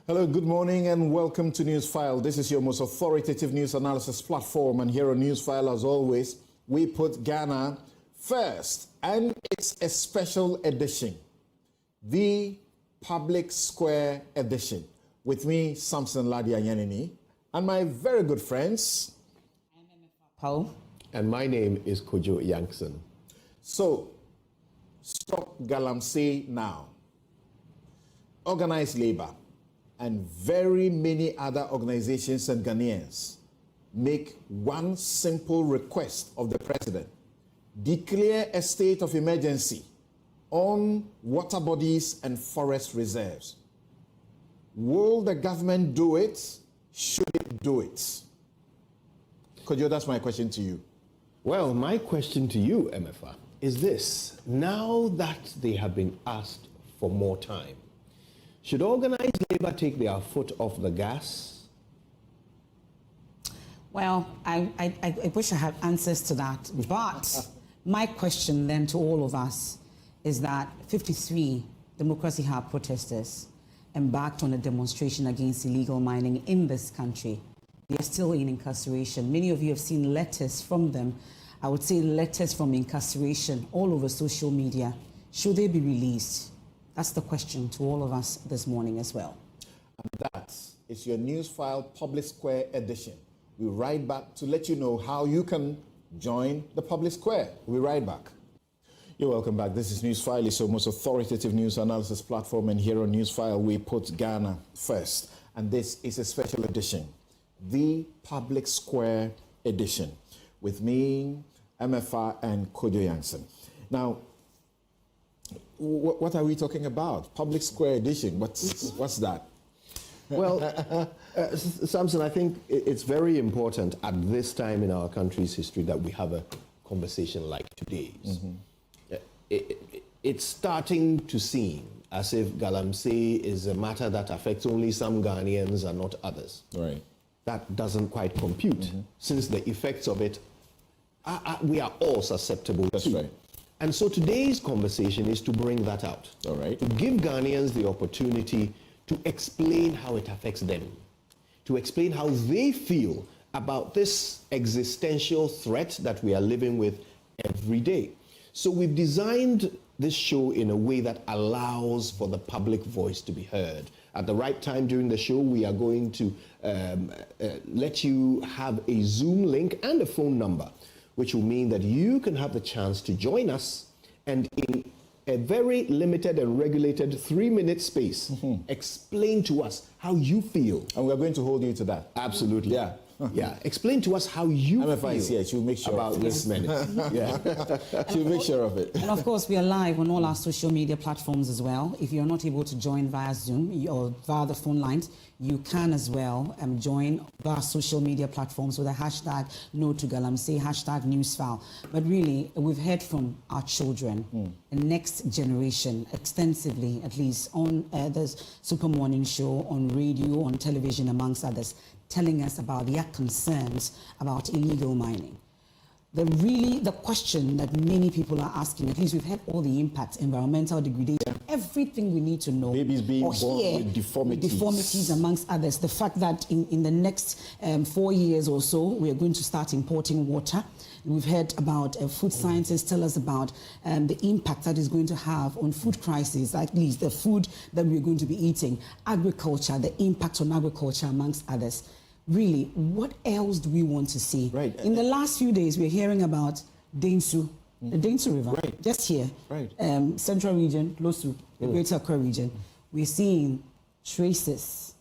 Hello, good morning and welcome to Newsfile. This is your most authoritative news analysis platform, and here on Newsfile, as always, we put Ghana first, and it's a special edition, the Public Square edition. With me, Samson, Lardy, Anyenini, and my very good friends. I'm Paul. And my name is Kojo Yankson. So, stop Galamsey now. Organized labor and very many other organizations and Ghanaians make one simple request of the president: declare a state of emergency on water bodies and forest reserves. Will the government do it? Should it do it? Kojo, that's my question to you. Well, my question to you, MFA, is this. Now that they have been asked for more time, should organized labor take their foot off the gas? Well, I wish I had answers to that. But my question then to all of us is that 53 Democracy Hub protesters embarked on a demonstration against illegal mining in this country. They are still in incarceration. Many of you have seen letters from them. I would say letters from incarceration all over social media. Should they be released? That's the question to all of us this morning as well. And that is your Newsfile Public Square edition. We'll write back to let you know how you can join the Public Square. We'll write back. You're welcome back. This is Newsfile. It's your most authoritative news analysis platform, and here on Newsfile we put Ghana first. And this is a special edition, the Public Square edition, with me, MFA, and Kojo Yankson. Now, what are we talking about? Public Square edition. What's that? Well, Samson, I think it's very important at this time in our country's history that we have a conversation like today's. Mm-hmm. It's starting to seem as if Galamsey is a matter that affects only some Ghanaians and not others. Right. That doesn't quite compute, since the effects of it, we are all susceptible That's to. right. And so today's conversation is to bring that out. All right. To give Ghanaians the opportunity to explain how it affects them, to explain how they feel about this existential threat that we are living with every day. So we've designed this show in a way that allows for the public voice to be heard. At the right time during the show, we are going to let you have a Zoom link and a phone number, which will mean that you can have the chance to join us and in a very limited and regulated 3-minute space, explain to us how you feel. And we're going to hold you to that. Absolutely. Yeah. Yeah. Explain to us how you MFA is feel here. She'll make sure about this minute. Yeah. She'll make sure of it. And of course, we are live on all our social media platforms as well. If you're not able to join via Zoom or via the phone lines, you can as well join via social media platforms with the hashtag No to Galamsey, hashtag Newsfile. But really, we've heard from our children, the next generation, extensively, at least on the Super Morning Show, on radio, on television, amongst others, telling us about their concerns about illegal mining. The question that many people are asking, at least we've had all the impacts, environmental degradation, everything we need to know. Babies being born with deformities. Amongst others. The fact that in the next 4 years or so, we are going to start importing water. We've heard about food scientists tell us about the impact that is going to have on food crisis, at least the food that we're going to be eating, agriculture, the impact on agriculture, amongst others. Really, what else do we want to see? Right. In the last few days, we're hearing about Densu, the Densu River, just here, Central Region, close to the Greater Accra region. We're seeing traces.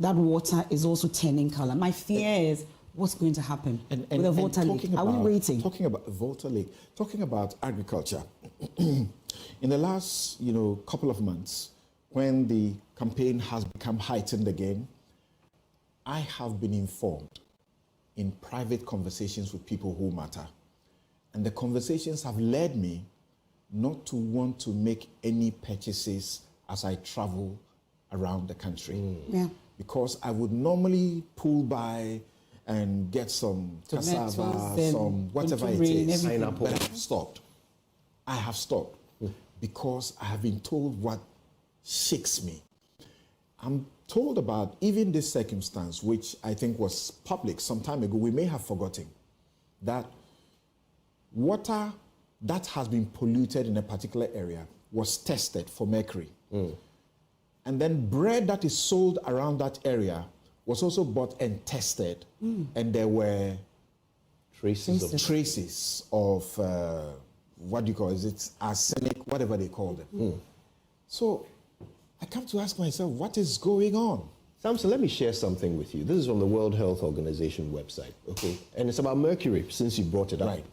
That water is also turning color. My fear is what's going to happen with the Volta Lake. Are we waiting? Talking about Volta Lake, talking about agriculture. In the last, couple of months, when the campaign has become heightened again, I have been informed in private conversations with people who matter. And the conversations have led me not to want to make any purchases as I travel around the country. Yeah. Because I would normally pull by and get some cassava, some whatever it is. Pineapple. But I have stopped because I have been told what shakes me. I'm told about even this circumstance, which I think was public some time ago. We may have forgotten that water that has been polluted in a particular area was tested for mercury. And then bread that is sold around that area was also bought and tested, and there were traces of what do you call it? It's arsenic, whatever they call them. So I come to ask myself, what is going on? Samson, let me share something with you. This is from the World Health Organization website, okay? And it's about mercury, since you brought it up. Right.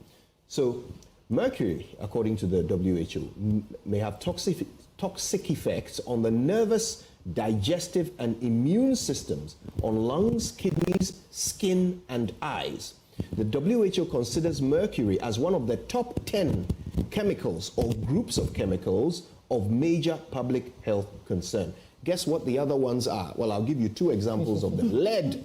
So mercury, according to the WHO, may have toxic effects on the nervous, digestive, and immune systems, on lungs, kidneys, skin, and eyes. The WHO considers mercury as one of the top 10 chemicals or groups of chemicals of major public health concern. Guess what the other ones are? Well, I'll give you two examples of them. Lead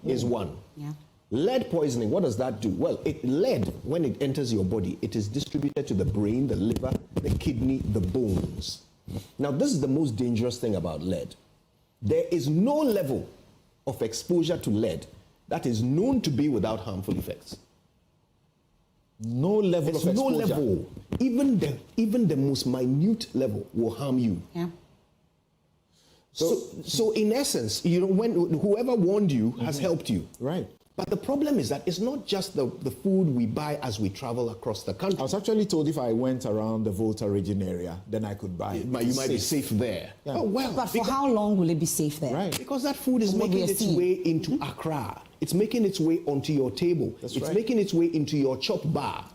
is one. Yeah. Lead poisoning, what does that do? Well, lead, when it enters your body, it is distributed to the brain, the liver, the kidney, the bones. Now, this is the most dangerous thing about lead. There is no level of exposure to lead that is known to be without harmful effects. No level of exposure. No level. Even the most minute level will harm you. Yeah. So in essence, you know, when whoever warned you has helped you. Right. But the problem is that it's not just the food we buy as we travel across the country. I was actually told if I went around the Volta region area, then I could buy it. You might be safe there. Yeah. Oh, well, But for how long will it be safe there? Right. because that food is From what we making are its seeing. way into Accra. It's making its way onto your table. That's it's right. making its way into your chop bar.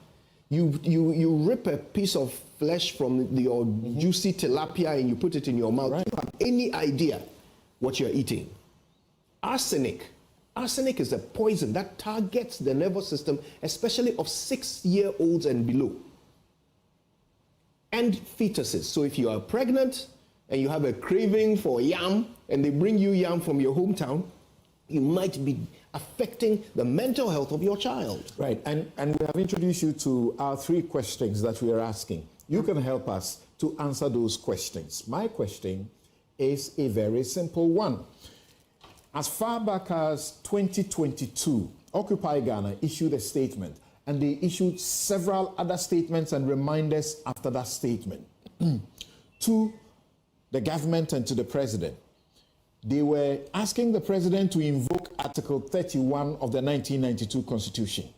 You rip a piece of flesh from your juicy tilapia and you put it in your mouth. Right. You have any idea what you're eating? Arsenic. Arsenic is a poison that targets the nervous system, especially of 6-year-olds and below, and fetuses. So if you are pregnant and you have a craving for yam and they bring you yam from your hometown, you might be affecting the mental health of your child. Right, and we have introduced you to our 3 questions that we are asking. You can help us to answer those questions. My question is a very simple one. As far back as 2022, Occupy Ghana issued a statement, and they issued several other statements and reminders after that statement to the government and to the president. They were asking the president to invoke Article 31 of the 1992 Constitution.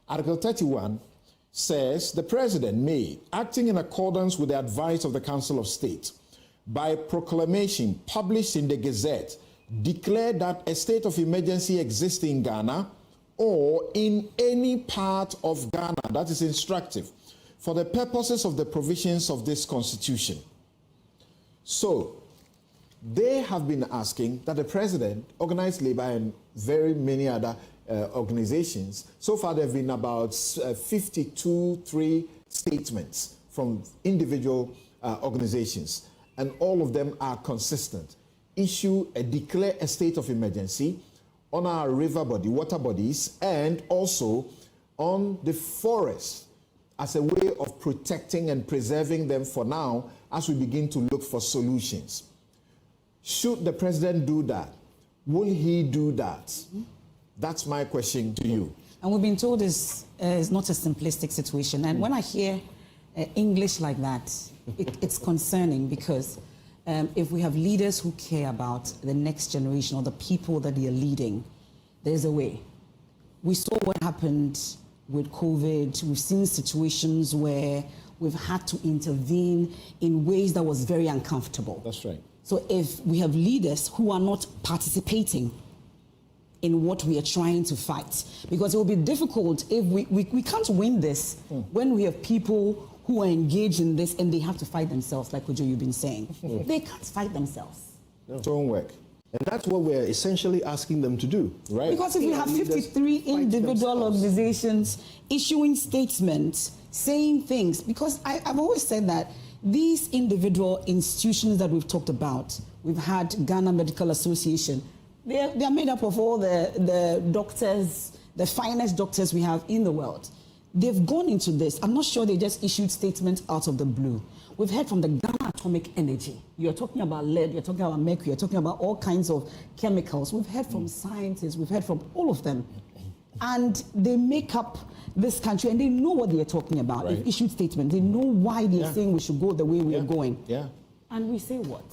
Article 31 says the president may, acting in accordance with the advice of the Council of State, by proclamation published in the Gazette, declare that a state of emergency exists in Ghana or in any part of Ghana, that is instructive, for the purposes of the provisions of this constitution. So, they have been asking that the president, organized labor, and very many other organizations, so far there have been about 3 statements from individual organizations, and all of them are consistent. Declare a state of emergency on our river body, water bodies, and also on the forest as a way of protecting and preserving them for now as we begin to look for solutions. Should the president do that? Will he do that? That's my question to you. And we've been told it's not a simplistic situation. And when I hear English like that, it's concerning, because if we have leaders who care about the next generation or the people that they are leading, there's a way. We saw what happened with COVID. We've seen situations where we've had to intervene in ways that was very uncomfortable. That's right. So if we have leaders who are not participating in what we are trying to fight, because it will be difficult if we can't win this when we have people who are engaged in this and they have to fight themselves, like Ojo, you've been saying. They can't fight themselves. It won't work. And that's what we're essentially asking them to do. Right. Because if we have 53 individual organizations issuing statements, saying things, because I've always said that these individual institutions that we've talked about, we've had Ghana Medical Association, they're made up of all the doctors, the finest doctors we have in the world. They've gone into this. I'm not sure they just issued statements out of the blue. We've heard from the Ghana atomic energy. You're talking about lead, you're talking about mercury, you're talking about all kinds of chemicals. We've heard from scientists, we've heard from all of them. And they make up this country and they know what they're talking about. Right. They've issued statements. They know why they're saying we should go the way we're going. Yeah. And we say what?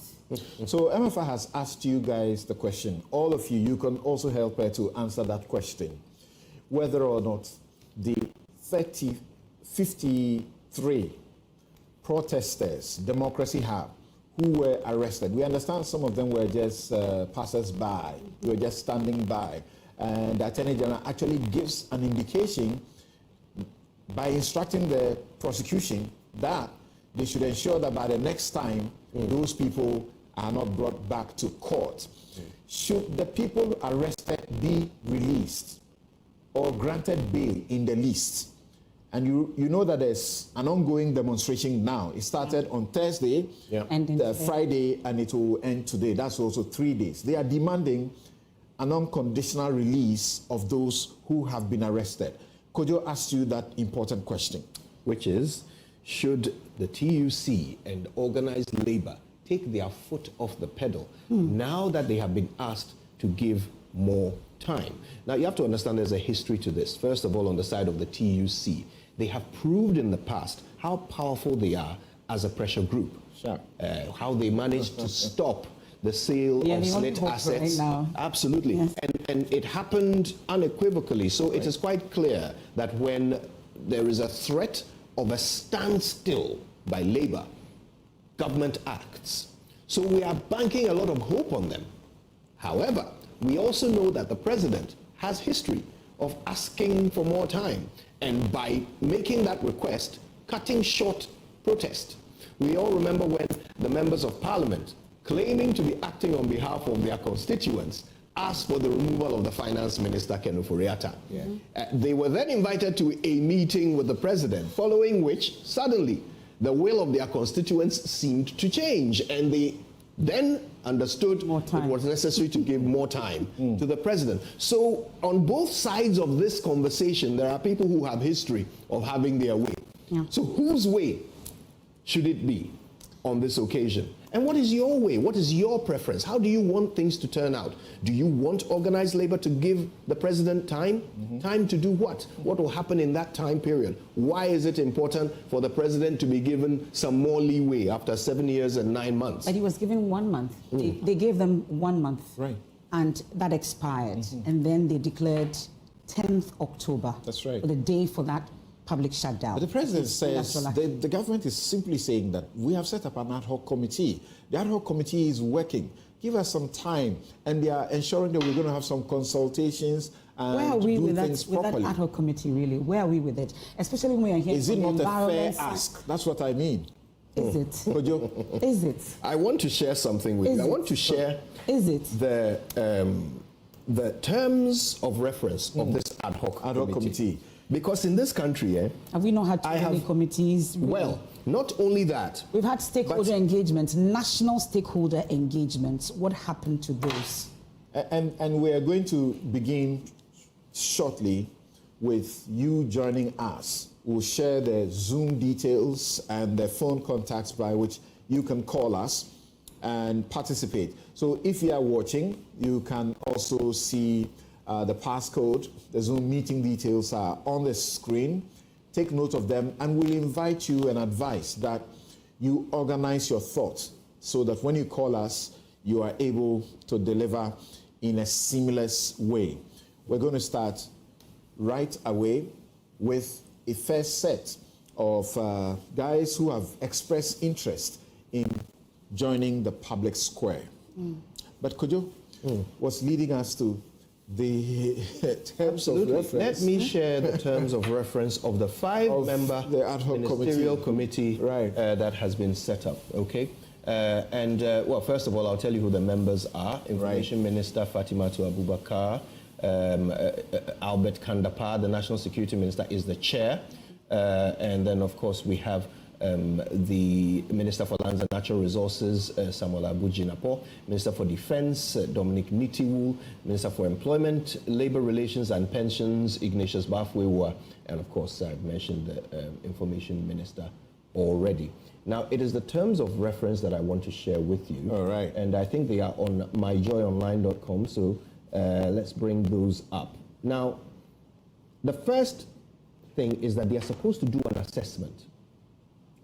So MFA has asked you guys the question. All of you, you can also help her to answer that question. Whether or not the 53 protesters, Democracy Hub, who were arrested. We understand some of them were just passers-by. They were just standing by. And the Attorney General actually gives an indication by instructing the prosecution that they should ensure that by the next time, those people are not brought back to court. Should the people arrested be released or granted bail in the least? And you know that there's an ongoing demonstration now. It started on Thursday, Friday, and it will end today. That's also 3 days. They are demanding an unconditional release of those who have been arrested. Could you ask you that important question? Which is, should the TUC and organized labor take their foot off the pedal now that they have been asked to give more time? Now, you have to understand there's a history to this. First of all, on the side of the TUC, they have proved in the past how powerful they are as a pressure group. Sure. How they managed to stop the sale of slit assets. Right, absolutely. Yes. And it happened unequivocally. So it is quite clear that when there is a threat of a standstill by labor, government acts. So we are banking a lot of hope on them. However, we also know that the president has history of asking for more time, and by making that request, cutting short protest. We all remember when the members of parliament, claiming to be acting on behalf of their constituents, asked for the removal of the finance minister, Ken Ofori-Atta. They were then invited to a meeting with the president, following which suddenly the will of their constituents seemed to change, and they then understood it was necessary to give more time to the president. So on both sides of this conversation, there are people who have history of having their way. So whose way should it be on this occasion? And what is your way? What is your preference? How do you want things to turn out? Do you want organized labor to give the president time? Time to do what? What will happen in that time period? Why is it important for the president to be given some more leeway after 7 years and 9 months? But he was given 1 month. They gave them 1 month. Right. And that expired. And then they declared 10th October. That's right. The day for that public shutdown. But the president says the government is simply saying that we have set up an ad hoc committee. The ad hoc committee is working. Give us some time. And they are ensuring that we're going to have some consultations and where are we do with things that properly. ad hoc committee, really? Where are we with it? Especially when we are here. Is it not a fair ask? That's what I mean. Is it? Is it? I want to share something with you. I want to share the terms of reference of this ad hoc committee. Because in this country, have we not had too many committees? Well, not only that. We've had stakeholder engagements, national stakeholder engagements. What happened to those? And we are going to begin shortly with you joining us. We'll share the Zoom details and the phone contacts by which you can call us and participate. So if you are watching, you can also see the passcode. The Zoom meeting details are on the screen. Take note of them, and we'll invite you and advise that you organize your thoughts so that when you call us, you are able to deliver in a seamless way. We're going to start right away with a first set of guys who have expressed interest in joining the public square. But Kojo, what's leading us to the terms of reference? Let me share the terms of reference of the five-member ministerial committee that has been set up, okay? Well, first of all, I'll tell you who the members are. Information Minister Fatimatu Abubakar, Albert Kandapar, the National Security Minister, is the chair. And then, of course, we have the Minister for Lands and Natural Resources, Samuel Abujinapo, Minister for Defense, Dominic Nitiwu, Minister for Employment, Labor Relations and Pensions, Ignatius Bafwewa, and of course, I've mentioned the Information Minister already. Now, it is the terms of reference that I want to share with you. All right. And I think they are on myjoyonline.com, so let's bring those up. Now, the first thing is that they are supposed to do an assessment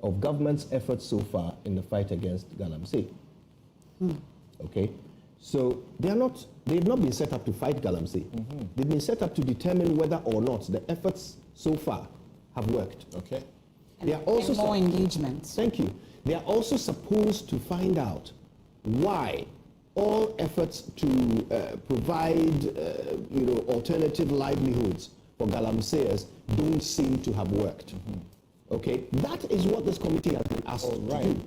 of government's efforts so far in the fight against Galamsey. Okay? So they've not been set up to fight Galamsey. They've been set up to determine whether or not the efforts so far have worked. Okay. They are also more engagement. Thank you. They are also supposed to find out why all efforts to provide alternative livelihoods for Galamseyers don't seem to have worked. Okay? That is what this committee has been asked to do.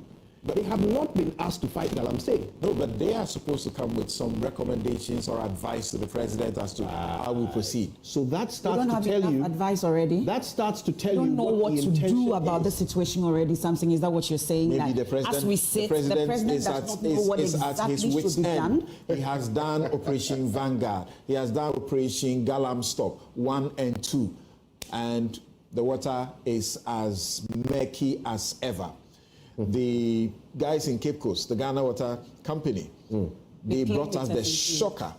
But they have not been asked to fight Galamsey. No, but they are supposed to come with some recommendations or advice to the president as to how we proceed. So that You starts don't to have tell enough you. advice already. That starts to tell You you don't know what the to intention do about the is. situation already. Something, is that what you're saying? Maybe that the president, as we sit, the president is does not know what at exactly his should wit's be end. done. He has done Operation Vanguard. He has done Operation Galamsey 1 and 2. And the water is as murky as ever. The guys in Cape Coast, the Ghana Water Company, they brought us the shocker,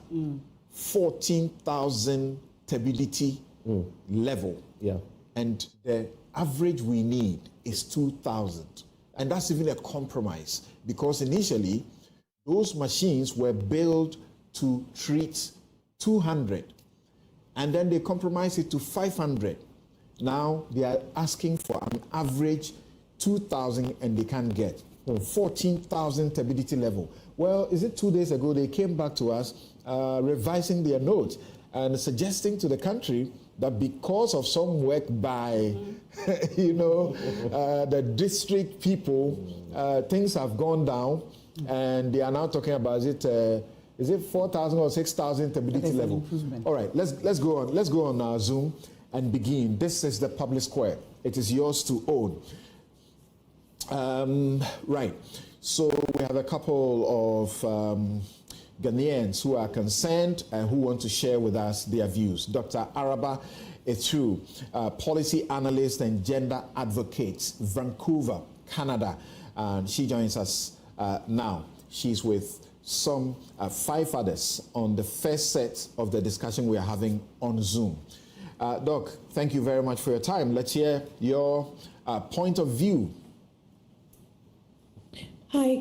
14,000 turbidity level. Yeah. And the average we need is 2,000. And that's even a compromise because initially those machines were built to treat 200 and then they compromised it to 500. Now they are asking for an average 2,000 and they can't get 14,000 turbidity level. Well, is it 2 days ago they came back to us revising their notes and suggesting to the country that because of some work by, the district people, things have gone down and they are now talking about is it 4,000 or 6,000 turbidity level? All right, let's go on. Let's go on Zoom and begin. This is the public square. It is yours to own. Right. So we have a couple of Ghanaians who are concerned and who want to share with us their views. Dr. Araba Etu, policy analyst and gender advocate, Vancouver, Canada. And she joins us now. She's with some 5 others on the first set of the discussion we are having on Zoom. Doc, thank you very much for your time. Let's hear your point of view. Hi,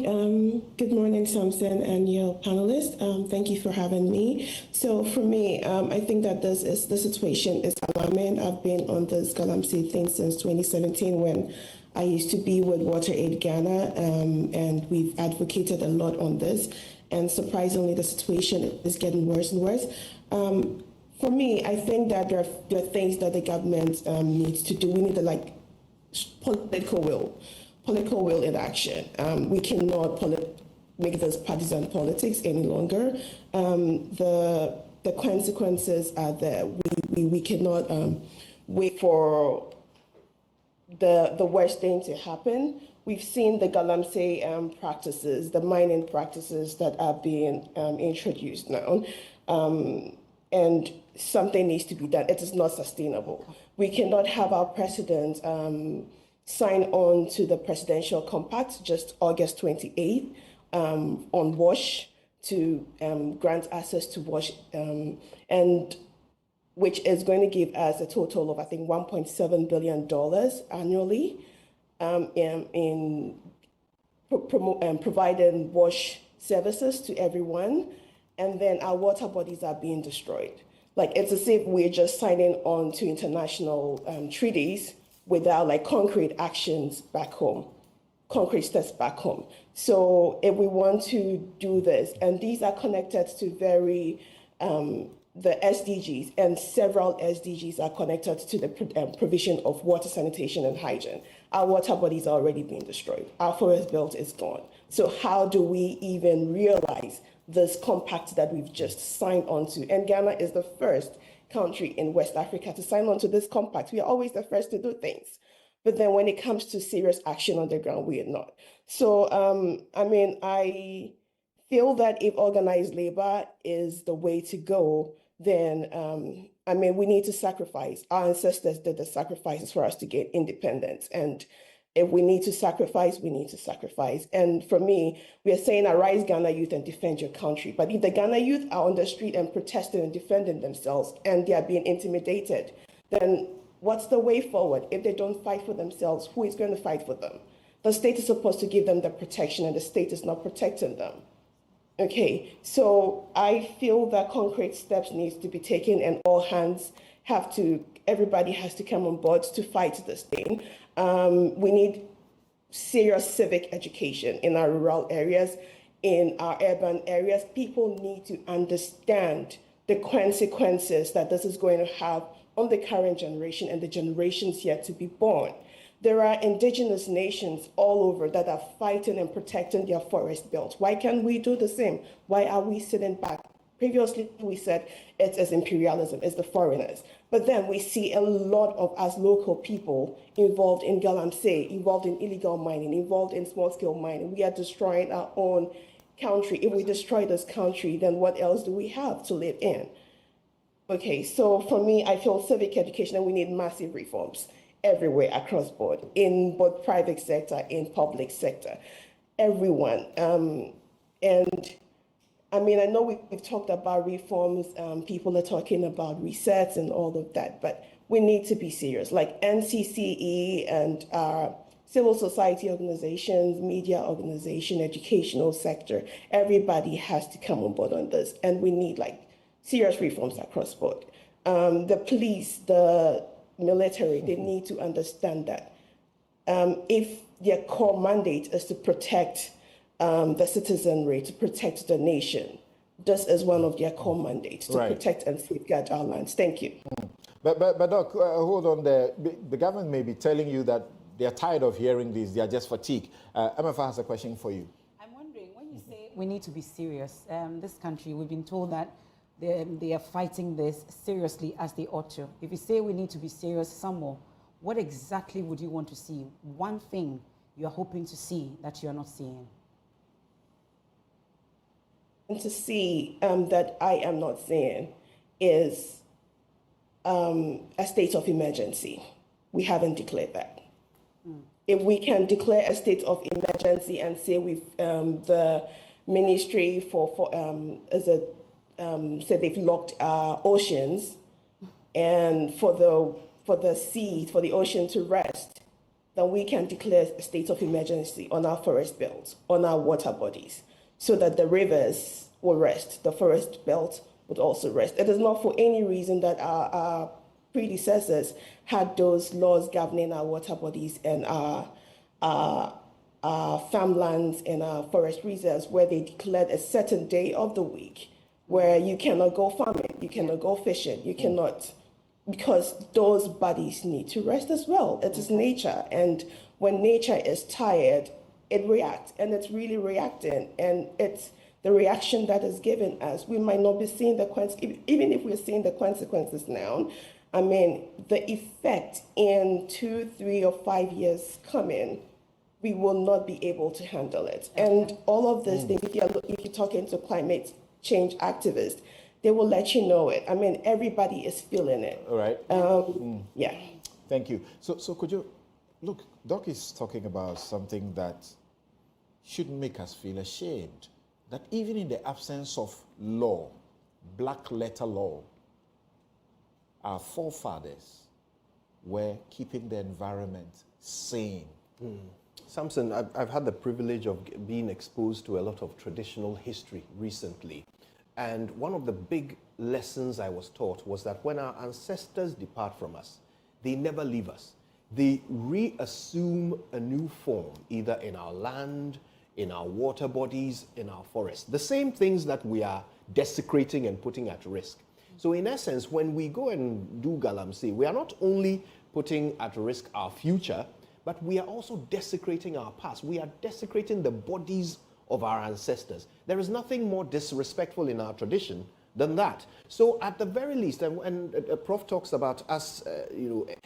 good morning, Samson and your panelists. Thank you for having me. So for me, I think that the situation is alarming. I've been on this Galamsey thing since 2017 when I used to be with WaterAid Ghana, and we've advocated a lot on this. And surprisingly, the situation is getting worse and worse. For me, I think that there are things that the government needs to do. We need the political will in action. We cannot make this partisan politics any longer. The consequences are there. We cannot wait for the worst thing to happen. We've seen the Galamsey practices, the mining practices that are being introduced now. And something needs to be done. It is not sustainable. We cannot have our president sign on to the presidential compact just August 28th on WASH to grant access to WASH, and which is going to give us a total of, I think, $1.7 billion annually in providing WASH services to everyone. And then our water bodies are being destroyed. Like, it's as if we're just signing on to international treaties without concrete actions back home, concrete steps back home. So if we want to do this, and these are connected to the SDGs, and several SDGs are connected to the provision of water, sanitation, and hygiene. Our water bodies are already being destroyed. Our forest belt is gone. So how do we even realize this compact that we've just signed on to? And Ghana is the first country in West Africa to sign on to this compact. We are always the first to do things. But then when it comes to serious action on the ground, we are not. So, I feel that if organized labor is the way to go, then, we need to sacrifice. Our ancestors did the sacrifices for us to get independence. And If we need to sacrifice, we need to sacrifice. And for me, we are saying arise Ghana youth and defend your country. But if the Ghana youth are on the street and protesting and defending themselves and they are being intimidated, then what's the way forward? If they don't fight for themselves, who is going to fight for them? The state is supposed to give them the protection and the state is not protecting them. Okay, so I feel that concrete steps needs to be taken and all hands everybody has to come on board to fight this thing. We need serious civic education in our rural areas, in our urban areas. People need to understand the consequences that this is going to have on the current generation and the generations yet to be born. There are indigenous nations all over that are fighting and protecting their forest belts. Why can't we do the same? Why are we sitting back? Previously, we said it is imperialism, it's the foreigners. But then we see a lot of us local people involved in Galamsey, involved in illegal mining, involved in small-scale mining. We are destroying our own country. If we destroy this country, then what else do we have to live in? Okay, so for me, I feel civic education, and we need massive reforms everywhere across board, in both private sector, in public sector, everyone. And I mean, I know we've talked about reforms, people are talking about resets and all of that, but we need to be serious. Like NCCE and civil society organizations, media organization, educational sector, everybody has to come on board on this. And we need like serious reforms across board. The police, the military, they need to understand that if their core mandate is to protect the citizenry, to protect the nation. This is one of their core mandates, to protect and safeguard our lands. Thank you. But Doc, hold on there. The government may be telling you that they're tired of hearing this, they're just fatigued. MFA has a question for you. I'm wondering, when you say we need to be serious, this country, we've been told that they are fighting this seriously as they ought to. If you say we need to be serious some more, what exactly would you want to see? One thing you're hoping to see that you're not seeing? And to see that I am not seeing is a state of emergency. We haven't declared that. If we can declare a state of emergency and say the ministry said they've locked our oceans, and for the ocean to rest, then we can declare a state of emergency on our forest belts, on our water bodies, so that the rivers will rest, the forest belt would also rest. It is not for any reason that our predecessors had those laws governing our water bodies and our farmlands and our forest reserves, where they declared a certain day of the week where you cannot go farming, you cannot go fishing, you cannot, because those bodies need to rest as well. It is nature, and when nature is tired, it reacts, and it's really reacting, and it's the reaction that is given us. We might not be seeing the consequences, even if we're seeing the consequences now. I mean, the effect in 2, 3, or 5 years coming, we will not be able to handle it. And all of these things, if you're talking to climate change activists, they will let you know it. I mean, everybody is feeling it. All right. Yeah. Thank you. So could you, look, Doc is talking about something that shouldn't make us feel ashamed. That even in the absence of law, black letter law, our forefathers were keeping the environment sane. Samson, I've had the privilege of being exposed to a lot of traditional history recently. And one of the big lessons I was taught was that when our ancestors depart from us, they never leave us. They reassume a new form, either in our land, in our water bodies, in our forests. The same things that we are desecrating and putting at risk. So in essence, when we go and do Galamsey, we are not only putting at risk our future, but we are also desecrating our past. We are desecrating the bodies of our ancestors. There is nothing more disrespectful in our tradition than that. So at the very least, and Prof talks about us,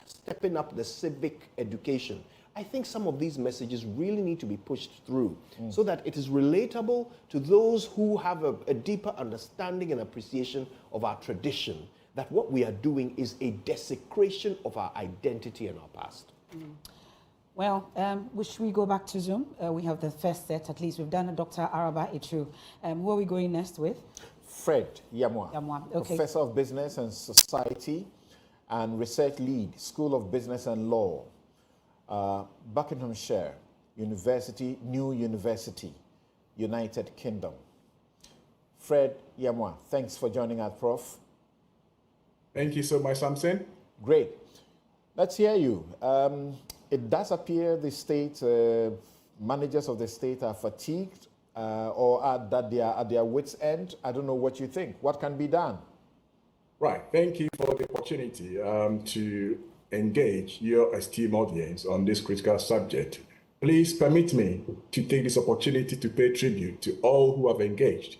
stepping up the civic education, I think some of these messages really need to be pushed through so that it is relatable to those who have a deeper understanding and appreciation of our tradition, that what we are doing is a desecration of our identity and our past. Well, should we go back to Zoom? We have the first set, at least. We've done Dr. Araba Itu. Who are we going next with? Fred Yamwa, okay. Professor of Business and Society and Research Lead, School of Business and Law, Buckinghamshire University, New University, United Kingdom. Fred Yamwa, thanks for joining us, Prof. Thank you so much, Samson. Great. Let's hear you. It does appear the state, managers of the state are fatigued or that they are at their wits' end. I don't know what you think. What can be done? Right. Thank you for the opportunity to engage your esteemed audience on this critical subject. Please permit me to take this opportunity to pay tribute to all who have engaged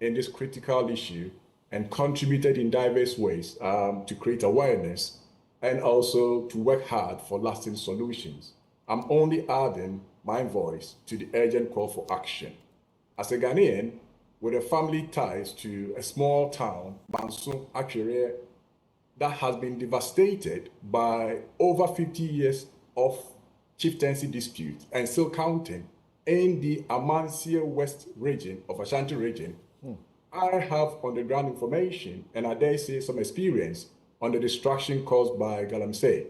in this critical issue and contributed in diverse ways to create awareness and also to work hard for lasting solutions. I'm only adding my voice to the urgent call for action. As a Ghanaian with a family ties to a small town, Mansun, Akure, that has been devastated by over 50 years of chieftaincy dispute and still counting in the Amansia West region of Ashanti region, I have on-the-ground information and I dare say some experience on the destruction caused by Galamsey.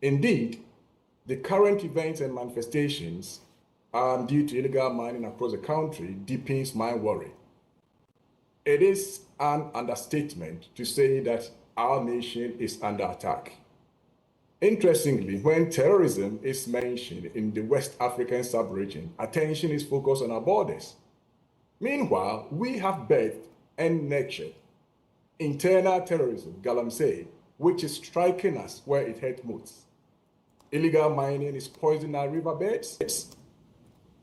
Indeed, the current events and manifestations due to illegal mining across the country deepens my worry. It is an understatement to say that our nation is under attack. Interestingly, when terrorism is mentioned in the West African sub-region, attention is focused on our borders. Meanwhile, we have birthed and nurtured internal terrorism, Galamsey, which is striking us where it hurts most. Illegal mining is poisoning our riverbeds.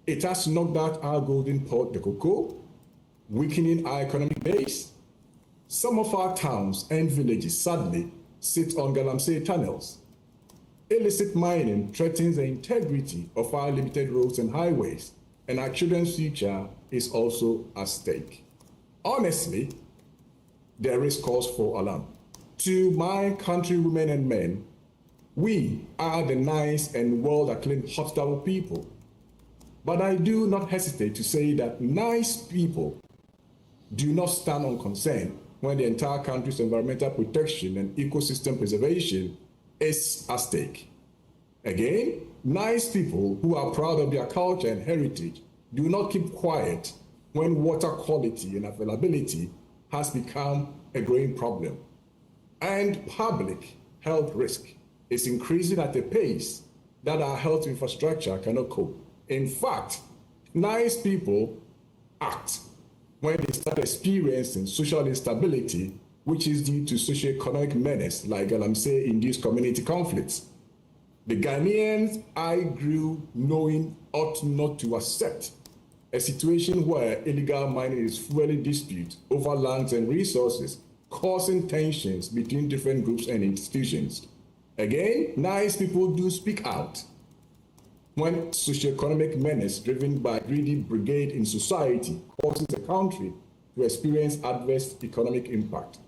It has knocked out our golden port, the cocoa, weakening our economic base. Some of our towns and villages, sadly, sit on Galamsey tunnels. Illicit mining threatens the integrity of our limited roads and highways, and our children's future is also at stake. Honestly, there is cause for alarm. To my countrywomen and men, we are the nice and well-acclaimed hospitable people. But I do not hesitate to say that nice people do not stand unconcerned when the entire country's environmental protection and ecosystem preservation is at stake. Again, nice people who are proud of their culture and heritage do not keep quiet when water quality and availability has become a growing problem. And public health risk is increasing at a pace that our health infrastructure cannot cope. In fact, nice people act when they start experiencing social instability, which is due to socio-economic menace like Galamsey-induced community conflicts. The Ghanaians I grew knowing ought not to accept a situation where illegal mining is fueling dispute over lands and resources, causing tensions between different groups and institutions. Again, nice people do speak out when socioeconomic menace driven by greedy brigade in society causes a country to experience adverse economic impact.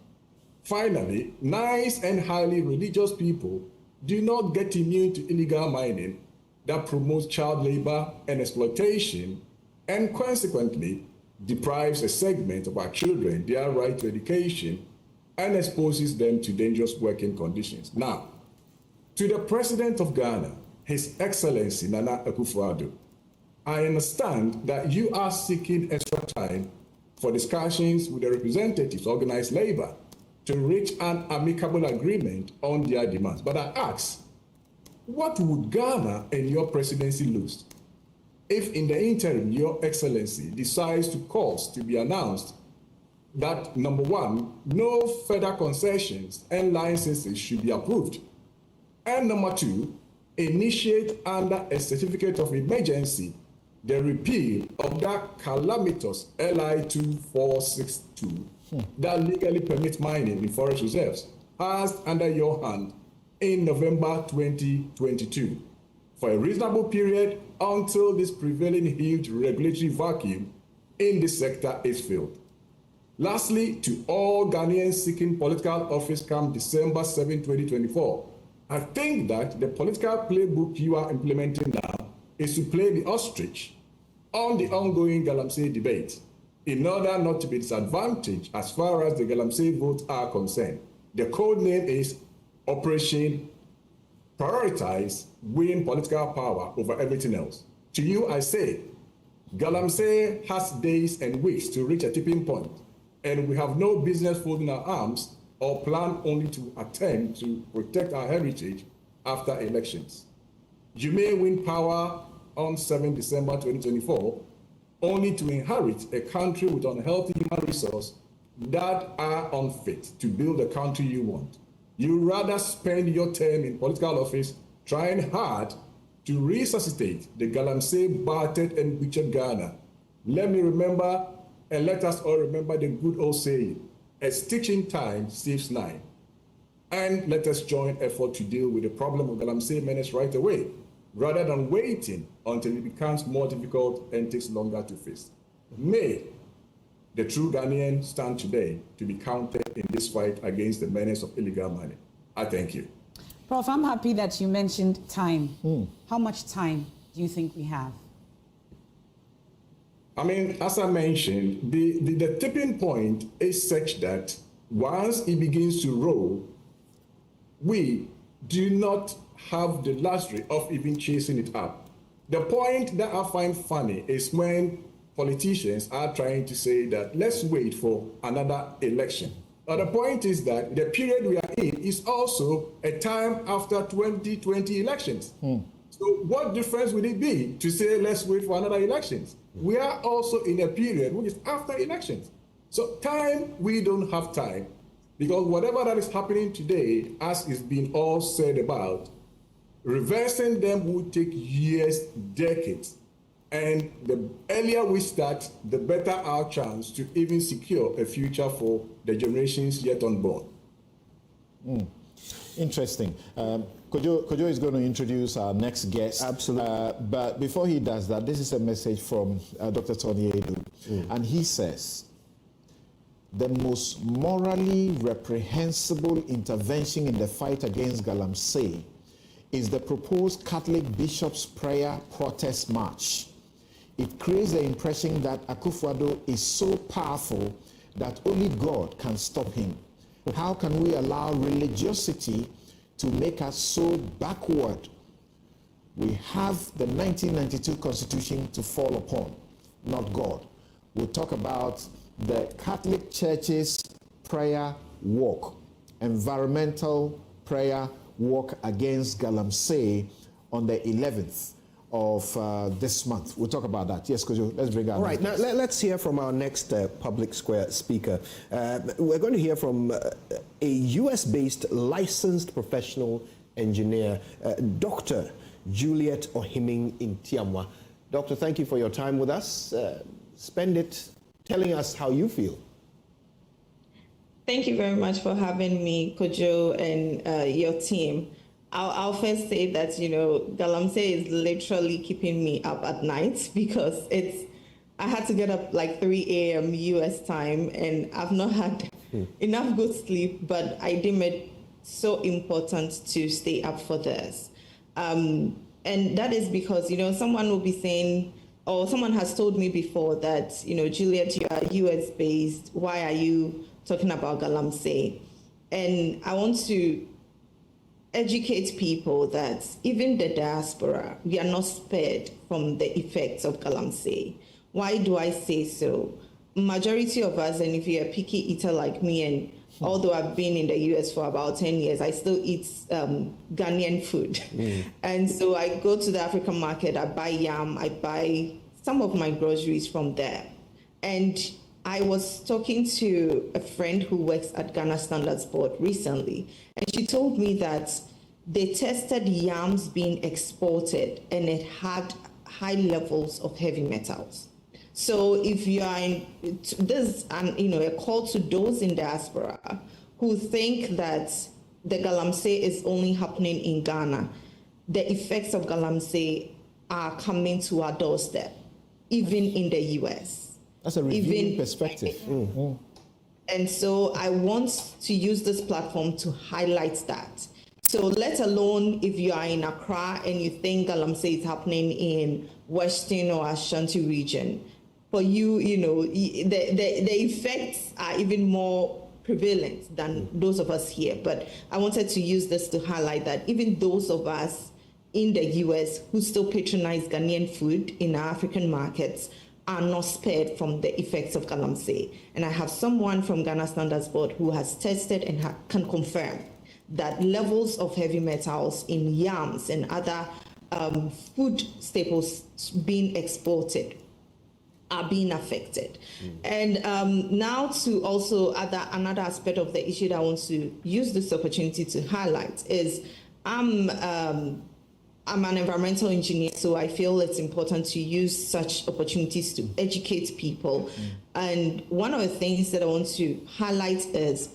Finally, nice and highly religious people do not get immune to illegal mining that promotes child labor and exploitation and consequently deprives a segment of our children their right to education and exposes them to dangerous working conditions. Now, to the President of Ghana, His Excellency Nana Akufo-Addo, I understand that you are seeking extra time for discussions with the representatives of organized labor to reach an amicable agreement on their demands. But I ask, what would Ghana and your presidency lose if in the interim your excellency decides to cause to be announced that, number one, no further concessions and licenses should be approved, and number two, initiate under a certificate of emergency the repeal of that calamitous LI 2462 that legally permits mining in forest reserves, passed under your hand in November 2022 for a reasonable period until this prevailing huge regulatory vacuum in this sector is filled. Lastly, to all Ghanaians seeking political office come December 7, 2024, I think that the political playbook you are implementing now is to play the ostrich on the ongoing Galamsey debate in order not to be disadvantaged as far as the Galamsey votes are concerned. The code name is Operation Prioritize Win Political Power over everything else. To you, I say, Galamsey has days and weeks to reach a tipping point, and we have no business folding our arms or plan only to attempt to protect our heritage after elections. You may win power on 7 December 2024, only to inherit a country with unhealthy human resources that are unfit to build the country you want. You rather spend your term in political office trying hard to resuscitate the Galamsey battered and butchered Ghana. Let me remember, and let us all remember the good old saying, a stitch in time saves 9. And let us join effort to deal with the problem of Galamsey menace right away, rather than waiting until it becomes more difficult and takes longer to face. May the true Ghanaian stand today to be counted in this fight against the menace of illegal money. I thank you. Prof, I'm happy that you mentioned time. How much time do you think we have? I mean, as I mentioned, the tipping point is such that once it begins to roll, we do not have the luxury of even chasing it up. The point that I find funny is when politicians are trying to say that let's wait for another election. Now, the point is that the period we are in is also a time after 2020 elections. So what difference would it be to say let's wait for another elections? We are also in a period which is after elections. So time, we don't have time, because whatever that is happening today, as is being all said about, reversing them would take years, decades. And the earlier we start, the better our chance to even secure a future for the generations yet unborn. Interesting. Kojo is going to introduce our next guest. Absolutely. But before he does that, this is a message from Dr. Akufo-Addo. And he says, the most morally reprehensible intervention in the fight against Galamsey is the proposed Catholic Bishop's Prayer Protest March. It creates the impression that Akufo-Addo is so powerful that only God can stop him. How can we allow religiosity to make us so backward? We have the 1992 Constitution to fall upon, not God. We'll talk about the Catholic Church's prayer walk, environmental prayer walk against Galamsey on the 11th of this month. We'll talk about that. Yes, Kojo, let's bring out. All right, now let's hear from our next public square speaker. We're going to hear from a US-based licensed professional engineer, Dr. Juliet Ohiming in Tiamwa. Doctor, thank you for your time with us. Spend it telling us how you feel. Thank you very much for having me, Kojo, and your team. I'll first say that, you know, Galamsey is literally keeping me up at night because I had to get up like 3 a.m. US time, and I've not had enough good sleep, but I deem it so important to stay up for this. And that is because, you know, someone will be saying, or someone has told me before that, you know, Juliet, you are US based. Why are you talking about Galamsey? And I want to educate people that even the diaspora, we are not spared from the effects of Galamsey. Why do I say so? Majority of us, and if you're a picky eater like me, and although I've been in the US for about 10 years, I still eat Ghanaian food. And so I go to the African market, I buy yam, I buy some of my groceries from there. And I was talking to a friend who works at Ghana Standards Board recently, and she told me that they tested yams being exported and it had high levels of heavy metals. So if you are in this, and you know, a call to those in diaspora who think that the Galamsey is only happening in Ghana, the effects of Galamsey are coming to our doorstep, even in the US. That's a revealing perspective. And so I want to use this platform to highlight that, So let alone if you are in Accra and you think Galamsey is happening in Western or Ashanti region, for you, the effects are even more prevalent than those of us here. But I wanted to use this to highlight that even those of us in the US who still patronize Ghanaian food in our African markets are not spared from the effects of Galamsey. And I have someone from Ghana Standards Board who has tested and can confirm that levels of heavy metals in yams and other food staples being exported are being affected. And now to also another aspect of the issue that I want to use this opportunity to highlight is I'm an environmental engineer, so I feel it's important to use such opportunities to educate people. And one of the things that I want to highlight is,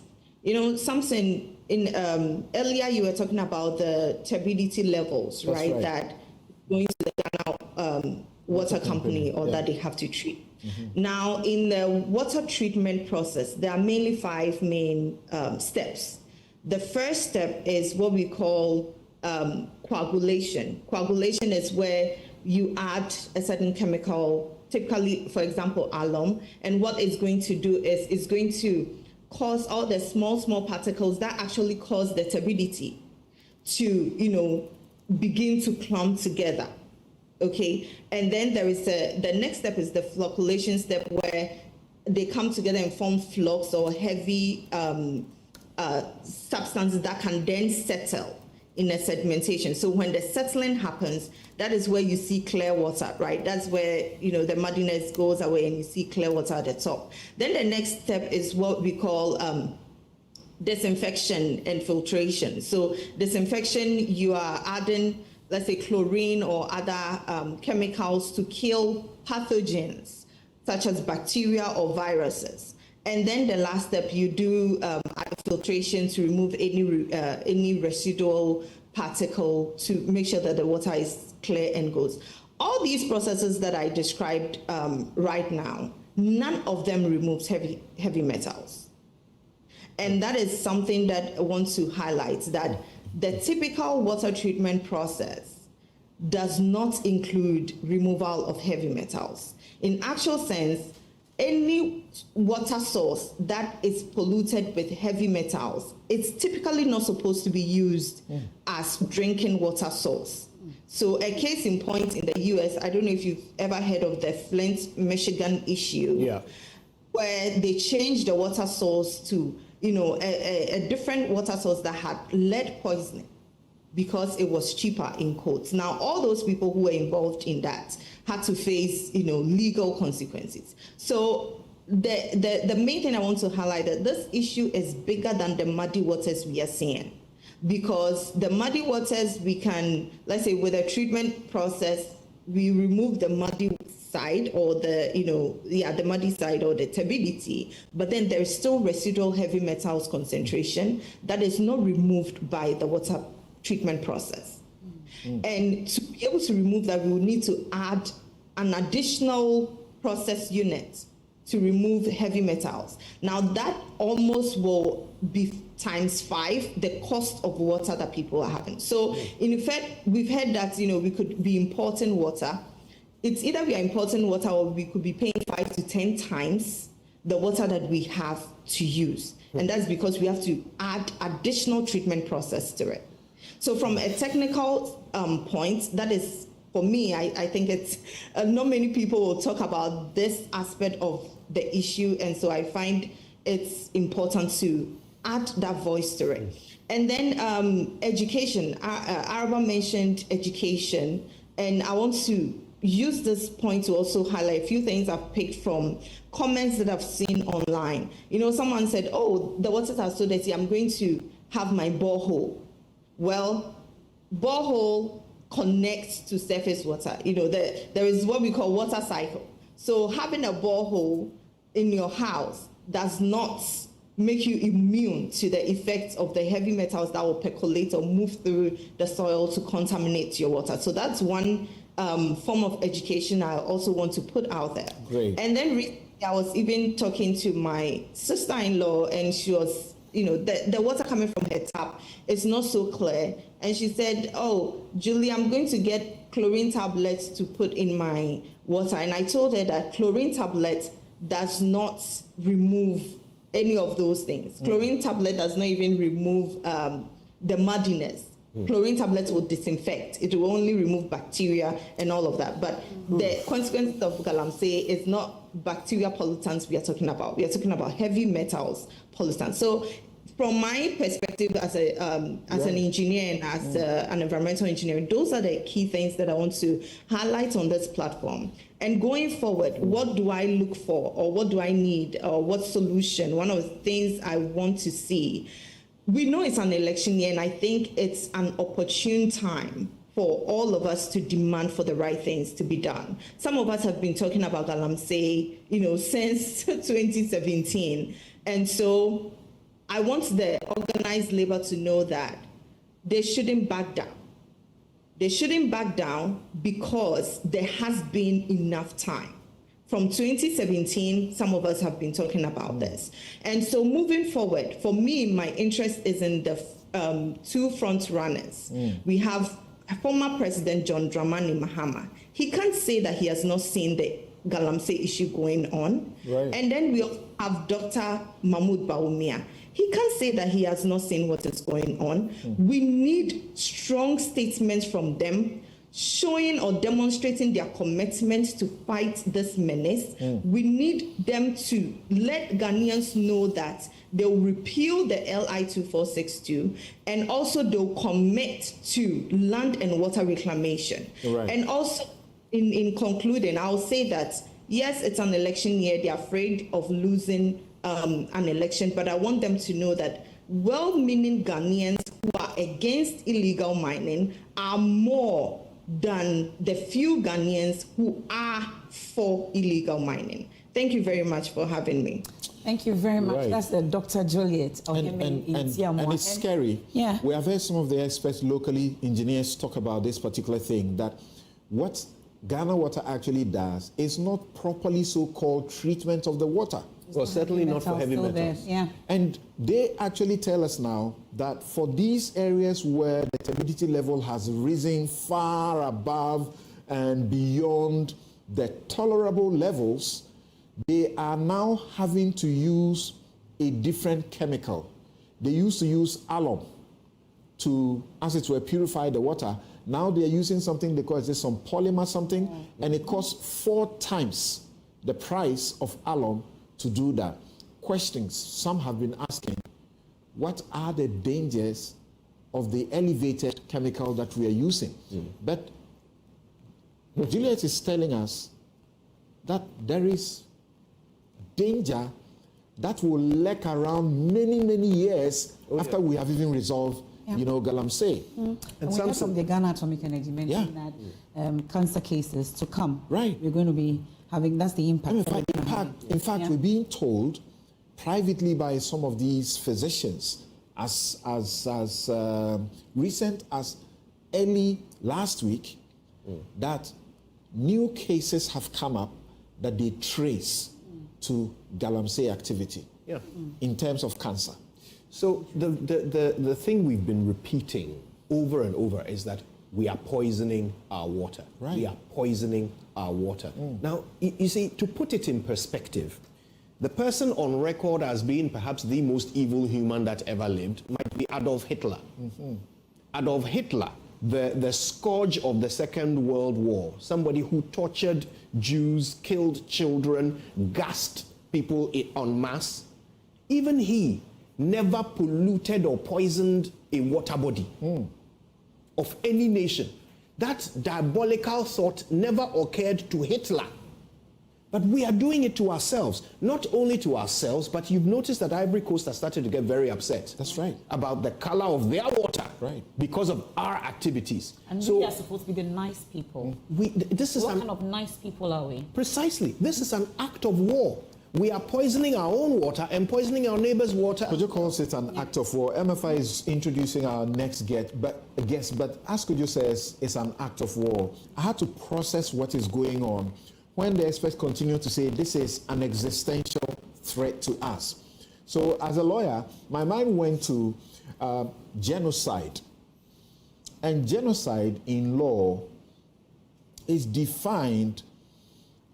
Samson, earlier you were talking about the turbidity levels, right? That going to the Ghana water company or that they have to treat. Now, in the water treatment process, there are mainly 5 main steps. The first step is what we call coagulation. Coagulation is where you add a certain chemical, typically, for example, alum, and what it's going to do is it's going to cause all the small particles that actually cause the turbidity to, begin to clump together. Okay, and then there is the next step is the flocculation step, where they come together and form flocks or heavy substances that can then settle in a sedimentation. So when the settling happens, that is where you see clear water, right? That's where, the muddiness goes away and you see clear water at the top. Then the next step is what we call disinfection and filtration. So disinfection, you are adding, let's say, chlorine or other chemicals to kill pathogens, such as bacteria or viruses. And then the last step, you do filtration to remove any residual particle to make sure that the water is clear and goes. All these processes that I described right now, none of them removes heavy metals. And that is something that I want to highlight, that the typical water treatment process does not include removal of heavy metals. In actual sense, any water source that is polluted with heavy metals, it's typically not supposed to be used as drinking water source. So a case in point in the US, I don't know if you've ever heard of the Flint, Michigan issue, where they changed the water source to, a different water source that had lead poisoning because it was cheaper, in quotes. Now, all those people who were involved in that had to face, legal consequences. So the main thing I want to highlight that this issue is bigger than the muddy waters we are seeing, because the muddy waters we can, let's say, with a treatment process, we remove the muddy side or the muddy side or the turbidity, but then there is still residual heavy metals concentration that is not removed by the water treatment process. And to be able to remove that, we will need to add an additional process unit to remove heavy metals. Now that almost will be ×5 the cost of water that people are having. So in effect, we've heard that we could be importing water. It's either we are importing water or we could be paying 5 to 10 times the water that we have to use. And that's because we have to add additional treatment process to it. So from a technical point, that is, for me, I think it's, not many people will talk about this aspect of the issue, and so I find it's important to add that voice to it. And then education. Araba mentioned education, and I want to use this point to also highlight a few things I've picked from comments that I've seen online. Someone said, oh, the waters are so dirty, I'm going to have my borehole. Well, borehole connects to surface water. There is what we call water cycle. So having a borehole in your house does not make you immune to the effects of the heavy metals that will percolate or move through the soil to contaminate your water. So that's one form of education I also want to put out there. Great. And then I was even talking to my sister-in-law, and she was the water coming from her tap is not so clear. And she said, oh, Julie, I'm going to get chlorine tablets to put in my water. And I told her that chlorine tablet does not remove any of those things. Chlorine tablet does not even remove the muddiness. Chlorine tablets will disinfect. It will only remove bacteria and all of that. But the consequence of Galamsey is not bacteria pollutants we are talking about. We are talking about heavy metals pollutants. So from my perspective as an engineer and as an environmental engineer, those are the key things that I want to highlight on this platform. And going forward, what do I look for, or what do I need, or what solution? One of the things I want to see. We know it's an election year, and I think it's an opportune time for all of us to demand for the right things to be done. Some of us have been talking about Galamsey, since 2017. And so I want the organized labor to know that they shouldn't back down. They shouldn't back down because there has been enough time. From 2017, some of us have been talking about this. And so moving forward, for me, my interest is in the two front runners. We have former President John Dramani Mahama. He can't say that he has not seen the Galamsey issue going on. Right. And then we have Dr. Mahmoud Bawumia. He can't say that he has not seen what is going on. We need strong statements from them showing or demonstrating their commitment to fight this menace. We need them to let Ghanaians know that they'll repeal the LI 2462 and also they'll commit to land and water reclamation. Right. And also, in concluding, I'll say that, yes, it's an election year. They're afraid of losing an election, but I want them to know that well-meaning Ghanaians who are against illegal mining are more than the few Ghanaians who are for illegal mining. Thank you very much for having me. Thank you very much. Right. That's Dr. Juliet. And it's scary. Yeah. We have heard some of the experts locally, engineers, talk about this particular thing, that what Ghana Water actually does is not properly so-called treatment of the water. Well, certainly not for heavy metals. Yeah. And they actually tell us now that for these areas where the turbidity level has risen far above and beyond the tolerable levels, they are now having to use a different chemical. They used to use alum to, as it were, purify the water. Now they are using something they call some polymer something, and it costs 4 times the price of alum to do that. Questions some have been asking: what are the dangers of the elevated chemical that we are using? But Juliet is telling us that there is danger that will lurk around many, many years after we have even resolved, Galamsey. And we heard from the Ghana Atomic Energy mentioning that cancer cases to come. Right. We're going to be having, that's the impact. In fact, we're being told privately by some of these physicians as recent as early last week that new cases have come up that they trace to Galamsey activity in terms of cancer. So the thing we've been repeating over and over is that we are poisoning our water. Right. We are poisoning our water. Now, you see, to put it in perspective, the person on record as being perhaps the most evil human that ever lived might be Adolf Hitler. Adolf Hitler, the scourge of the Second World War, somebody who tortured Jews, killed children, gassed people en masse. Even he never polluted or poisoned a water body of any nation. That diabolical thought never occurred to Hitler. But we are doing it to ourselves. Not only to ourselves, but you've noticed that Ivory Coast has started to get very upset. That's right. About the color of their water. Right. Because of our activities. And so we are supposed to be the nice people. This is What kind of nice people are we? Precisely. This is an act of war. We are poisoning our own water and poisoning our neighbor's water. Kojo calls it an act of war. MFI is introducing our next guest, but as Kojo says, it's an act of war. I had to process what is going on when the experts continue to say this is an existential threat to us. So as a lawyer, my mind went to genocide. And genocide in law is defined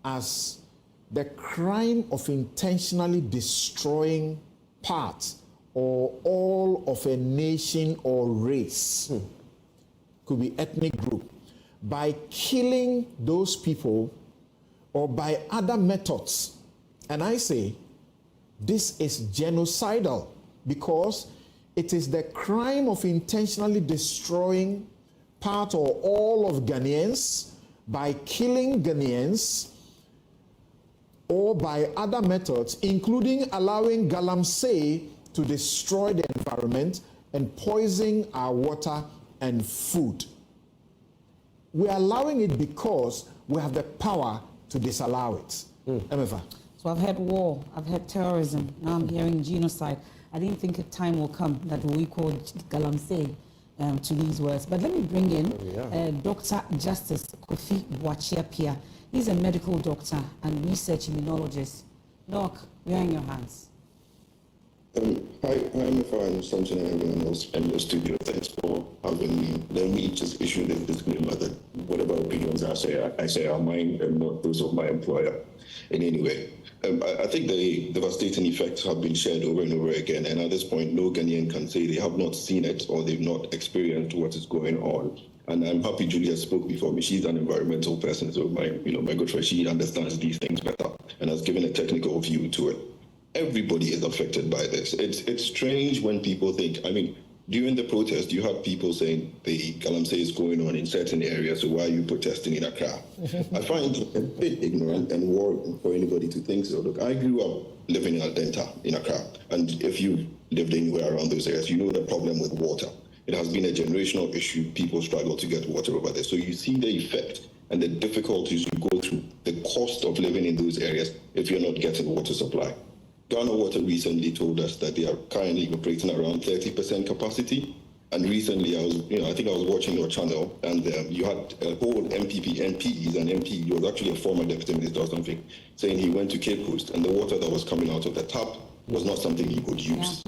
as the crime of intentionally destroying parts or all of a nation or race, could be ethnic group, by killing those people or by other methods. And I say, this is genocidal because it is the crime of intentionally destroying part or all of Ghanaians by killing Ghanaians or by other methods, including allowing Galamsey to destroy the environment and poison our water and food. We're allowing it because we have the power to disallow it. Emefa. So I've had war, I've had terrorism, now I'm hearing genocide. I didn't think a time will come that we'll equal Galamsey to these words. But let me bring in Dr. Justice Kofi Boachia-Pia. He's a medical doctor and research immunologist. Doc, we're in your hands. Hi, Emefa and Samson and everyone else in the studio. Thanks for having me. Let me just issue this disclaimer that whatever opinions I say are mine and not those of my employer in any way. I think the devastating effects have been shared over and over again, and at this point, no Ghanaian can say they have not seen it or they've not experienced what is going on. And I'm happy Julia spoke before me. She's an environmental person, so my good friend, she understands these things better and has given a technical view to it. Everybody is affected by this. It's strange when people think, during the protest, you had people saying the Galamsey is going on in certain areas, so why are you protesting in Accra? I find it a bit ignorant and warped for anybody to think so. Look, I grew up living in Aldenta in Accra, and if you lived anywhere around those areas, you know the problem with water. It has been a generational issue. People struggle to get water over there. So you see the effect and the difficulties you go through, the cost of living in those areas if you're not getting water supply. Ghana Water recently told us that they are currently operating around 30% capacity. And recently, I think I was watching your channel, and you had a whole MPs and MP. He was actually a former deputy minister or something, saying he went to Cape Coast, and the water that was coming out of the tap was not something he could use.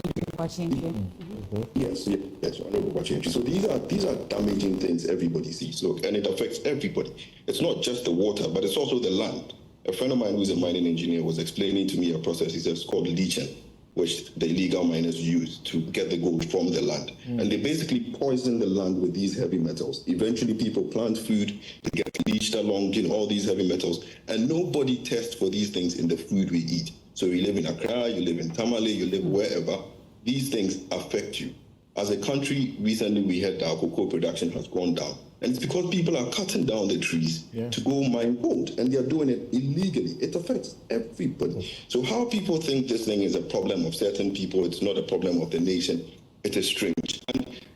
Yes, I know about change. So these are damaging things everybody sees. Look, and it affects everybody. It's not just the water, but it's also the land. A friend of mine who's a mining engineer was explaining to me a process he says called leaching, which the illegal miners use to get the gold from the land. And they basically poison the land with these heavy metals. Eventually people plant food, they get leached along, all these heavy metals, and nobody tests for these things in the food we eat. So you live in Accra, you live in Tamale, you live wherever, these things affect you. As a country, recently we heard that our cocoa production has gone down. And it's because people are cutting down the trees to go mine gold, and they're doing it illegally. It affects everybody. So how people think this thing is a problem of certain people, it's not a problem of the nation, it is strange.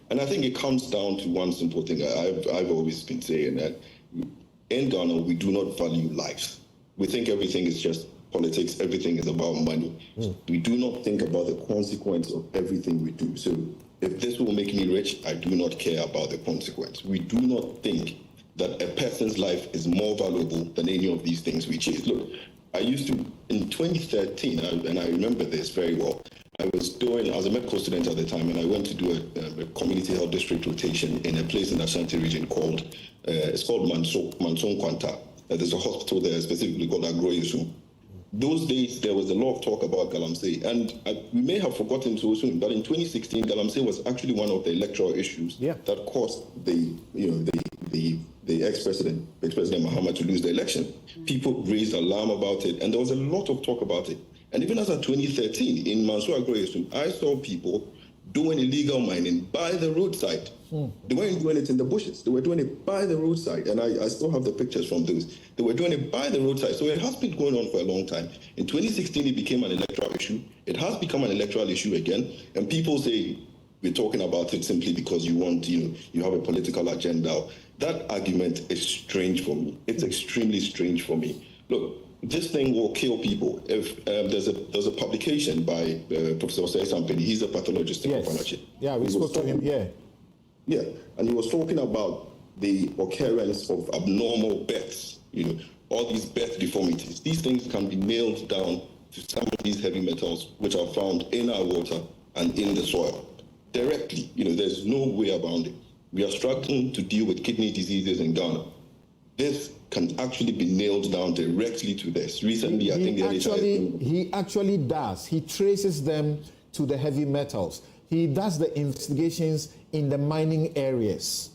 And I think it comes down to one simple thing. I've always been saying that in Ghana, we do not value life. We think everything is just politics, everything is about money. We do not think about the consequence of everything we do. So if this will make me rich, I do not care about the consequence. We do not think that a person's life is more valuable than any of these things we chase. Look, I used to, in 2013, and I remember this very well, I was a medical student at the time, and I went to do a community health district rotation in a place in the Ashanti region called Manson Kwanta. There's a hospital there specifically called Agroyesu. Those days, there was a lot of talk about Galamsey, and we may have forgotten so soon, but in 2016, Galamsey was actually one of the electoral issues that caused the ex-president Mahama to lose the election. People raised alarm about it, and there was a lot of talk about it. And even as of 2013, in Mansour Agroyesu, I saw people doing illegal mining by the roadside. They weren't doing it in the bushes. They were doing it by the roadside. And I still have the pictures from those. They were doing it by the roadside. So it has been going on for a long time. In 2016, it became an electoral issue. It has become an electoral issue again. And people say we're talking about it simply because you want, you have a political agenda. That argument is strange for me. It's extremely strange for me. Look, this thing will kill people. If there's a publication by Professor Osei Sampeni, he's a pathologist in Kofanachi. Yeah, we spoke to him here. Yeah, and he was talking about the occurrence of abnormal births, all these birth deformities. These things can be nailed down to some these heavy metals which are found in our water and in the soil. Directly, there's no way around it. We are struggling to deal with kidney diseases in Ghana. This can actually be nailed down directly to this. Recently, I think he actually does. He traces them to the heavy metals. He does the investigations in the mining areas.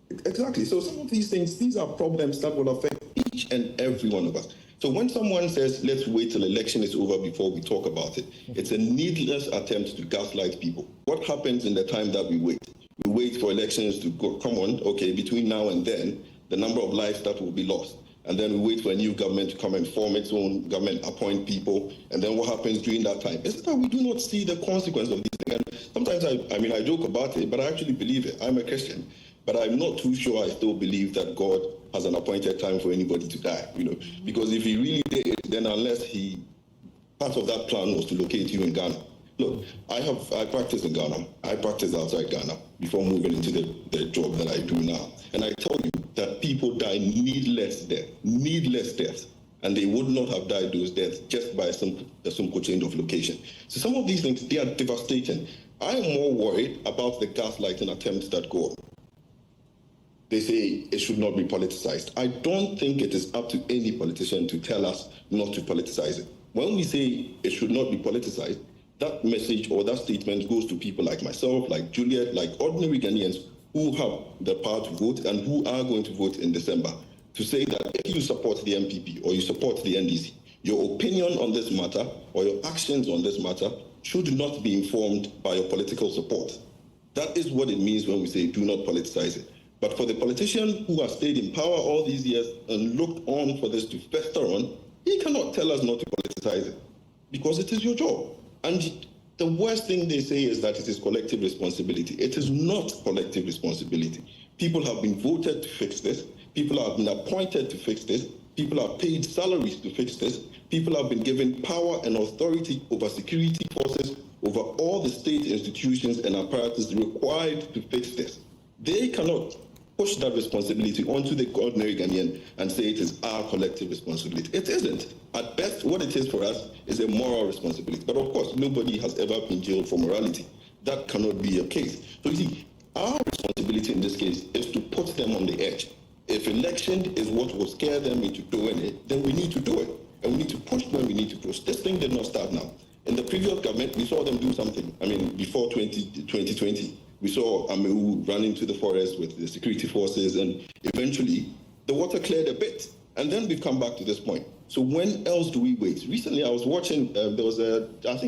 Exactly. So some of these things, these are problems that will affect each and every one of us. So when someone says, let's wait till election is over before we talk about it, it's a needless attempt to gaslight people. What happens in the time that we wait? We wait for elections to come on, okay, between now and then, the number of lives that will be lost. And then we wait for a new government to come and form its own government, appoint people, and then what happens during that time? Is that we do not see the consequence of these things. And sometimes, I joke about it, but I actually believe it. I'm a Christian, but I'm not too sure I still believe that God has an appointed time for anybody to die, because if he really did, then unless part of that plan was to locate you in Ghana. Look, I practice in Ghana. I practice outside Ghana before moving into the job that I do now. And I tell you that people die needless death, and they would not have died those deaths just by a simple change of location. So some of these things, they are devastating. I am more worried about the gaslighting attempts that go on. They say it should not be politicized. I don't think it is up to any politician to tell us not to politicize it. When we say it should not be politicized, that message or that statement goes to people like myself, like Juliet, like ordinary Ghanaians who have the power to vote and who are going to vote in December, to say that if you support the MPP or you support the NDC, your opinion on this matter or your actions on this matter should not be informed by your political support. That is what it means when we say do not politicize it. But for the politician who has stayed in power all these years and looked on for this to fester on, he cannot tell us not to politicize it because it is your job. And the worst thing they say is that it is collective responsibility. It is not collective responsibility. People have been voted to fix this. People have been appointed to fix this. People are paid salaries to fix this. People have been given power and authority over security forces, over all the state institutions and apparatus required to fix this. They cannot push that responsibility onto the ordinary Ghanaian and say it is our collective responsibility. It isn't. At best, what it is for us is a moral responsibility. But of course, nobody has ever been jailed for morality. That cannot be a case. So you see, our responsibility in this case is to put them on the edge. If election is what will scare them into doing it, then we need to do it. And we need to push them, we need to push. This thing did not start now. In the previous government, we saw them do something. Before 2020, we saw Amewu run into the forest with the security forces, and eventually the water cleared a bit. And then we've come back to this point. So when else do we wait? Recently, I was watching, in the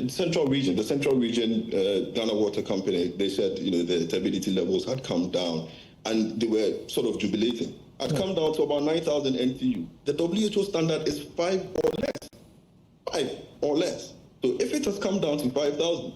Central Region, Ghana Water Company, they said, the turbidity levels had come down, and they were sort of jubilating. Had come down to about 9,000 NTU. The WHO standard is 5 or less. 5 or less. So if it has come down to 5,000,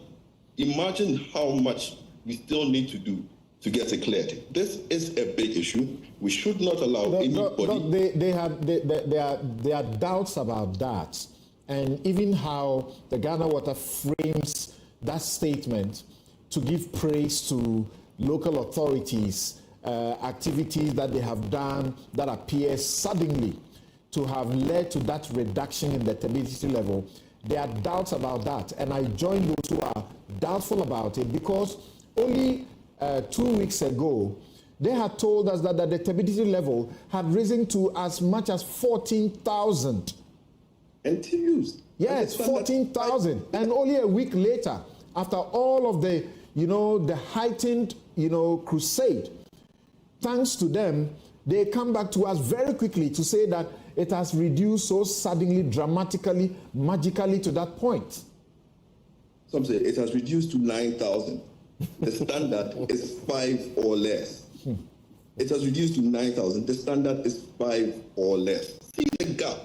imagine how much we still need to do to get it cleared. This is a big issue. We should not allow anybody. There are doubts about that, and even how the Ghana Water frames that statement to give praise to local authorities, activities that they have done that appear suddenly to have led to that reduction in the turbidity level. There are doubts about that, and I join those who are doubtful about it, because only 2 weeks ago, they had told us that the turbidity level had risen to as much as 14,000. NTUs. Yes, 14,000. And only a week later, after all of the, the heightened, crusade, thanks to them, they come back to us very quickly to say that it has reduced so suddenly, dramatically, magically to that point. Some say it has reduced to 9,000. The standard is 5 or less. It has reduced to 9,000. The standard is 5 or less. See the gap.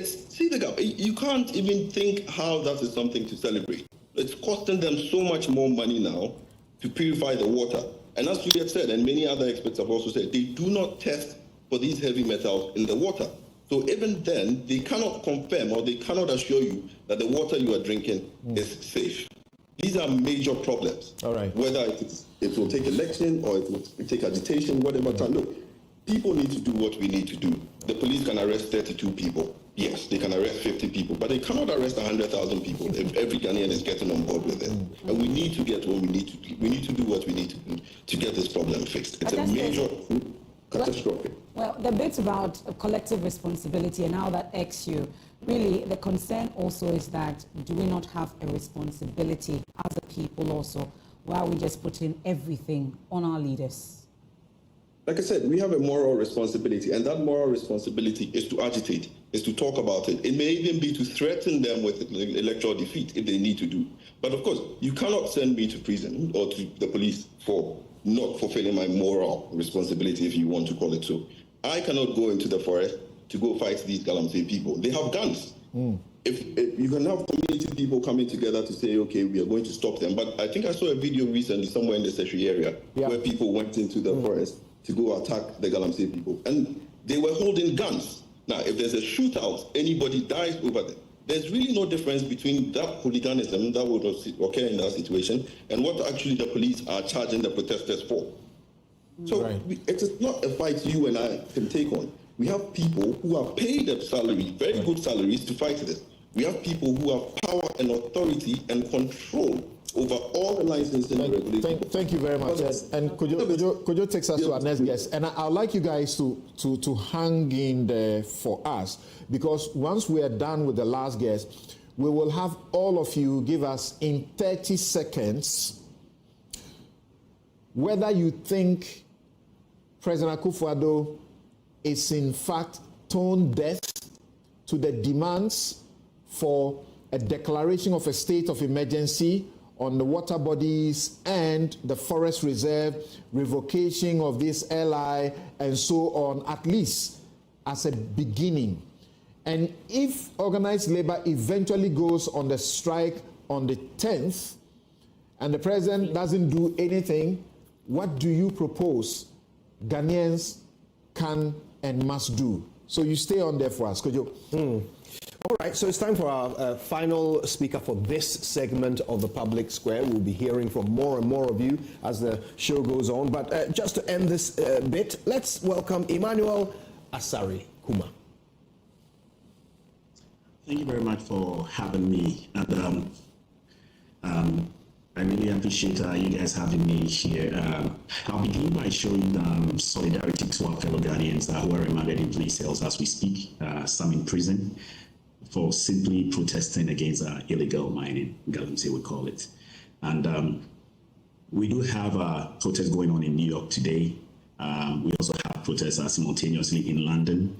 See the gap. You can't even think how that is something to celebrate. It's costing them so much more money now to purify the water. And as Juliet said, and many other experts have also said, they do not test for these heavy metals in the water. So even then, they cannot confirm or they cannot assure you that the water you are drinking is safe. These are major problems. All right. Whether it will take election or it will take agitation, whatever time. Look, people need to do what we need to do. The police can arrest 32 people. yes, they can arrest 50 people, but they cannot arrest 100,000 people if every Ghanaian is getting on board with it. And we need to get what we need to do. We need to do what we need to do to get this problem fixed. It's a major catastrophe. Well, the bit about collective responsibility and how that affects you, really the concern also is that do we not have a responsibility as a people also, while we just putting everything on our leaders? Like I said, we have a moral responsibility, and that moral responsibility is to agitate, is to talk about it. It may even be to threaten them with electoral defeat if they need to do. But of course, you cannot send me to prison or to the police for not fulfilling my moral responsibility, if you want to call it so. I cannot go into the forest to go fight these Galamsey people. They have guns. If you can have community people coming together to say, okay, we are going to stop them. But I think I saw a video recently somewhere in the Seshri area where people went into the forest to go attack the Galamsey people. And they were holding guns. Now, if there's a shootout, anybody dies over there. There's really no difference between that hooliganism that would occur in that situation and what actually the police are charging the protesters for. So it is not a fight you and I can take on. We have people who are paid a salary, very good salaries, to fight this. We have people who have power and authority and control over all the licensing and regulations. Thank you very much. Yes. And could you take us to our next guest? And I'd like you guys to hang in there for us, because once we are done with the last guest, we will have all of you give us in 30 seconds whether you think President Akufo-Addo is in fact tone deaf to the demands for a declaration of a state of emergency on the water bodies and the forest reserve, revocation of this LI, and so on, at least as a beginning. And if organized labor eventually goes on the strike on the 10th, and the president doesn't do anything, what do you propose Ghanaians can and must do? So you stay on there for us, could you? All right, so it's time for our final speaker for this segment of the Public Square. We'll be hearing from more and more of you as the show goes on. But just to end this bit, let's welcome Emmanuel Asari Kuma. Thank you very much for having me. And I really appreciate you guys having me here. I'll begin by showing solidarity to our fellow Ghanaians who are remanded in police cells as we speak, some in prison, for simply protesting against illegal mining, Galamsey we call it. And we do have a protest going on in New York today. We also have protests simultaneously in London.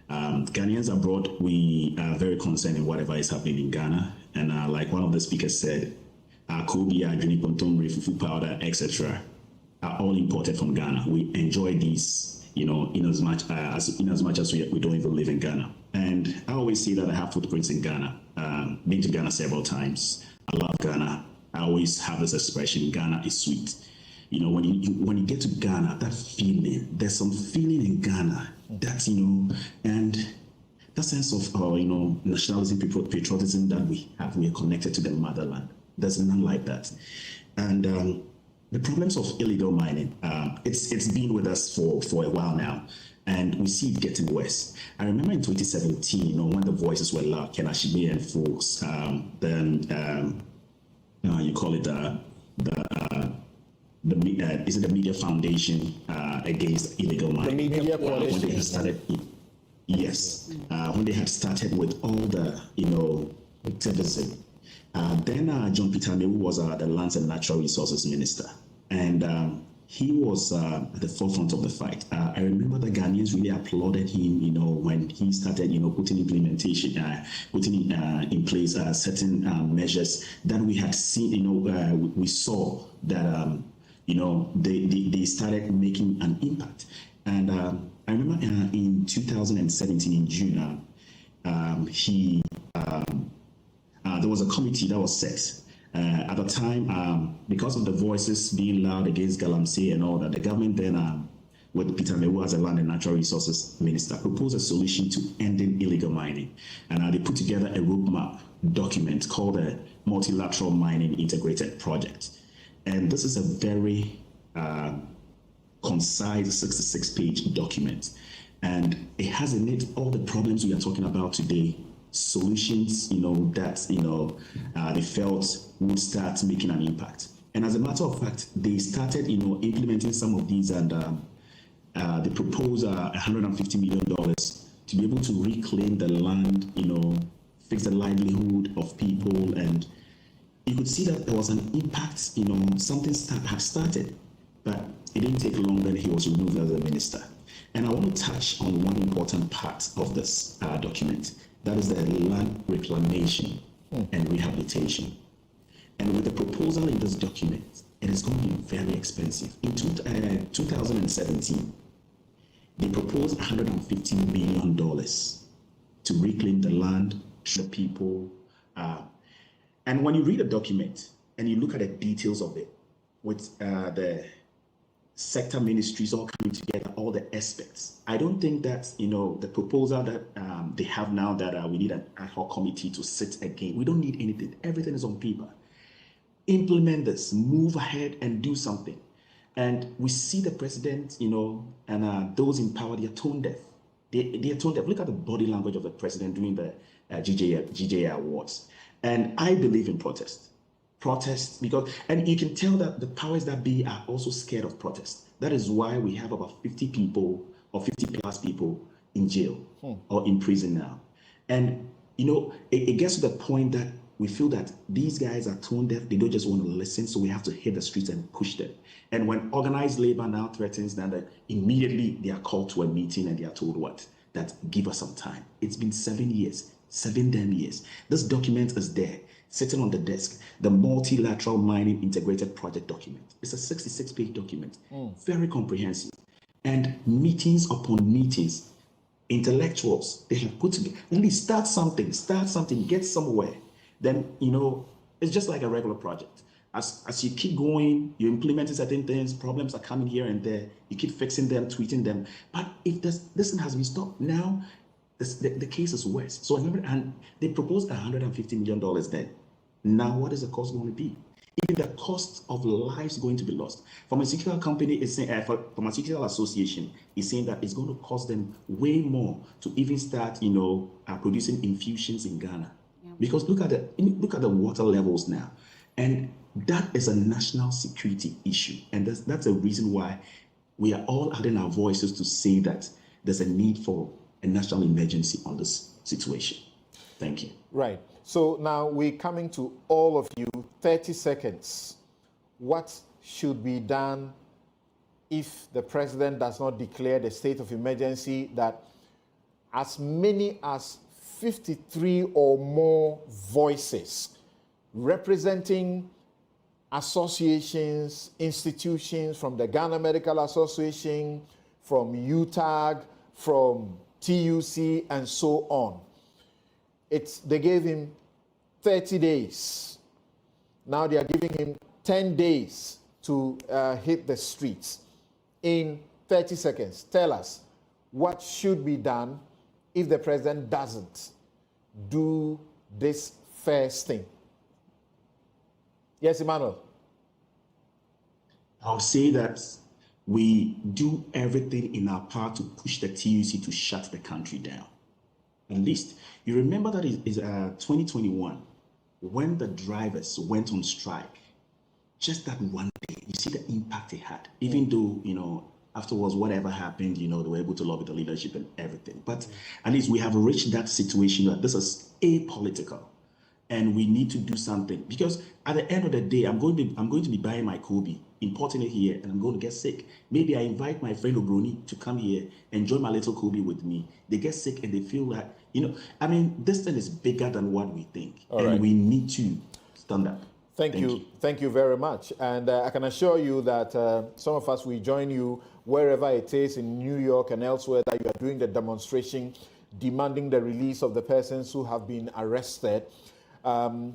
Ghanaians abroad, we are very concerned in whatever is happening in Ghana. And like one of the speakers said, cobia, junipontomri, fufu powder, etc. are all imported from Ghana. We enjoy these, in as much as we don't even live in Ghana. And I always say that I have footprints in Ghana. Been to Ghana several times. I love Ghana. I always have this expression: Ghana is sweet. When you get to Ghana, that feeling, there's some feeling in Ghana that and that sense of nationalism, patriotism that we have. We are connected to the motherland. There's none like that. And the problems of illegal mining, it's been with us for a while now, and we see it getting worse. I remember in 2017, when the voices were loud, Kenashibe and folks, then you call it is it the Media Foundation against illegal mining? The Media Coalition. When they had started, yes, when they had started with all the activism. Then John Peter Mewu was the Lands and Natural Resources Minister, and he was at the forefront of the fight. I remember the Ghanaians really applauded him, when he started, putting in place certain measures that we had seen. We saw that they started making an impact. And I remember in 2017 in June, there was a committee that was set. At the time, because of the voices being loud against Galamsey and all that, the government then, with Peter Mewu as a Land and Natural Resources Minister, proposed a solution to ending illegal mining. And they put together a roadmap document called the Multilateral Mining Integrated Project. And this is a very concise 66-page document. And it has in it all the problems we are talking about today, solutions, that, they felt would start making an impact. And as a matter of fact, they started, implementing some of these, and they proposed $150 million to be able to reclaim the land, fix the livelihood of people. And you could see that there was an impact, something had started, but it didn't take long when he was removed as a minister. And I want to touch on one important part of this document. That is the land reclamation and rehabilitation. And with the proposal in this document, it is going to be very expensive. In 2017, they proposed $150 million to reclaim the land, the people. And when you read the document and you look at the details of it, with the sector ministries all coming together, all the aspects, I don't think that, the proposal that they have now, that we need an ad hoc committee to sit again. We don't need anything. Everything is on paper. Implement this, move ahead and do something. And we see the president, and those in power, they are tone deaf. They are tone deaf. Look at the body language of the president during the GJA Awards. And I believe in protest, because, and you can tell that the powers that be are also scared of protest. That is why we have about 50 people or 50 plus people in jail or in prison now. And, it gets to the point that we feel that these guys are tone deaf. They don't just want to listen, so we have to hit the streets and push them. And when organized labor now threatens them, that immediately they are called to a meeting and they are told what? That give us some time. It's been 7 years, 7 damn years. This document is there, sitting on the desk, the multilateral mining integrated project document. It's a 66-page document, very comprehensive. And meetings upon meetings, intellectuals, they have put together, at least start something, get somewhere. Then, it's just like a regular project. As you keep going, you're implementing certain things, problems are coming here and there, you keep fixing them, tweeting them. But if this thing has been stopped, now the case is worse. So remember, and they proposed $150 million then. Now what is the cost going to be? Even the cost of lives going to be lost. Pharmaceutical company is saying, Pharmaceutical Association is saying that it's going to cost them way more to even start, producing infusions in Ghana. Because look at the water levels now, and that is a national security issue, and that's a reason why we are all adding our voices to say that there's a need for a national emergency on this situation. Thank you. Right. So now we're coming to all of you. 30 seconds. What should be done if the president does not declare the state of emergency? That as many as 53 or more voices representing associations, institutions, from the Ghana Medical Association, from UTAG, from TUC, and so on. They gave him 30 days. Now they are giving him 10 days to hit the streets. In 30 seconds, tell us what should be done if the president doesn't do this first thing. Yes, Emmanuel. I'll say that we do everything in our power to push the TUC to shut the country down. At least, you remember that it's 2021, when the drivers went on strike, just that one day, you see the impact it had, even though, afterwards, whatever happened, they were able to lobby the leadership and everything. But at least we have reached that situation that this is apolitical, and we need to do something. Because at the end of the day, I'm going to be buying my Kobe, importing it here, and I'm going to get sick. Maybe I invite my friend Obroni to come here and join my little Kobe with me. They get sick and they feel that, this thing is bigger than what we think. We need to stand up. Thank you very much. And I can assure you that some of us will join you wherever it is in New York and elsewhere that you are doing the demonstration, demanding the release of the persons who have been arrested. I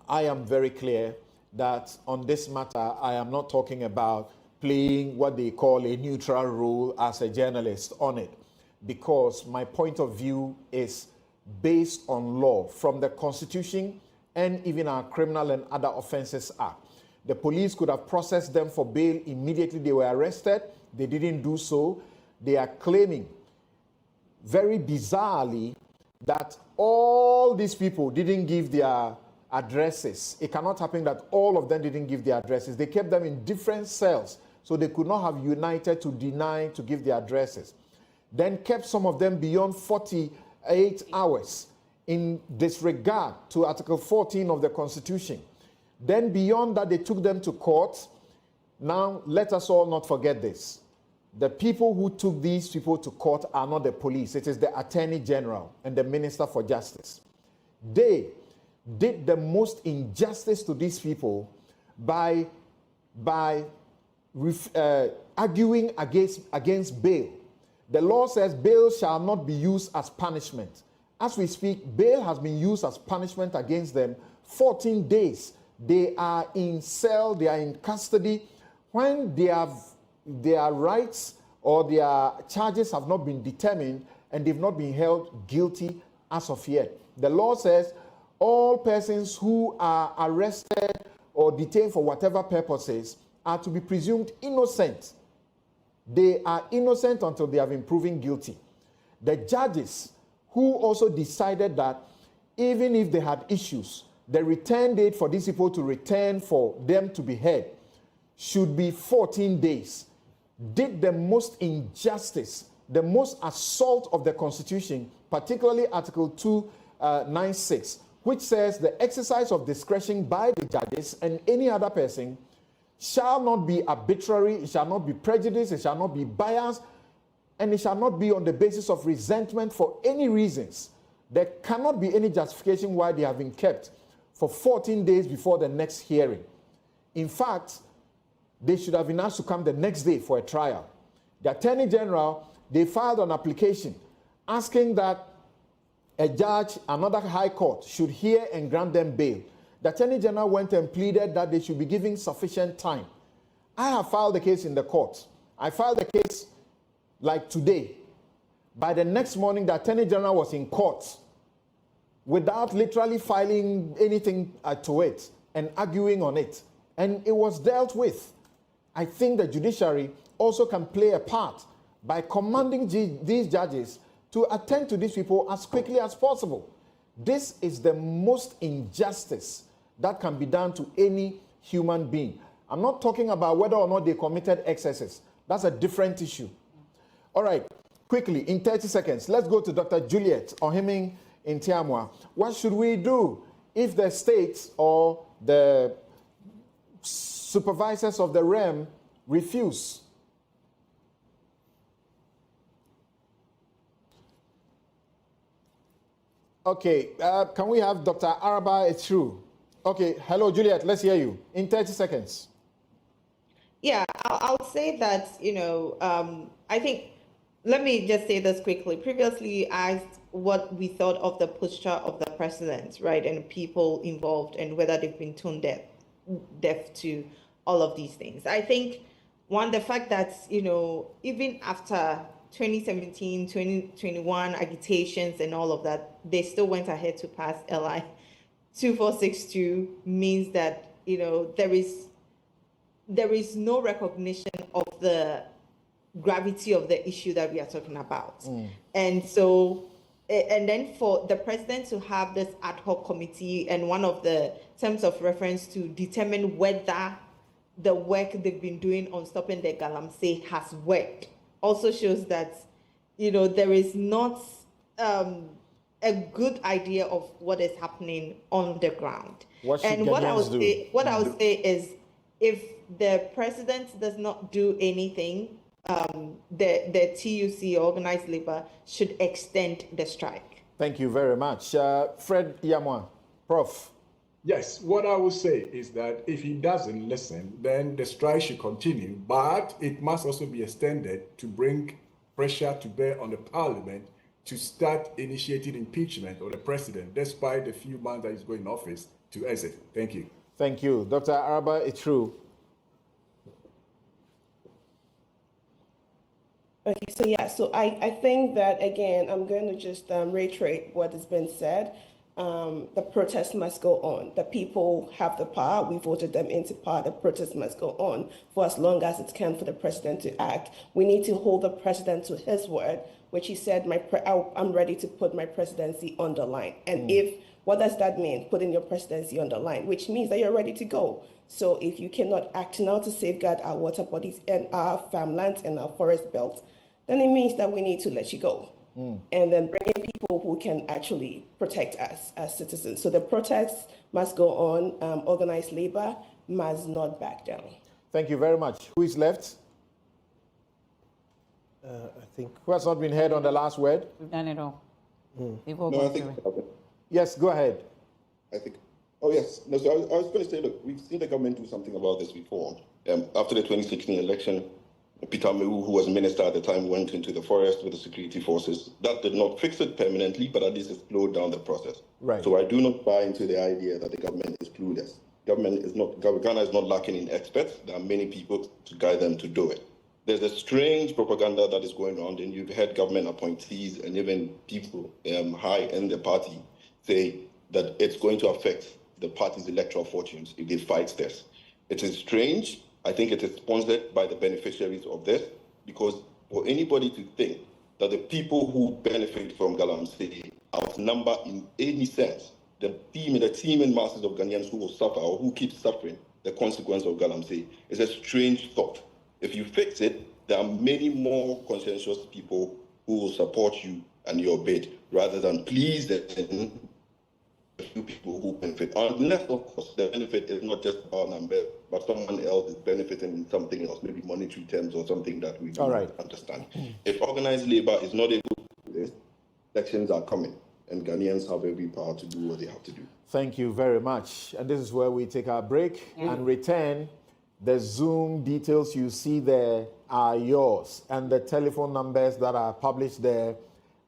am very clear that on this matter, I am not talking about playing what they call a neutral role as a journalist on it, because my point of view is based on law from the Constitution and even our Criminal and Other Offences Act. The police could have processed them for bail immediately they were arrested. They didn't do so. they are claiming very bizarrely that all these people didn't give their addresses. It cannot happen that all of them didn't give their addresses. They kept them in different cells, so they could not have united to deny to give their addresses. Then kept some of them beyond 48 hours in disregard to Article 14 of the Constitution. Then beyond that, they took them to court. Now, let us all not forget this. The people who took these people to court are not the police. It is the Attorney General and the Minister for Justice. They did the most injustice to these people by arguing against bail. The law says bail shall not be used as punishment. As we speak, bail has been used as punishment against them. 14 days. They are in cell, they are in custody. When their rights or their charges have not been determined and they've not been held guilty as of yet. The law says all persons who are arrested or detained for whatever purposes are to be presumed innocent. They are innocent until they have been proven guilty. The judges who also decided that even if they had issues, the return date for these people to return for them to be heard should be 14 days, did the most injustice, the most assault of the Constitution, particularly Article 296, which says the exercise of discretion by the judges and any other person shall not be arbitrary, it shall not be prejudiced, it shall not be biased, and it shall not be on the basis of resentment for any reasons. There cannot be any justification why they have been kept for 14 days before the next hearing. In fact, they should have been asked to come the next day for a trial. The Attorney General, they filed an application asking that a judge, another high court, should hear and grant them bail. The Attorney General went and pleaded that they should be given sufficient time. I have filed the case in the court. I filed the case like today. By the next morning, the Attorney General was in court without literally filing anything to it and arguing on it. And it was dealt with. I think the judiciary also can play a part by commanding these judges to attend to these people as quickly as possible. This is the most injustice that can be done to any human being. I'm not talking about whether or not they committed excesses. That's a different issue. All right, quickly, in 30 seconds, let's go to Dr. Juliet Ohiming in Tiamwa. What should we do if the states or the supervisors of the realm refuse? Okay, can we have Dr. Araba Etru? Okay, hello, Juliet, let's hear you in 30 seconds. Yeah, I'll say that, I think, let me just say this quickly. Previously asked what we thought of the posture of the president, right, and people involved and whether they've been tone deaf to all of these things. I think, one, the fact that, even after 2017, 2021 agitations and all of that, they still went ahead to pass LI 2462 means that, there is no recognition of the gravity of the issue that we are talking about. And so, and then for the president to have this ad hoc committee and one of the terms of reference to determine whether the work they've been doing on stopping the Galamsey has worked also shows that, there is not a good idea of what is happening on the ground. What should and what I would do? say is, if the president does not do anything, the TUC, organized labor, should extend the strike. Thank you very much. Fred Yamwa, Prof. Yes, what I would say is that if he doesn't listen, then the strike should continue, but it must also be extended to bring pressure to bear on the parliament to start initiating impeachment of the president, despite the few months that he's going in office to exit. Thank you. Thank you. Dr. Araba Etru. Okay, so I think that, again, I'm going to just reiterate what has been said. the protest must go on. The people have the power. We voted them into power. The protest must go on for as long as it can for the president to act. We need to hold the president to his word, which he said, I'm ready to put my presidency on the line. And what does that mean? Putting your presidency on the line, which means that you're ready to go. So if you cannot act now to safeguard our water bodies and our farmlands and our forest belts, then it means that we need to let you go. And then bring in people who can actually protect us as citizens. So the protests must go on. Organized labor must not back down. Thank you very much. Who is left? I think. Who has not been heard on the last word? We've done it all. They've all No, I gone think. through it. Yes, go ahead. I think. Oh yes. No. So I was going to say, look, we've seen the government do something about this before. After the 2016 election, Peter Mewu, who was minister at the time, went into the forest with the security forces. That did not fix it permanently, but at least it slowed down the process. Right. So I do not buy into the idea that the government is clueless. Ghana is not lacking in experts. There are many people to guide them to do it. There's a strange propaganda that is going on, and you've heard government appointees and even people high in the party say that it's going to affect the party's electoral fortunes if they fight this. It is strange. I think it is sponsored by the beneficiaries of this, because for anybody to think that the people who benefit from Galamsey outnumber in any sense the teeming masses of Ghanaians who will suffer or who keep suffering the consequence of Galamsey is a strange thought. If you fix it, there are many more conscientious people who will support you and your bid, rather than please the few people who benefit. Unless, of course, the benefit is not just about number, but someone else is benefiting in something else, maybe monetary terms or something that we don't understand. If organized labor is not able to do this, elections are coming, and Ghanaians have every power to do what they have to do. Thank you very much. And this is where we take our break and return. The Zoom details you see there are yours, and the telephone numbers that are published there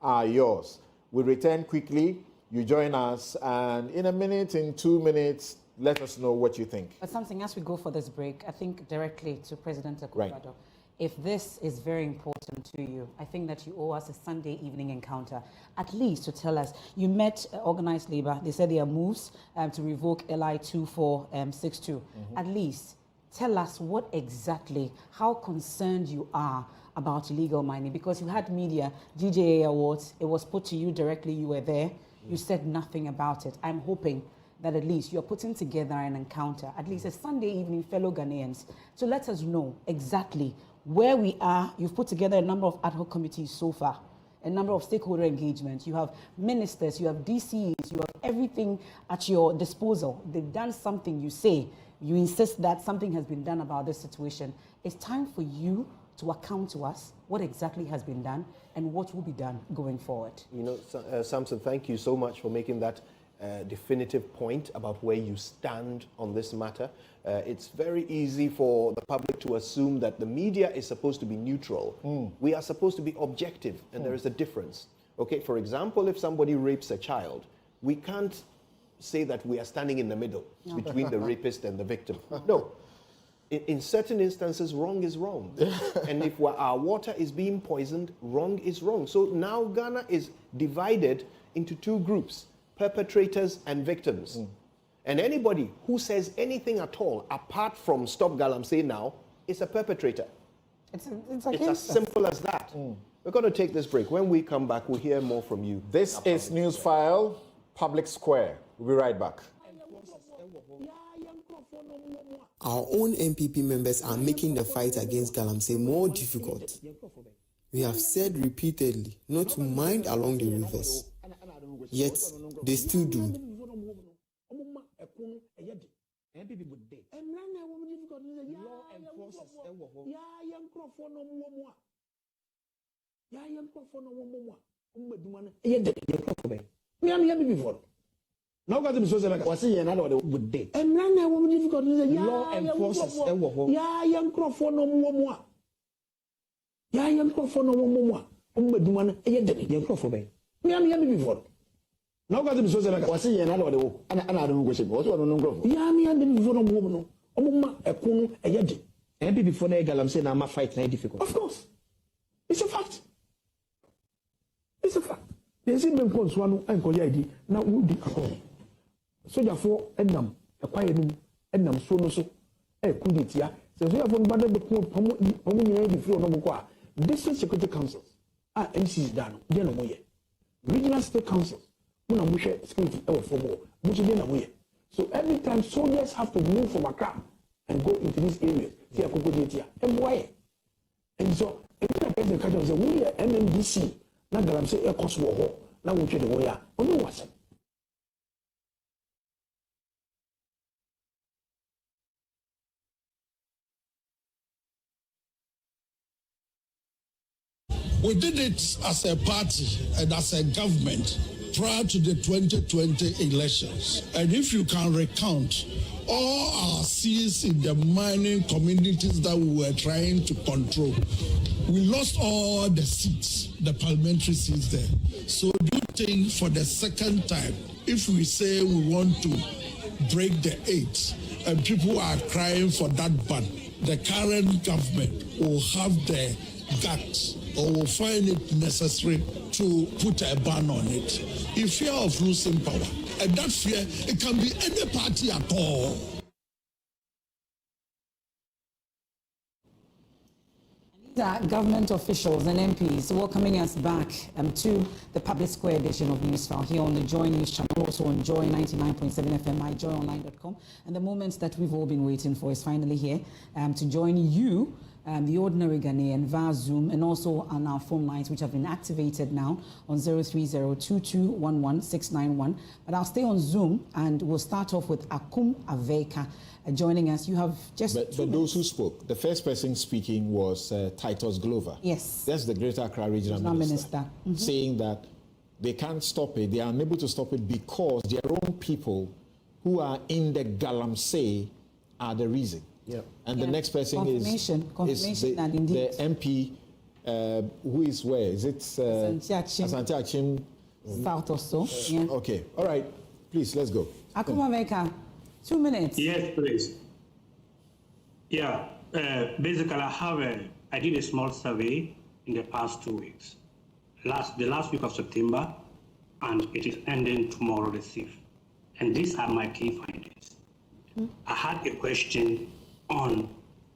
are yours. We return quickly. You join us, and in a minute, in 2 minutes, let us know what you think. But something, as we go for this break, I think directly to President Akufo-Addo. Right. If this is very important to you, I think that you owe us a Sunday evening encounter, at least to tell us. You met organized labor. They said there are moves to revoke LI 2462. At least tell us what exactly, how concerned you are about illegal mining, because you had media, GJA Awards, it was put to you directly, you were there. You said nothing about it. I'm hoping that at least you're putting together an encounter, at least a Sunday evening, fellow Ghanaians, to let us know exactly where we are. You've put together a number of ad hoc committees so far, a number of stakeholder engagements. You have ministers, you have DCEs, you have everything at your disposal. They've done something, you say. You insist that something has been done about this situation. It's time for you to account to us what exactly has been done and what will be done going forward. You know, Samson, thank you so much for making that definitive point about where you stand on this matter. It's very easy for the public to assume that the media is supposed to be neutral. We are supposed to be objective, and there is a difference. Okay, for example, if somebody rapes a child, we can't say that we are standing in the middle between the rapist and the victim. No. In certain instances, wrong is wrong. And if our water is being poisoned, wrong is wrong. So now Ghana is divided into two groups, perpetrators and victims. And anybody who says anything at all apart from Stop Galamsey now is a perpetrator. It's as simple as that. We're going to take this break. When we come back, we'll hear more from you. This is Newsfile, Public Square. We'll be right back. Our own MPP members are making the fight against Galamsey more difficult. We have said repeatedly not to mine along the rivers, yet they still do. Now got to say like was saying another good day. And now woman difficult law enforcers yeah young crofo no mo yeah young crofo no mo umeduma e de young crofo be me am before. Now got to say like was saying another ana I don't go say what no crofo yeah me am before no mo no omuma ekunu e de and before na Galamsey na ma fight na difficult. Of course. It's a fact. It's a fact. They see men cons one and Koyadi, now would be a home. So therefore, Enam, a quiet Enam so, a Kuditia, so therefore, Mother the Poor Pomu before Nomoqua. District Security Councils are NC's done, Genomoye. Regional State Councils, Munamusha Security for more, which is away. So every time soldiers have to move from Accra and go into these areas, here Kokodia, and why? And so, if you are the country, we are MMDC, not Galamsey Air Cost War, now we trade the warrior, or no was. We did it as a party and as a government prior to the 2020 elections. And if you can recount all our seats in the mining communities that we were trying to control, we lost all the seats, the parliamentary seats there. So do you think for the second time, if we say we want to break the 8 and people are crying for that ban, the current government will have the guts or will find it necessary to put a ban on it in fear of losing power? And that fear, it can be any party at all. These are government officials and MPs welcoming us back to the Public Square edition of Newsfile here on the Joy News channel, also on Joy 99.7 FM, myjoyonline.com. And the moment that we've all been waiting for is finally here to join you, the ordinary Ghanaian, via Zoom, and also on our phone lines, which have been activated now on 030-2211-691. But I'll stay on Zoom, and we'll start off with Akufo-Addo joining us. You have just... But those who spoke, the first person speaking was Titus Glover. Yes. That's the Greater Accra Regional Minister. Saying that they can't stop it, they are unable to stop it because their own people who are in the Galamsey are the reason. Yeah. And the next person is the MP who is where? Is it Asante Achim? South or so. Yeah. Okay. All right. Please, let's go. Akufo-Addo, 2 minutes. Yes, please. Yeah. Basically, I did a small survey in the past 2 weeks. The last week of September, and it is ending tomorrow, the 6th. And these are my key findings. I had a question on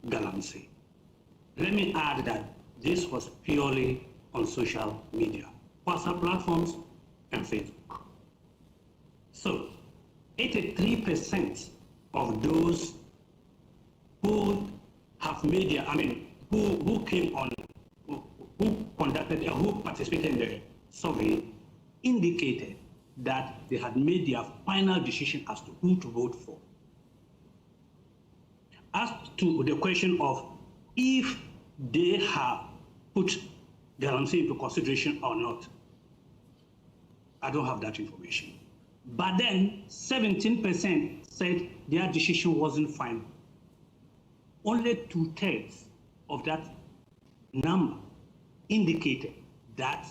Galamsey. Let me add that this was purely on social media, WhatsApp platforms and Facebook. So 83% of those who have media, who came on, who conducted, who participated in the survey indicated that they had made their final decision as to who to vote for. As to the question of if they have put Galamsey into consideration or not, I don't have that information. But then 17% said their decision wasn't final. Only 2/3 of that number indicated that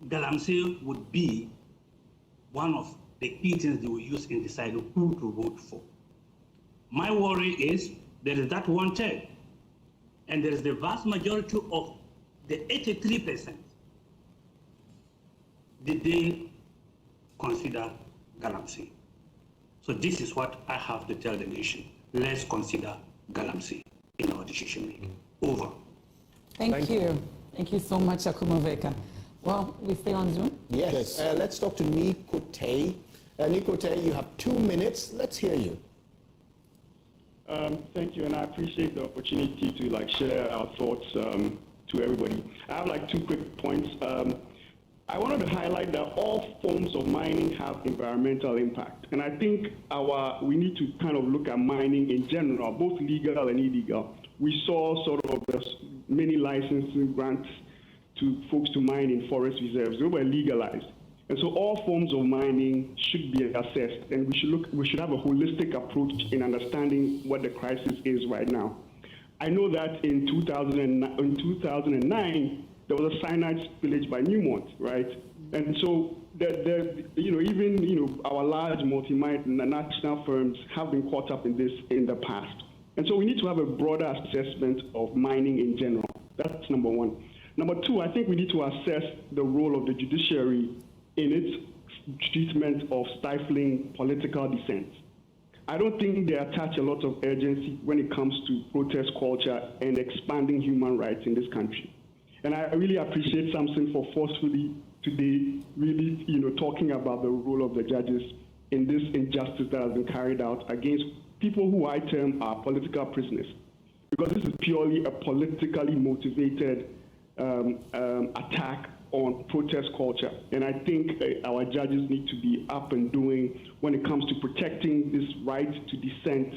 Galamsey would be one of the key things they will use in deciding who to vote for. My worry is there is that 1/3, and there is the vast majority of the 83%. Did they consider Galamsey? So this is what I have to tell the nation. Let's consider Galamsey in our decision making. Over. Thank you. Thank you so much, Akufo-Addo. Well, we stay on Zoom? Yes. Let's talk to Nikote. Nikote, you have 2 minutes. Let's hear you. Thank you, and I appreciate the opportunity to share our thoughts to everybody. I have 2 quick points. I wanted to highlight that all forms of mining have environmental impact, and I think we need to kind of look at mining in general, both legal and illegal. We saw sort of many licensing grants to folks to mine in forest reserves. They were legalized. And so all forms of mining should be assessed, and we should have a holistic approach in understanding what the crisis is right now. I know that in 2009, there was a cyanide spillage by Newmont, right? And so even our large multinational firms have been caught up in this in the past. And so we need to have a broader assessment of mining in general. That's number one. Number two, I think we need to assess the role of the judiciary in its treatment of stifling political dissent. I don't think they attach a lot of urgency when it comes to protest culture and expanding human rights in this country. And I really appreciate Samson for forcefully today really, talking about the role of the judges in this injustice that has been carried out against people who I term are political prisoners. Because this is purely a politically motivated attack on protest culture. And I think our judges need to be up and doing when it comes to protecting this right to dissent,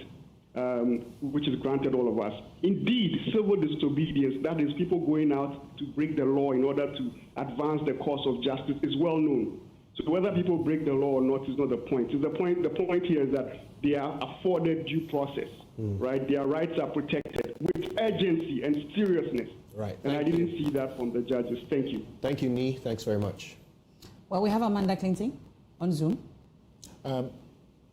which is granted all of us. Indeed, civil disobedience, that is people going out to break the law in order to advance the cause of justice, is well known. So whether people break the law or not is not the point. The point here is that they are afforded due process, right? Their rights are protected with urgency and seriousness. Right. And I didn't see that from the judges. Thank you. Thank you, Nee. Thanks very much. Well, we have Amanda Clinton on Zoom.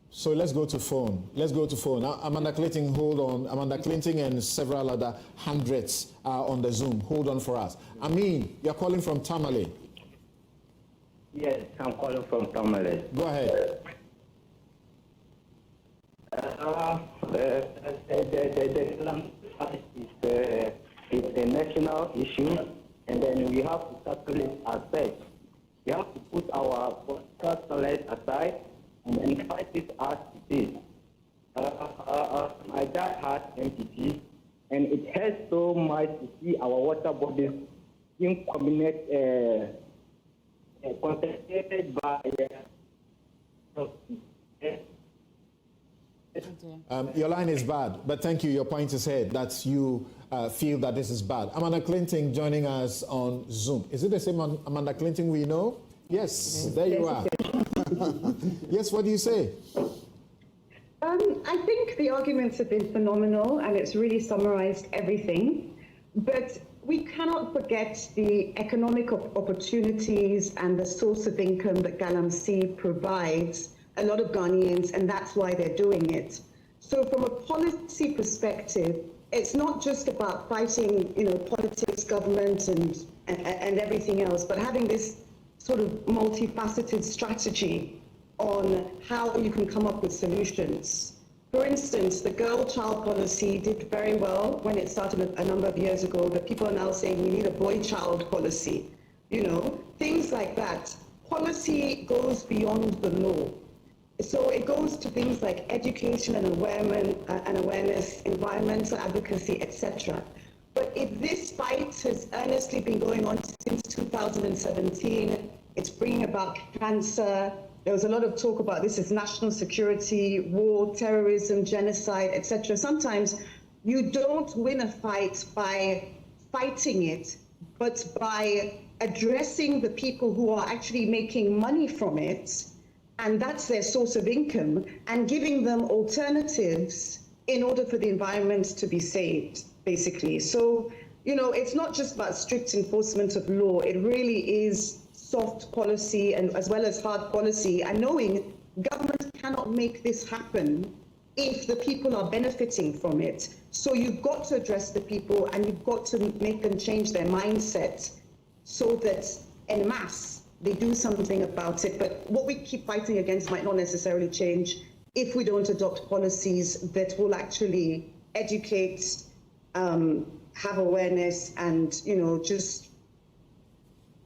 So let's go to phone. Now, Amanda Clinton, hold on. Amanda Clinton and several other hundreds are on the Zoom. Hold on for us. Amin, you're calling from Tamale. Yes, I'm calling from Tamale. Go ahead. It's a national issue, and then we have to tackle it ourselves. We have to put our political talent aside and then fight it as it is. My dad has MPP, and it hurts so much to see our water bodies being contested by your line is bad, but thank you. Your point is heard that you feel that this is bad. Amanda Clinton joining us on Zoom. Is it the same Amanda Clinton we know? Yes, there you are. Yes, what do you say? I think the arguments have been phenomenal and it's really summarized everything. But we cannot forget the economic opportunities and the source of income that Galamsey provides a lot of Ghanaians, and that's why they're doing it. So from a policy perspective, it's not just about fighting, politics, government, and everything else, but having this sort of multifaceted strategy on how you can come up with solutions. For instance, the girl-child policy did very well when it started a number of years ago, but people are now saying we need a boy-child policy. Things like that. Policy goes beyond the law. So it goes to things like education and awareness, environmental advocacy, etc. But if this fight has earnestly been going on since 2017, it's bringing about cancer. There was a lot of talk about this as national security, war, terrorism, genocide, etc. Sometimes you don't win a fight by fighting it, but by addressing the people who are actually making money from it, and that's their source of income, and giving them alternatives in order for the environment to be saved, basically. So, it's not just about strict enforcement of law. It really is soft policy and as well as hard policy, and knowing government cannot make this happen if the people are benefiting from it. So you've got to address the people and you've got to make them change their mindset so that en masse they do something about it. But what we keep fighting against might not necessarily change if we don't adopt policies that will actually educate, have awareness, and just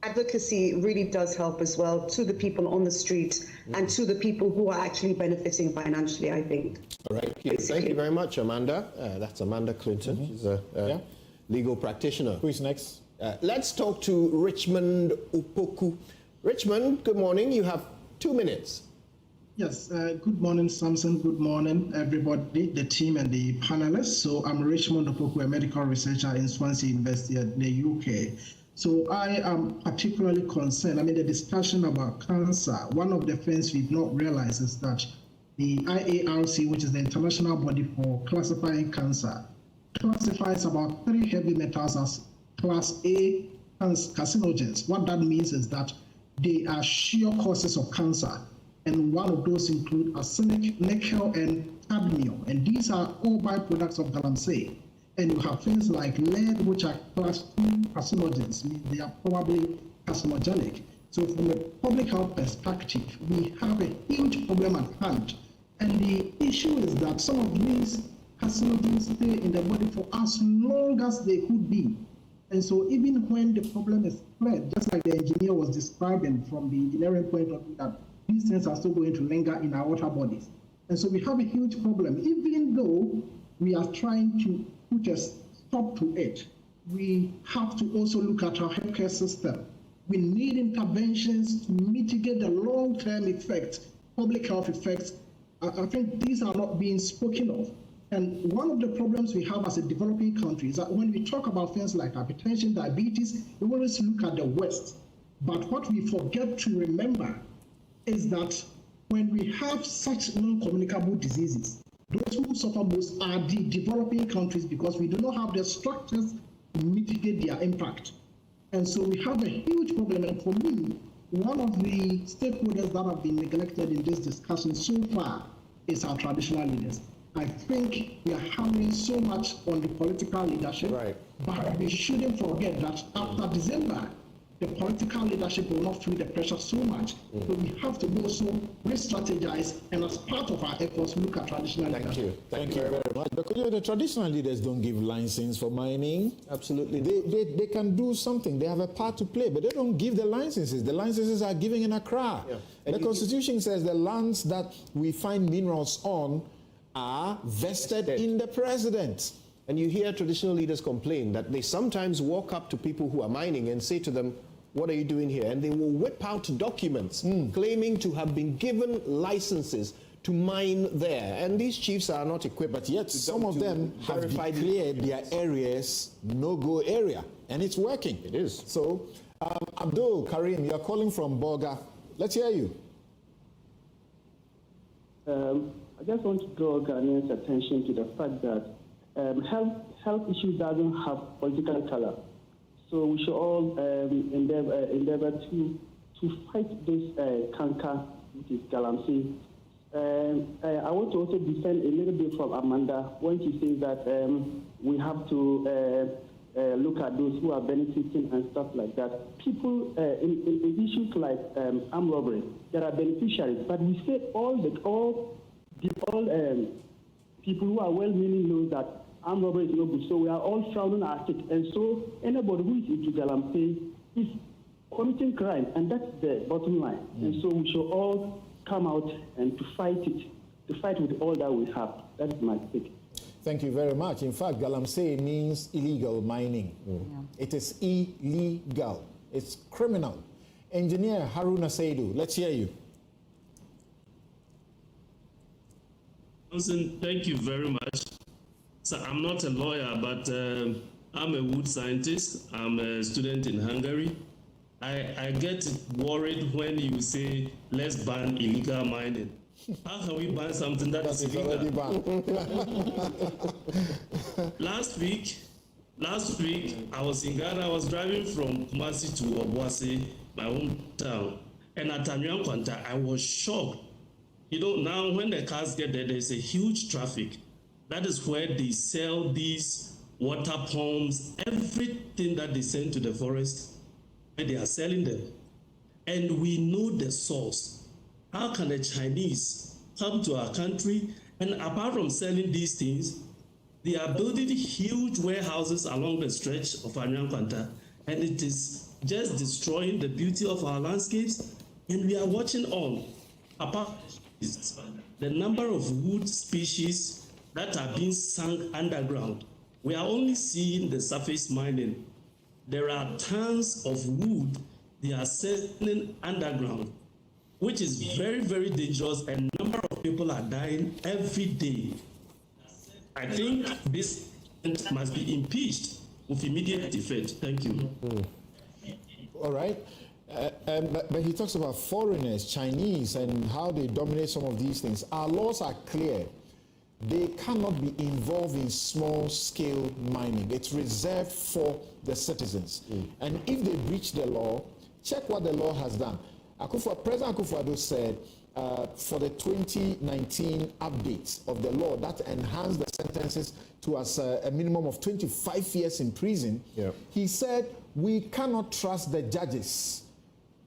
advocacy really does help as well to the people on the street and to the people who are actually benefiting financially, I think. All right. Thank you very much, Amanda. That's Amanda Clinton. She's a legal practitioner. Who is next? Let's talk to Richmond Opoku. Richmond, good morning. You have 2 minutes. Yes, good morning, Samson. Good morning, everybody, the team and the panelists. So I'm Richmond Opoku, a medical researcher in Swansea University in the UK. So I am particularly concerned. The discussion about cancer, one of the things we've not realized is that the IARC, which is the international body for classifying cancer, classifies about 3 heavy metals as class A carcinogens. What that means is that they are sure causes of cancer. And one of those include arsenic, nickel, and cadmium. And these are all byproducts of Galamsey. and you have things like lead, which are class 2 carcinogens, means they are probably carcinogenic. So from a public health perspective, we have a huge problem at hand. And the issue is that some of these carcinogens stay in the body for as long as they could be. And so even when the problem is cleared, just like the engineer was describing from the engineering point of view, that these things are still going to linger in our water bodies. And so we have a huge problem. Even though we are trying to put a stop to it, we have to also look at our healthcare system. We need interventions to mitigate the long-term effects, public health effects. I think these are not being spoken of. And one of the problems we have as a developing country is that when we talk about things like hypertension, diabetes, we always look at the West. But what we forget to remember is that when we have such non-communicable diseases, those who suffer most are the developing countries because we do not have the structures to mitigate their impact. And so we have a huge problem. And for me, one of the stakeholders that have been neglected in this discussion so far is our traditional leaders. I think we are hammering so much on the political leadership, but we shouldn't forget that after December, the political leadership will not feel the pressure so much. So we have to also re-strategize, and as part of our efforts, look at traditional leadership. Thank you very much. Because the traditional leaders don't give license for mining. Absolutely. They can do something. They have a part to play, but they don't give the licenses. The licenses are given in Accra. Yeah. The Constitution says the lands that we find minerals on are vested in the president. And you hear traditional leaders complain that they sometimes walk up to people who are mining and say to them, "What are you doing here?" And they will whip out documents claiming to have been given licenses to mine there. And these chiefs are not equipped. But yet some of them have declared their areas no-go area. And it's working. It is. So, Abdul Karim, you're calling from Bolga. Let's hear you. I just want to draw Ghanaians' attention to the fact that health issue doesn't have political color. So we should all endeavor to fight this canker, which is Galamsey. I want to also defend a little bit from Amanda when she says that we have to look at those who are benefiting and stuff like that. People in issues like armed robbery, there are beneficiaries, but we say all people who are well-meaning know that armed robbery is no good. So we are all frowning at it. And so anybody who is into Galamsey is committing crime, and that's the bottom line. And so we should all come out and to fight it, to fight with all that we have. That is my take. Thank you very much. In fact, Galamsey means illegal mining. It is illegal. It's criminal. Engineer Haruna Saidu, let's hear you. Samson, thank you very much. So I'm not a lawyer, but I'm a wood scientist. I'm a student in Hungary. I get worried when you say, let's ban illegal mining. How can we ban something that is illegal? Last week, I was in Ghana. I was driving from Kumasi to Obuasi, my hometown. And at Anyenini, I was shocked. You know, now when the cars get there, there's a huge traffic. That is where they sell these water pumps, everything that they send to the forest, and they are selling them. And we know the source. How can the Chinese come to our country? And apart from selling these things, they are building huge warehouses along the stretch of Anyenini, and it is just destroying the beauty of our landscapes. And we are watching on. Apart the number of wood species that are being sunk underground, we are only seeing the surface mining. There are tons of wood they are selling underground, which is very, very dangerous, and a number of people are dying every day. I think this must be impeached with immediate effect. Thank you. All right. But he talks about foreigners, Chinese, and how they dominate some of these things. Our laws are clear. They cannot be involved in small-scale mining. It's reserved for the citizens. And if they breach the law, check what the law has done. President Akufo-Addo said for the 2019 updates of the law that enhanced the sentences to a minimum of 25 years in prison, he said, we cannot trust the judges,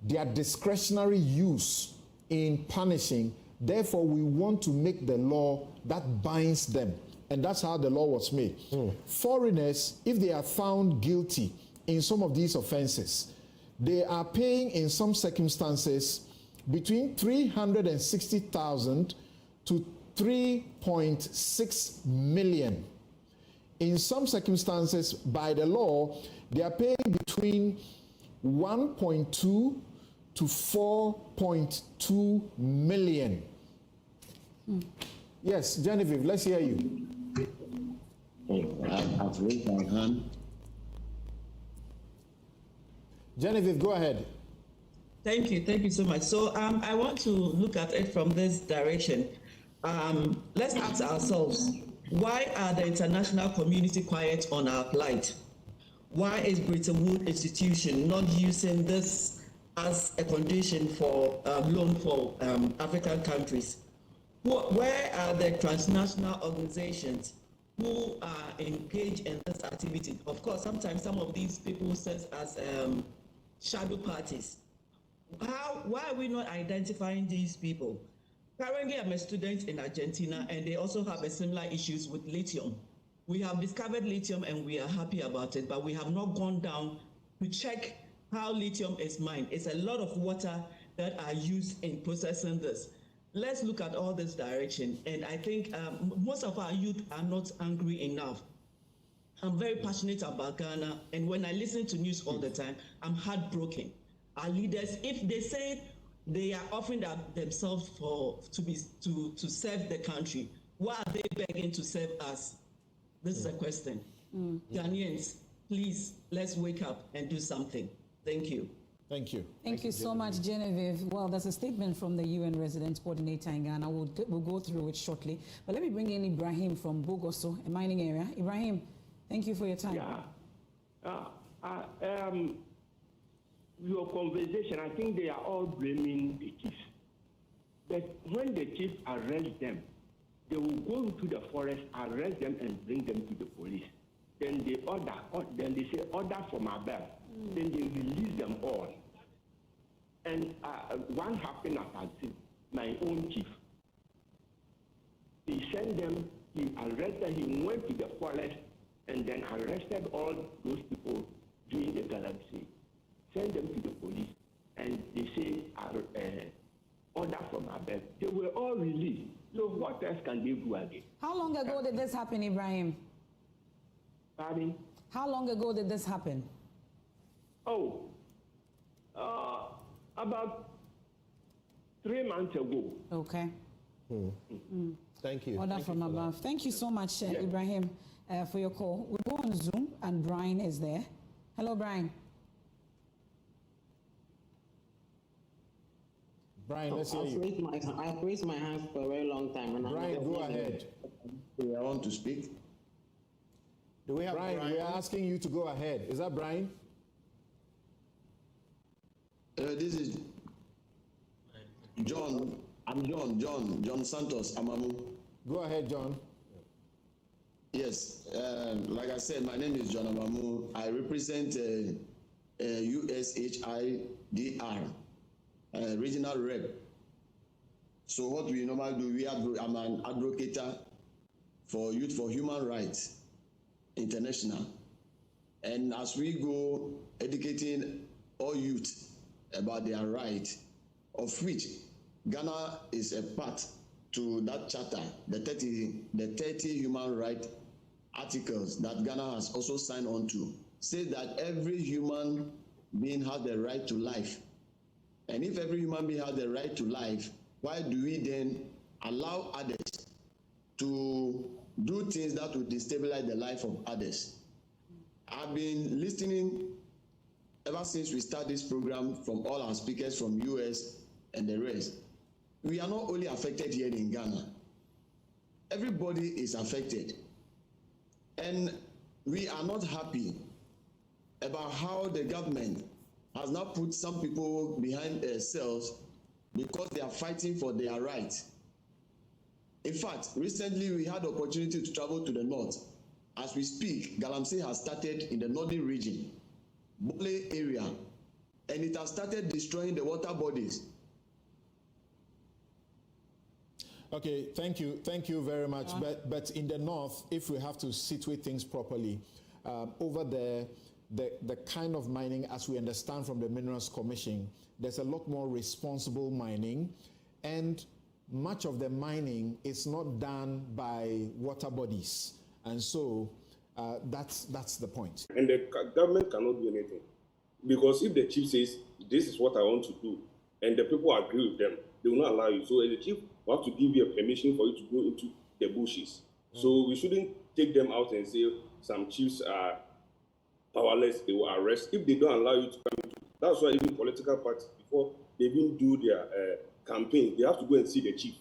their discretionary use in punishing. Therefore, we want to make the law that binds them. And that's how the law was made. Foreigners, if they are found guilty in some of these offenses, they are paying in some circumstances between 360,000 to 3.6 million. In some circumstances, by the law, they are paying between 1.2 to 4.2 million. Yes, Genevieve, let's hear you. I've raised my hand. Genevieve, go ahead. Thank you so much. So I want to look at it from this direction. Let's ask ourselves, why are the international community quiet on our plight? Why is Bretton Woods institution not using this as a condition for loan for African countries? Where are the transnational organizations who are engaged in this activity? Of course, sometimes some of these people serve as shadow parties. Why are we not identifying these people? Currently, I'm a student in Argentina, and they also have a similar issues with lithium. We have discovered lithium, and we are happy about it, but we have not gone down to check how lithium is mined. It's a lot of water that are used in processing this. Let's look at all this direction, and I think most of our youth are not angry enough. I'm very passionate about Ghana, and when I listen to news all the time, I'm heartbroken. Our leaders, if they say they are offering themselves to serve the country, why are they begging to serve us? This is a question. Ghanaians, please, let's wake up and do something. Thank you. Thank you. Thank you so much, Genevieve. Well, there's a statement from the UN Resident Coordinator in Ghana. We'll go through it shortly. But let me bring in Ibrahim from Bogoso, a mining area. Ibrahim, thank you for your time. Your conversation, I think they are all blaming the chiefs. But when the chiefs arrest them, they will go into the forest, arrest them, and bring them to the police. Then they say order from above. Then they release them all. And one happened at Azim, my own chief. He sent them, he arrested, he went to the forest and then arrested all those people doing the Galamsey. Send them to the police, and they say order from above. They were all released. So what else can they do again? How long ago did this happen, Ibrahim? Pardon? How long ago did this happen? Oh, about 3 months ago. Okay. Thank you. Order from above. Thank you so much, Ibrahim, for your call. We'll go on Zoom, and Brian is there. Hello, Brian. Brian, let's hear you. I've raised my hand for a very long time. And Brian, go ahead. I want to speak. Do we have Brian? We are asking you to go ahead. Is that Brian? This is John. I'm John Santos Amamu. Go ahead, John. Yes, like I said, my name is John Amamu. I represent USHIDR. Regional rep. So what we normally do, I'm an advocate for Youth for Human Rights International. And as we go educating all youth about their rights, of which Ghana is a part to that charter, the 30 human rights articles that Ghana has also signed on to, say that every human being has the right to life. And if every human being has the right to life, why do we then allow others to do things that will destabilize the life of others? I've been listening ever since we started this program from all our speakers from US and the rest. We are not only affected here in Ghana. Everybody is affected. And we are not happy about how the government has now put some people behind cells because they are fighting for their rights. In fact, recently we had the opportunity to travel to the north. As we speak, Galamsey has started in the northern region, Bole area, and it has started destroying the water bodies. Okay, thank you very much. But in the north, if we have to situate things properly, over there, the kind of mining, as we understand from the Minerals Commission, there's a lot more responsible mining, and much of the mining is not done by water bodies, and so that's the point. And the government cannot do anything, because if the chief says this is what I want to do, and the people agree with them, they will not allow you. So the chief will have to give you a permission for you to go into the bushes. So we shouldn't take them out and say some chiefs are powerless, they will arrest if they don't allow you to come into. That's why even political parties, before they even do their campaign, they have to go and see the chief,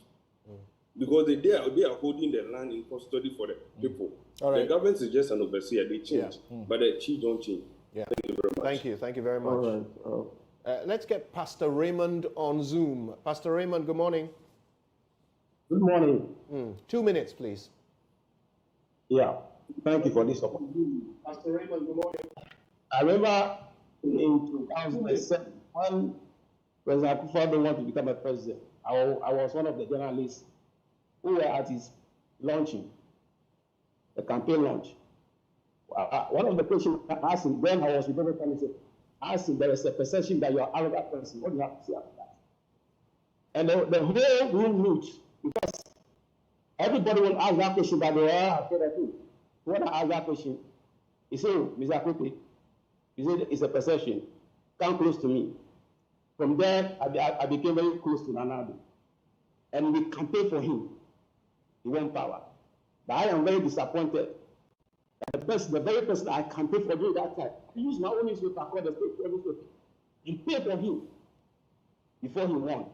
because they are holding the land in custody for the people. All right. The government is just an overseer; they change, but the chief don't change. Yeah. Thank you very much. Thank you very much. Let's get Pastor Raymond on Zoom. Pastor Raymond, good morning. Good morning. 2 minutes, please. Yeah, thank you for this opportunity. Pastor Raymond, good morning. I remember in 2007, when President Akufo-Addo wanted to become a president, I was one of the journalists who were at his launching, the campaign launch. One of the questions I asked him when I was with the family, I asked him, there is a perception that you are an arrogant person. What do you have to say about that? And the whole room moved, because everybody will ask that question, but they were afraid of him. When I asked that question, he said, Mr. Akute, he said, it's a perception. Come close to me. From there, I became very close to Nanado. And we campaigned for him. He won power. But I am very disappointed that the very person I campaigned for during that time, I used my own newspaper called the State Newspaper and paid for him before he won.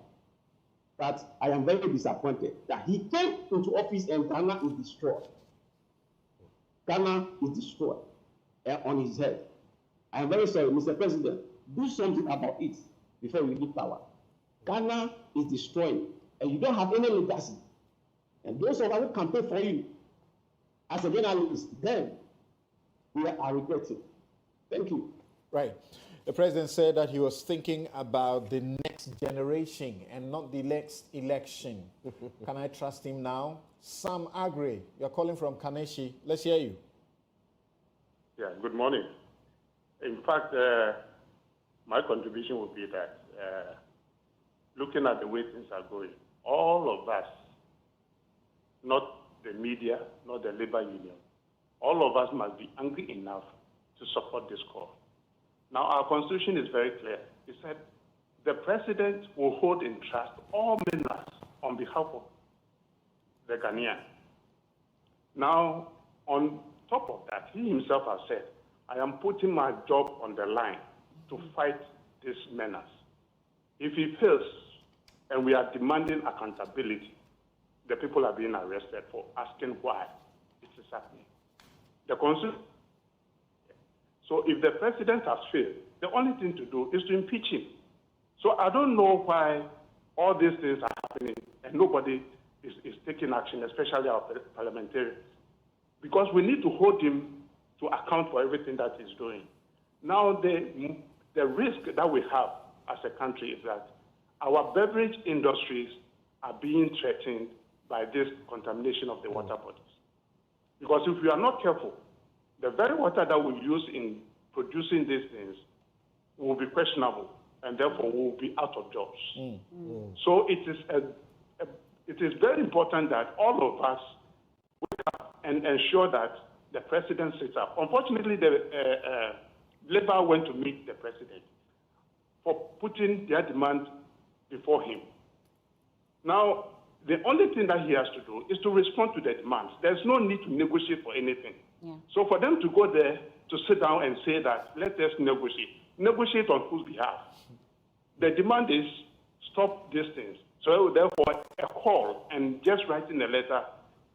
But I am very disappointed that he came into office and Ghana is destroyed. Ghana is destroyed on his head. I am very sorry, Mr. President, do something about it before we leave power. Ghana is destroying, and you don't have any legacy. And those of us who campaign for you, as a journalist, then we are regretting. Thank you. Right. The president said that he was thinking about the next generation and not the next election. Can I trust him now? Sam Agre, you're calling from Kaneshi. Let's hear you. Yeah, good morning. In fact, my contribution would be that looking at the way things are going, all of us, not the media, not the labor union, all of us must be angry enough to support this call. Now, our constitution is very clear. It said the president will hold in trust all members on behalf of the Ghanaian. Now, on top of that, he himself has said, I am putting my job on the line to fight this menace. If he fails and we are demanding accountability, the people are being arrested for asking why it is happening. The Constitution. So if the president has failed, the only thing to do is to impeach him. So I don't know why all these things are happening and nobody is taking action, especially our parliamentarians. Because we need to hold him to account for everything that he's doing. Now, the risk that we have as a country is that our beverage industries are being threatened by this contamination of the water bodies. Because if we are not careful, the very water that we use in producing these things will be questionable, and therefore we will be out of jobs. So it is very important that all of us wake up and ensure that the president sits up. Unfortunately, the Labour went to meet the president for putting their demand before him. Now, the only thing that he has to do is to respond to the demands. There's no need to negotiate for anything. Yeah. So for them to go there to sit down and say that, let us negotiate on whose behalf? The demand is stop these things. So therefore, a call and just writing a letter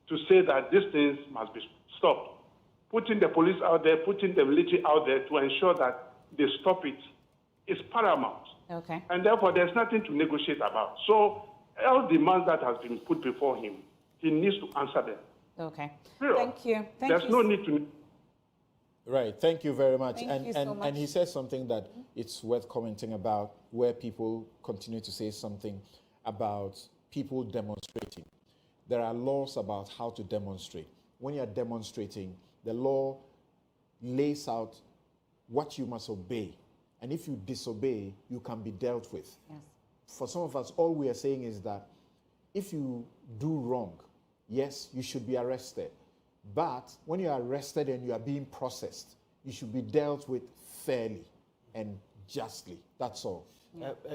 to say that these things must be stopped. Putting the police out there, putting the military out there to ensure that they stop it is paramount. Okay. And therefore, there's nothing to negotiate about. So all demands that has been put before him, he needs to answer them. Okay. Period. Thank you. There's no need to. Right. Thank you very much. Thank you so much. And he says something that it's worth commenting about, where people continue to say something about people demonstrating. There are laws about how to demonstrate. When you're demonstrating, the law lays out what you must obey. And if you disobey, you can be dealt with. Yes. For some of us, all we are saying is that if you do wrong, yes, you should be arrested. But when you are arrested and you are being processed, you should be dealt with fairly and justly. That's all.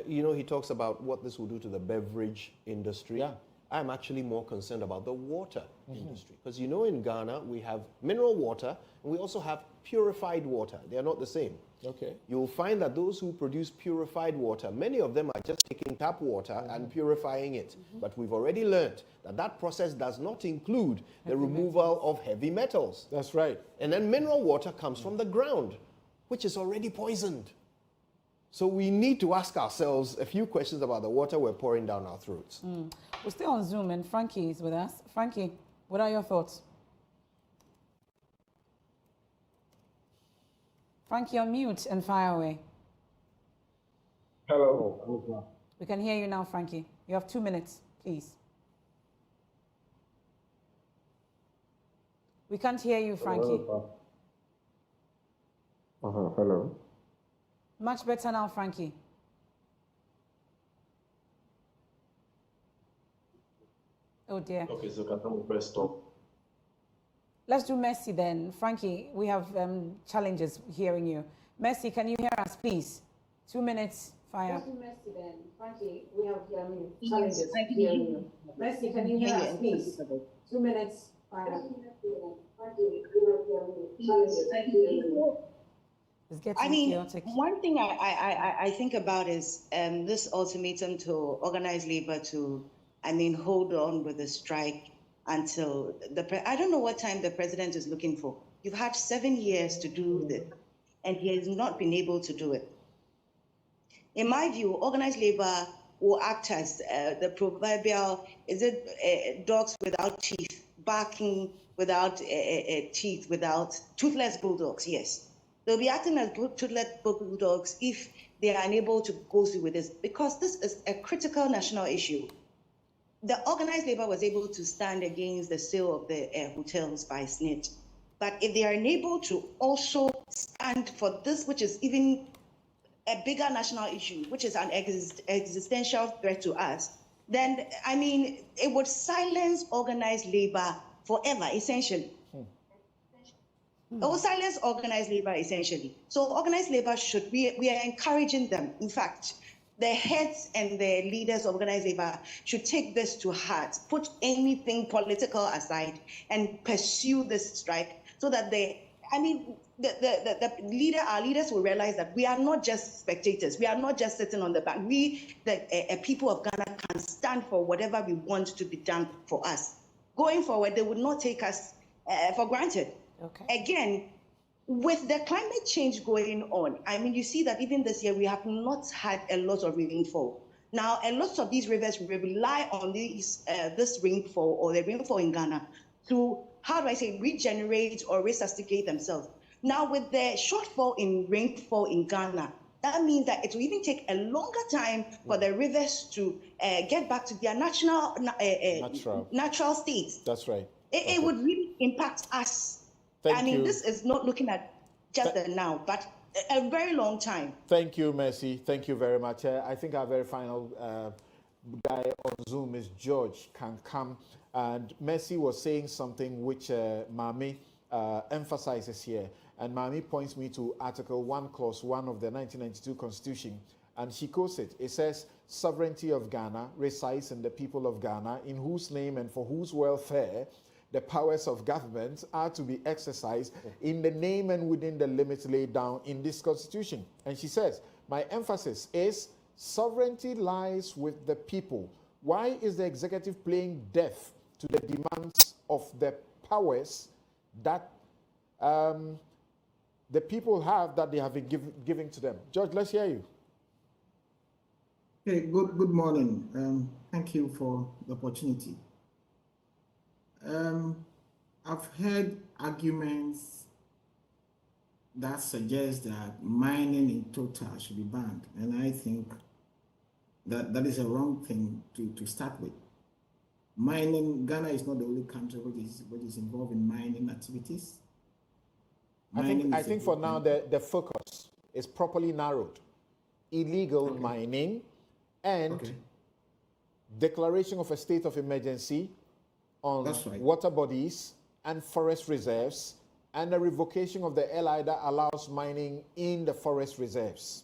You know, he talks about what this will do to the beverage industry. Yeah. I'm actually more concerned about the water industry. Because you know, in Ghana, we have mineral water and we also have purified water. They are not the same. Okay. You'll find that those who produce purified water, many of them are just taking tap water and purifying it. But we've already learned that that process does not include the removal of heavy metals. That's right. And then mineral water comes from the ground, which is already poisoned. So we need to ask ourselves a few questions about the water we're pouring down our throats. We're still on Zoom, and Frankie is with us. Frankie, what are your thoughts? Frankie, unmute and fire away. Hello. We can hear you now, Frankie. You have 2 minutes, please. We can't hear you, Frankie. Hello. Much better now, Frankie. Oh dear. Okay, so can we press stop? Let's do Messi then. Frankie, we have challenges hearing you. Messi, can you hear us, please? 2 minutes, fire. Let's do Messi then. Frankie, we have challenges hearing you. Messi, can you hear us, please? 2 minutes, fire. It's getting chaotic. One thing I think about is this ultimatum to organized labor to, hold on with the strike until I don't know what time the president is looking for. You've had 7 years to do this, and he has not been able to do it. In my view, organized labor will act as the proverbial, dogs without teeth, barking without teeth, without toothless bulldogs, yes. They'll be acting as toothless bulldogs if they are unable to go through with this, because this is a critical national issue. The organized labor was able to stand against the sale of the hotels by SNIT. But if they are unable to also stand for this, which is even a bigger national issue, which is an existential threat to us, then, it would silence organized labor forever, essentially. It will silence organized labor, essentially. So organized labor we are encouraging them. In fact, the heads and the leaders of organized labor should take this to heart, put anything political aside and pursue this strike so that our leaders will realize that we are not just spectators. We are not just sitting on the back. We, the people of Ghana, can stand for whatever we want to be done for us. Going forward, they would not take us for granted. Okay. Again, with the climate change going on, you see that even this year we have not had a lot of rainfall. Now, a lot of these rivers rely on this rainfall or the rainfall in Ghana to, regenerate or resuscitate themselves. Now, with the shortfall in rainfall in Ghana, that means that it will even take a longer time for the rivers to get back to their natural states. That's right. It would really impact us. Thank you. This is not looking at just the now, but a very long time. Thank you, Messi. Thank you very much. I think our very final guy on Zoom is George Kankam. And Messi was saying something which Mami emphasizes here. And Mami points me to Article 1, Clause 1 of the 1992 Constitution. And she quotes it. It says, sovereignty of Ghana resides in the people of Ghana, in whose name and for whose welfare the powers of government are to be exercised in the name and within the limits laid down in this Constitution. And she says, my emphasis is sovereignty lies with the people. Why is the executive playing deaf to the demands of the powers that the people have, that they have been giving to them? George, let's hear you. Okay, good morning. Thank you for the opportunity. I've heard arguments that suggest that mining in total should be banned, and I think that is a wrong thing to start with. Mining, Ghana is not the only country which is involved in mining activities. I think for now the focus is properly narrowed. Illegal mining and declaration of a state of emergency on water bodies and forest reserves, and the revocation of the LI that allows mining in the forest reserves.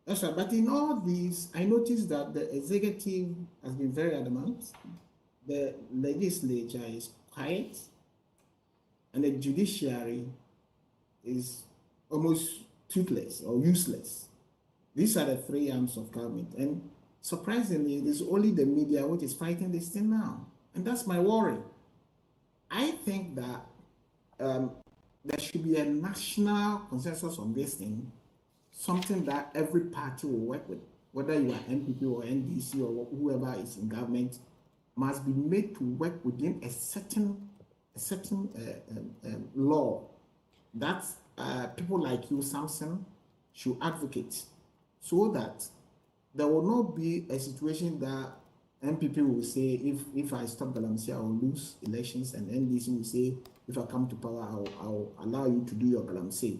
That's right, but in all these, I noticed that the executive has been very adamant, the legislature is quiet, and the judiciary is almost toothless or useless. These are the three arms of government, and surprisingly, it is only the media which is fighting this thing now, and that's my worry. I think that there should be a national consensus on this thing, something that every party will work with, whether you are NPP or NDC or whoever is in government, must be made to work within a certain law that people like you, Samson, should advocate, so that there will not be a situation that NPP will say, if I stop Galamsey, I will lose elections, and NDC will say, if I come to power, I'll allow you to do your Galamsey.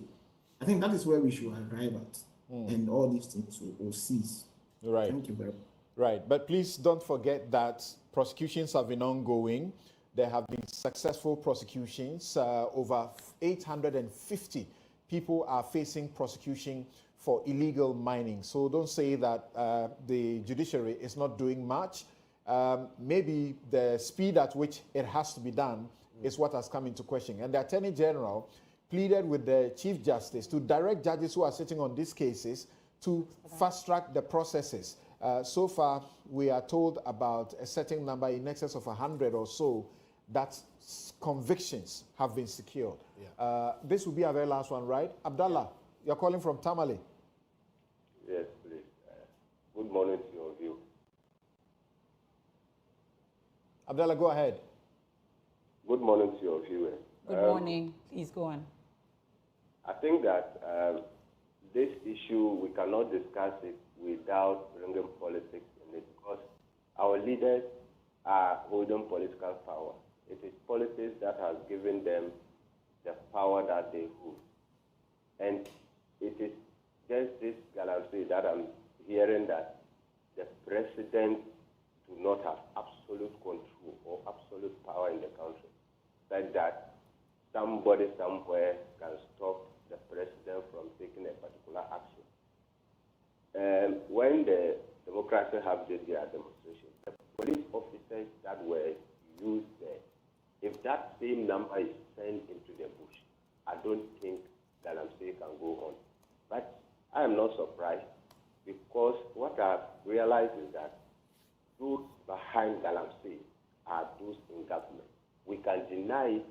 I think that is where we should arrive at, and all these things will cease. Right. Thank you very much. Right, but please don't forget that prosecutions have been ongoing. There have been successful prosecutions. Over 850 people are facing prosecution for illegal mining. So don't say that the judiciary is not doing much. Maybe the speed at which it has to be done is what has come into question. And the Attorney General pleaded with the Chief Justice to direct judges who are sitting on these cases to fast-track the processes. So far, we are told about a certain number in excess of 100 or so that convictions have been secured. Yeah. This will be our very last one, right? Abdallah, you're calling from Tamale. Yes, please. Good morning to all of you. Abdallah, go ahead. Good morning to your viewers. Good morning. Please go on. I think that this issue, we cannot discuss it without bringing politics in it, because our leaders are holding political power. It is politics that has given them the power that they hold. And it is just this Galamsey that I'm hearing, that the president do not have absolute control or absolute power in the country, like that somebody somewhere can stop the president from taking a particular action. When the Democracy have did their demonstration, the police officers that were used there, if that same number is sent into the bush, I don't think Galamsey can go on. But I am not surprised, because what I've realized is that those behind Galamsey are those in government. We can deny it,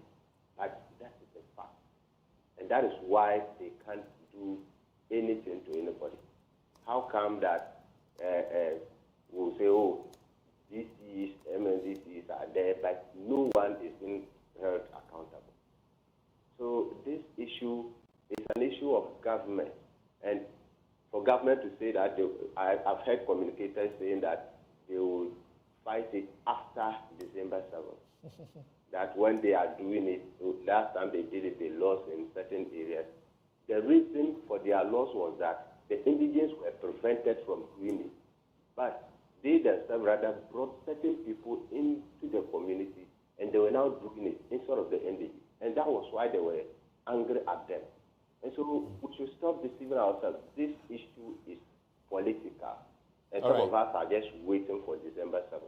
but that is a fact. And that is why they can't do anything to anybody. How come that we'll say, oh, DCs, MNDCs are there, but no one is being held accountable? So this issue is an issue of government. And for government to say that, I've heard communicators saying that they will fight it after December 7th. That when they are doing it, last time they did it, they lost in certain areas. The reason for their loss was that the indigents were prevented from doing it. But they themselves rather brought certain people into the community, and they were now doing it instead of the indigents. And that was why they were angry at them. And so we should stop deceiving ourselves. This issue is political. And some of us are just waiting for December 7th.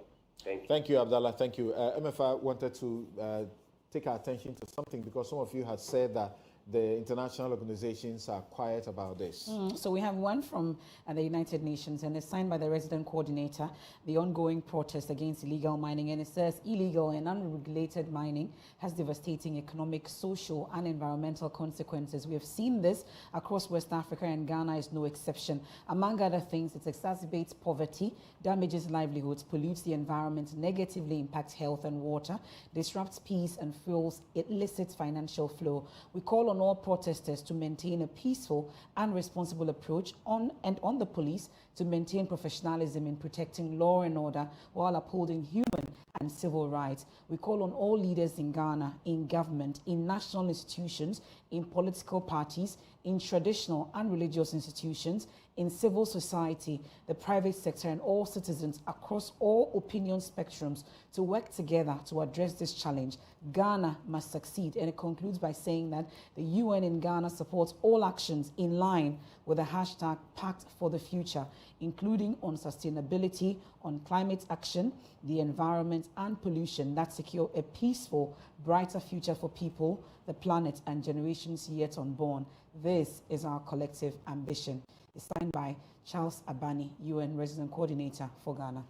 Thank you. Thank you, Abdallah. Thank you. MFA wanted to take our attention to something, because some of you had said that the international organizations are quiet about this? So we have one from the United Nations, and it's signed by the resident coordinator, the ongoing protest against illegal mining. And it says illegal and unregulated mining has devastating economic, social, and environmental consequences. We have seen this across West Africa, and Ghana is no exception. Among other things, it exacerbates poverty, damages livelihoods, pollutes the environment, negatively impacts health and water, disrupts peace, and fuels illicit financial flow. We call on all protesters to maintain a peaceful and responsible approach on the police to maintain professionalism in protecting law and order while upholding human and civil rights. We call on all leaders in Ghana, in government, in national institutions, in political parties, in traditional and religious institutions, in civil society, the private sector, and all citizens across all opinion spectrums to work together to address this challenge. Ghana must succeed. And it concludes by saying that the UN in Ghana supports all actions in line with the hashtag Pact for the Future, including on sustainability, on climate action, the environment, and pollution that secure a peaceful, brighter future for people, the planet, and generations yet unborn. This is our collective ambition. It's signed by Charles Abani, UN Resident Coordinator for Ghana.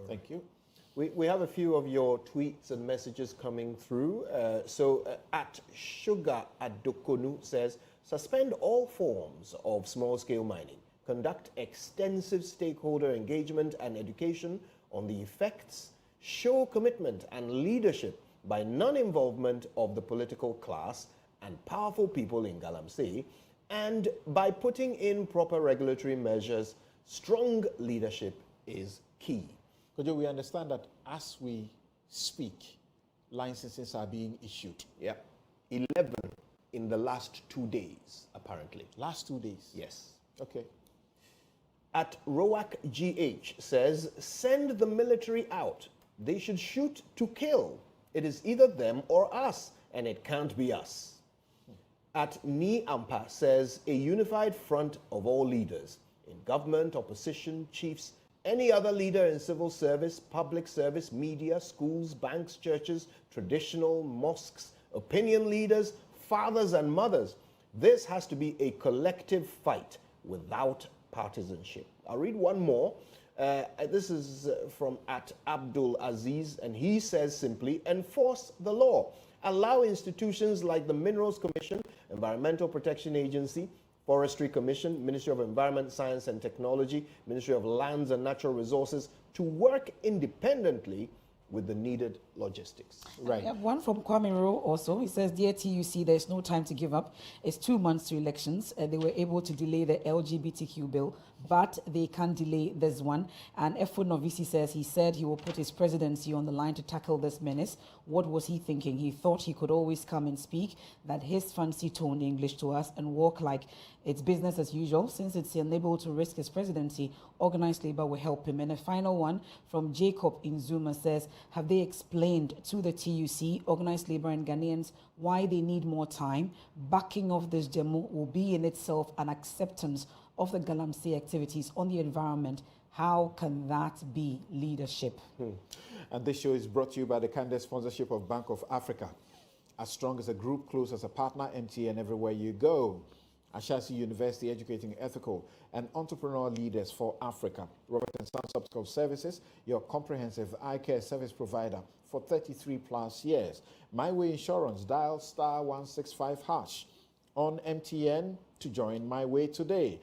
Thank you. We have a few of your tweets and messages coming through. At Sugar Adokonu says, suspend all forms of small-scale mining. Conduct extensive stakeholder engagement and education on the effects. Show commitment and leadership by non-involvement of the political class and powerful people in Galamsey, and by putting in proper regulatory measures. Strong leadership is key. Kojo, we understand that as we speak, licenses are being issued. Yeah, 11 in the last 2 days, apparently. Last 2 days? Yes. Okay. At Roak GH says, send the military out. They should shoot to kill. It is either them or us, and it can't be us. At Ni Ampa says, a unified front of all leaders in government, opposition, chiefs, any other leader in civil service, public service, media, schools, banks, churches, traditional mosques, opinion leaders, fathers and mothers. This has to be a collective fight without partisanship. I'll read one more. This is from at Abdul Aziz, and he says simply, enforce the law. Allow institutions like the Minerals Commission, Environmental Protection Agency, Forestry Commission, Ministry of Environment, Science and Technology, Ministry of Lands and Natural Resources to work independently with the needed logistics. Right. One from Kwame Rowe also. He says, dear TUC, there's no time to give up. It's 2 months to elections. They were able to delay the LGBTQ bill, but they can't delay this one. And Efo Novisi says he said he will put his presidency on the line to tackle this menace. What was he thinking? He thought he could always come and speak that his fancy toned English to us and walk like it's business as usual. Since it's unable to risk his presidency, organized labor will help him. And a final one from Jacob in Zuma says, have they explained to the TUC, organized labor and Ghanaians, why they need more time? Backing off this demo will be in itself an acceptance of the Galamsey activities on the environment. How can that be leadership? And this show is brought to you by the candid sponsorship of Bank of Africa. As strong as a group, close as a partner, MTN everywhere you go. Ashasi University, educating ethical and entrepreneurial leaders for Africa. Robert & Sons Optical Services, your comprehensive eye care service provider for 33 plus years. My Way Insurance, dial *165# on MTN to join My Way today.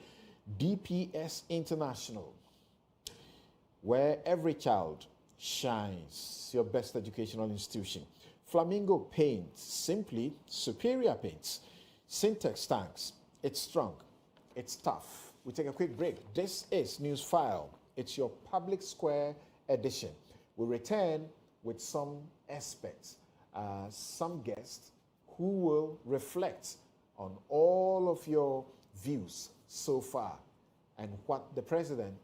DPS International, where every child shines, your best educational institution. Flamingo Paints, simply superior paints. Syntex tanks, it's strong, it's tough. We take a quick break. This is Newsfile. It's your public square edition. We return with some experts, some guests who will reflect on all of your views so far and what the president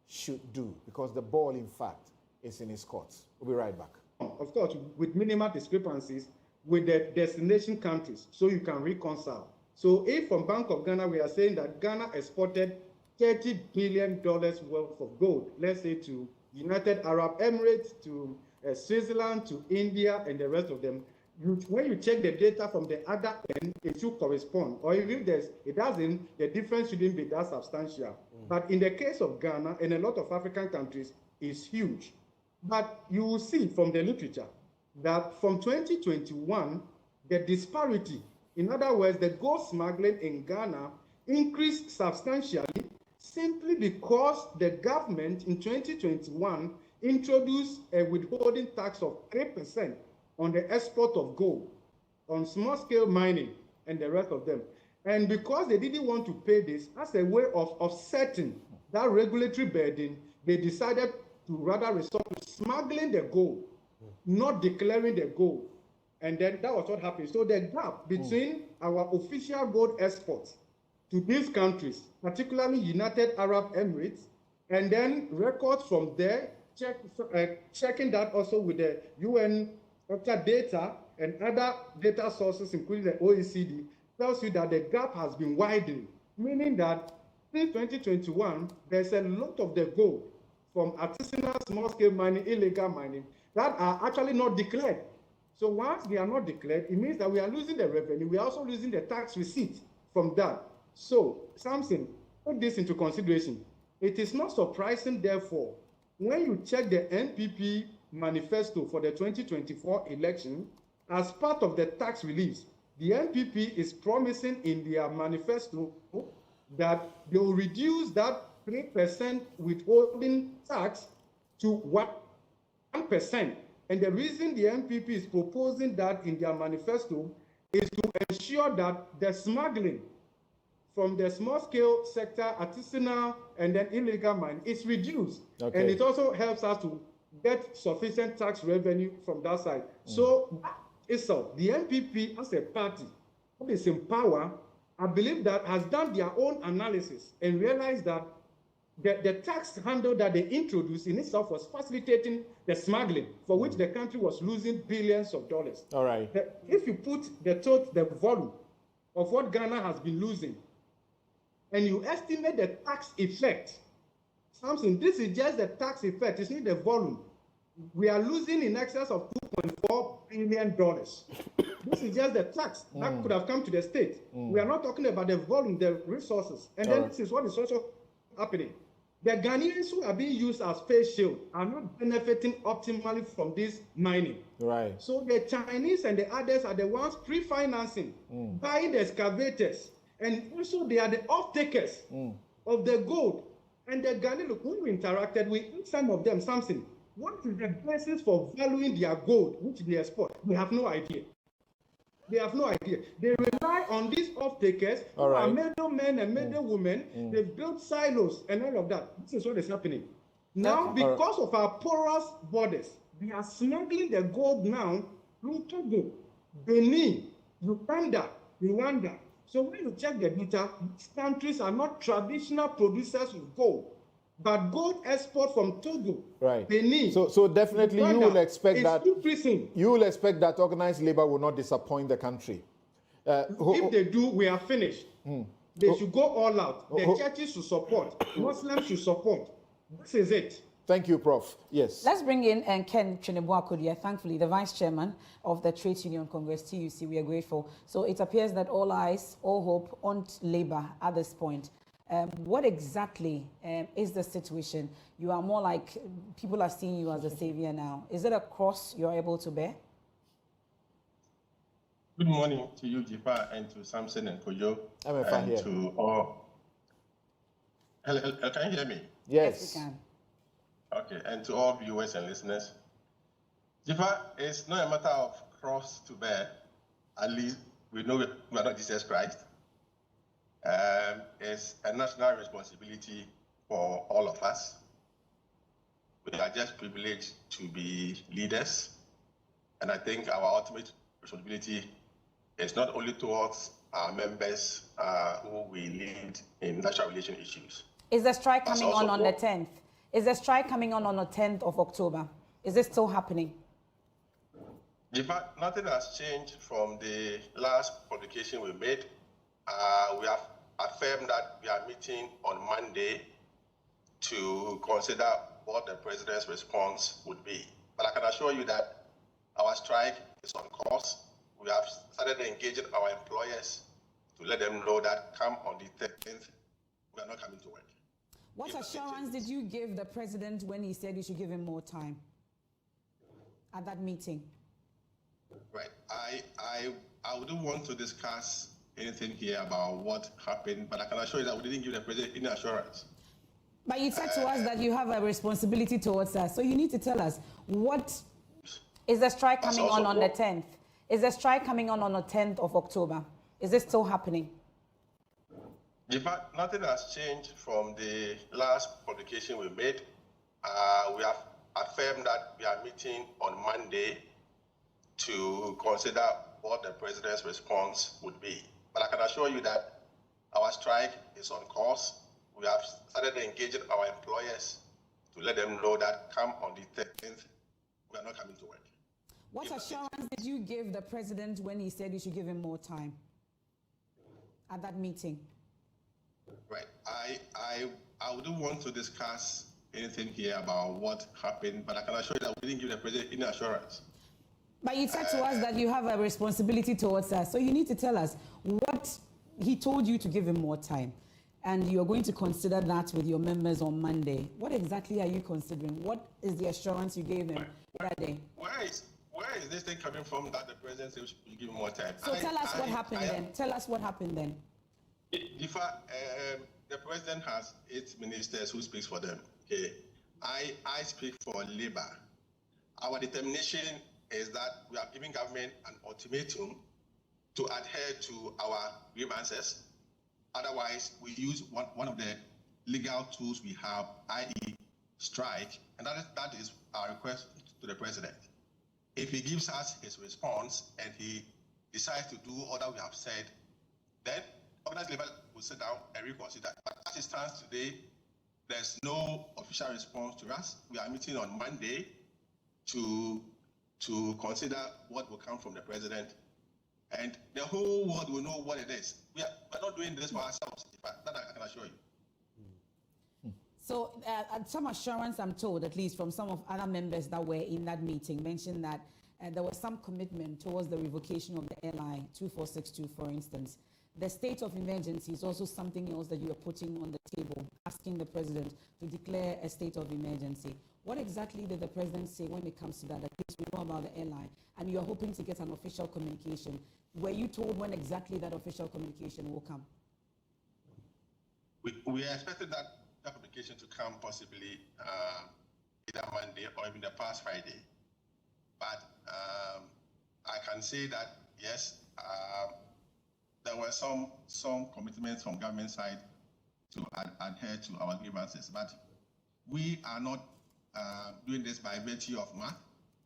should do, because the ball, in fact, is in his court. We'll be right back. Of course, with minimal discrepancies with the destination countries, so you can reconcile. So if from Bank of Ghana, we are saying that Ghana exported $30 billion worth of gold, let's say to United Arab Emirates, to Switzerland, to India, and the rest of them, when you check the data from the other end, it should correspond. Or if it doesn't, the difference shouldn't be that substantial. But in the case of Ghana and a lot of African countries, it's huge. But you will see from the literature that from 2021, the disparity, in other words, the gold smuggling in Ghana increased substantially simply because the government in 2021 introduced a withholding tax of 3% on the export of gold, on small-scale mining, and the rest of them. And because they didn't want to pay this, as a way of offsetting that regulatory burden, they decided to rather resort to smuggling the gold, not declaring the gold. And then that was what happened. So the gap between our official gold exports to these countries, particularly United Arab Emirates, and then records from there, checking that also with the UN data and other data sources, including the OECD, tells you that the gap has been widening, meaning that since 2021, there's a lot of the gold from artisanal small-scale mining, illegal mining, that are actually not declared. So once they are not declared, it means that we are losing the revenue. We are also losing the tax receipt from that. So, Samson, put this into consideration. It is not surprising, therefore, when you check the NPP manifesto for the 2024 election, as part of the tax reliefs, the NPP is promising in their manifesto that they will reduce that 3% withholding tax to 1%. And the reason the NPP is proposing that in their manifesto is to ensure that the smuggling from the small-scale sector, artisanal, and then illegal mining is reduced. Okay. And it also helps us to get sufficient tax revenue from that side. So, itself, the NPP as a party who is in power, I believe that has done their own analysis and realized that the tax handle that they introduced in itself was facilitating the smuggling, for which the country was losing billions of dollars. All right. If you put the volume of what Ghana has been losing, and you estimate the tax effect, Samson, this is just the tax effect, it's not the volume. We are losing in excess of $2.4 billion. This is just the tax that could have come to the state. We are not talking about the volume, the resources. And then this is what is also happening. The Ghanaians who are being used as face shield are not benefiting optimally from this mining. Right. So the Chinese and the others are the ones pre-financing, buying the excavators, and also they are the off-takers of the gold. And the Ghanaians, look, when we interacted with some of them, Samson, what is the basis for valuing their gold, which they export? We have no idea. They have no idea. They rely on these off-takers who are middlemen and middlewomen. They've built silos and all of that. This is what is happening. Now, because of our porous borders, they are smuggling the gold now through Togo, Benin, Uganda, Rwanda. So when you check the data, these countries are not traditional producers of gold, but gold export from Togo, Benin. So definitely Uganda, you will expect that increasing. You will expect that organized labor will not disappoint the country. If they do, we are finished. They should go all out. The churches should support. Muslims should support. This is it. Thank you, Prof. Yes. Let's bring in Ken Chinebua-Kodia, thankfully, the Vice Chairman of the Trade Union Congress, TUC. We are grateful. So it appears that all eyes, all hope on labor at this point. What exactly is the situation? You are more like, people are seeing you as a savior now. Is it a cross you're able to bear? Good morning to you, Jipa, and to Samson and Kojo. And here. To all. Hello, can you hear me? Yes. We can. Okay, and to all viewers and listeners. Jipa, it's not a matter of cross to bear. At least we know we are not Jesus Christ. It's a national responsibility for all of us. We are just privileged to be leaders. And I think our ultimate responsibility is not only towards our members who we lead in national relation issues. Is the strike coming on the 10th? Is the strike coming on the 10th of October? Is it still happening? Nothing has changed from the last publication we made. We have affirmed that we are meeting on Monday to consider what the president's response would be. But I can assure you that our strike is on course we have started engaging our employers to let them know that come on the 13th, we are not coming to work. What assurance did you give the president when he said you should give him more time at that meeting? Right. I wouldn't want to discuss anything here about what happened, but I can assure you that we didn't give the president any assurance. But you said to us that you have a responsibility towards us, so you need to tell us, what is the strike coming on the 10th? Is the strike coming on the 10th of October? Is this still happening? In fact, nothing has changed from the last publication we made. We have affirmed that we are meeting on Monday to consider what the president's response would be. But I can assure you that our strike is on course. We have started engaging our employers to let them know that come on the 13th, we are not coming to work. What assurance did you give the president when he said you should give him more time at that meeting? Right. I wouldn't want to discuss anything here about what happened, but I can assure you that we didn't give the president any assurance. But you said to us that you have a responsibility towards us, so you need to tell us what he told you to give him more time, and you're going to consider that with your members on Monday. What exactly are you considering? What is the assurance you gave him that day? Where is this thing coming from that the president said we should give him more time? So tell us what happened then. Tell us what happened then. The president has 8 ministers who speaks for them. Okay, I speak for labor. Our determination is that we are giving government an ultimatum to adhere to our grievances. Otherwise, we use one of the legal tools we have, i.e. strike, and that is our request to the president. If he gives us his response and he decides to do all that we have said, then organized labor will sit down and reconsider. But as it stands today, there's no official response to us. We are meeting on Monday to consider what will come from the president, and the whole world will know what it is. We're not doing this for ourselves, that I can assure you. So some assurance, I'm told, at least from some of other members that were in that meeting, mentioned that there was some commitment towards the revocation of the LI 2462, for instance. The state of emergency is also something else that you are putting on the table, asking the president to declare a state of emergency. What exactly did the president say when it comes to that? At least we know about the LI, and you are hoping to get an official communication. Were you told when exactly that official communication will come? We expected that communication to come possibly either Monday or even the past Friday. But I can say that, yes, there were some commitments from government side to adhere to our grievances, but we are not doing this by virtue of math.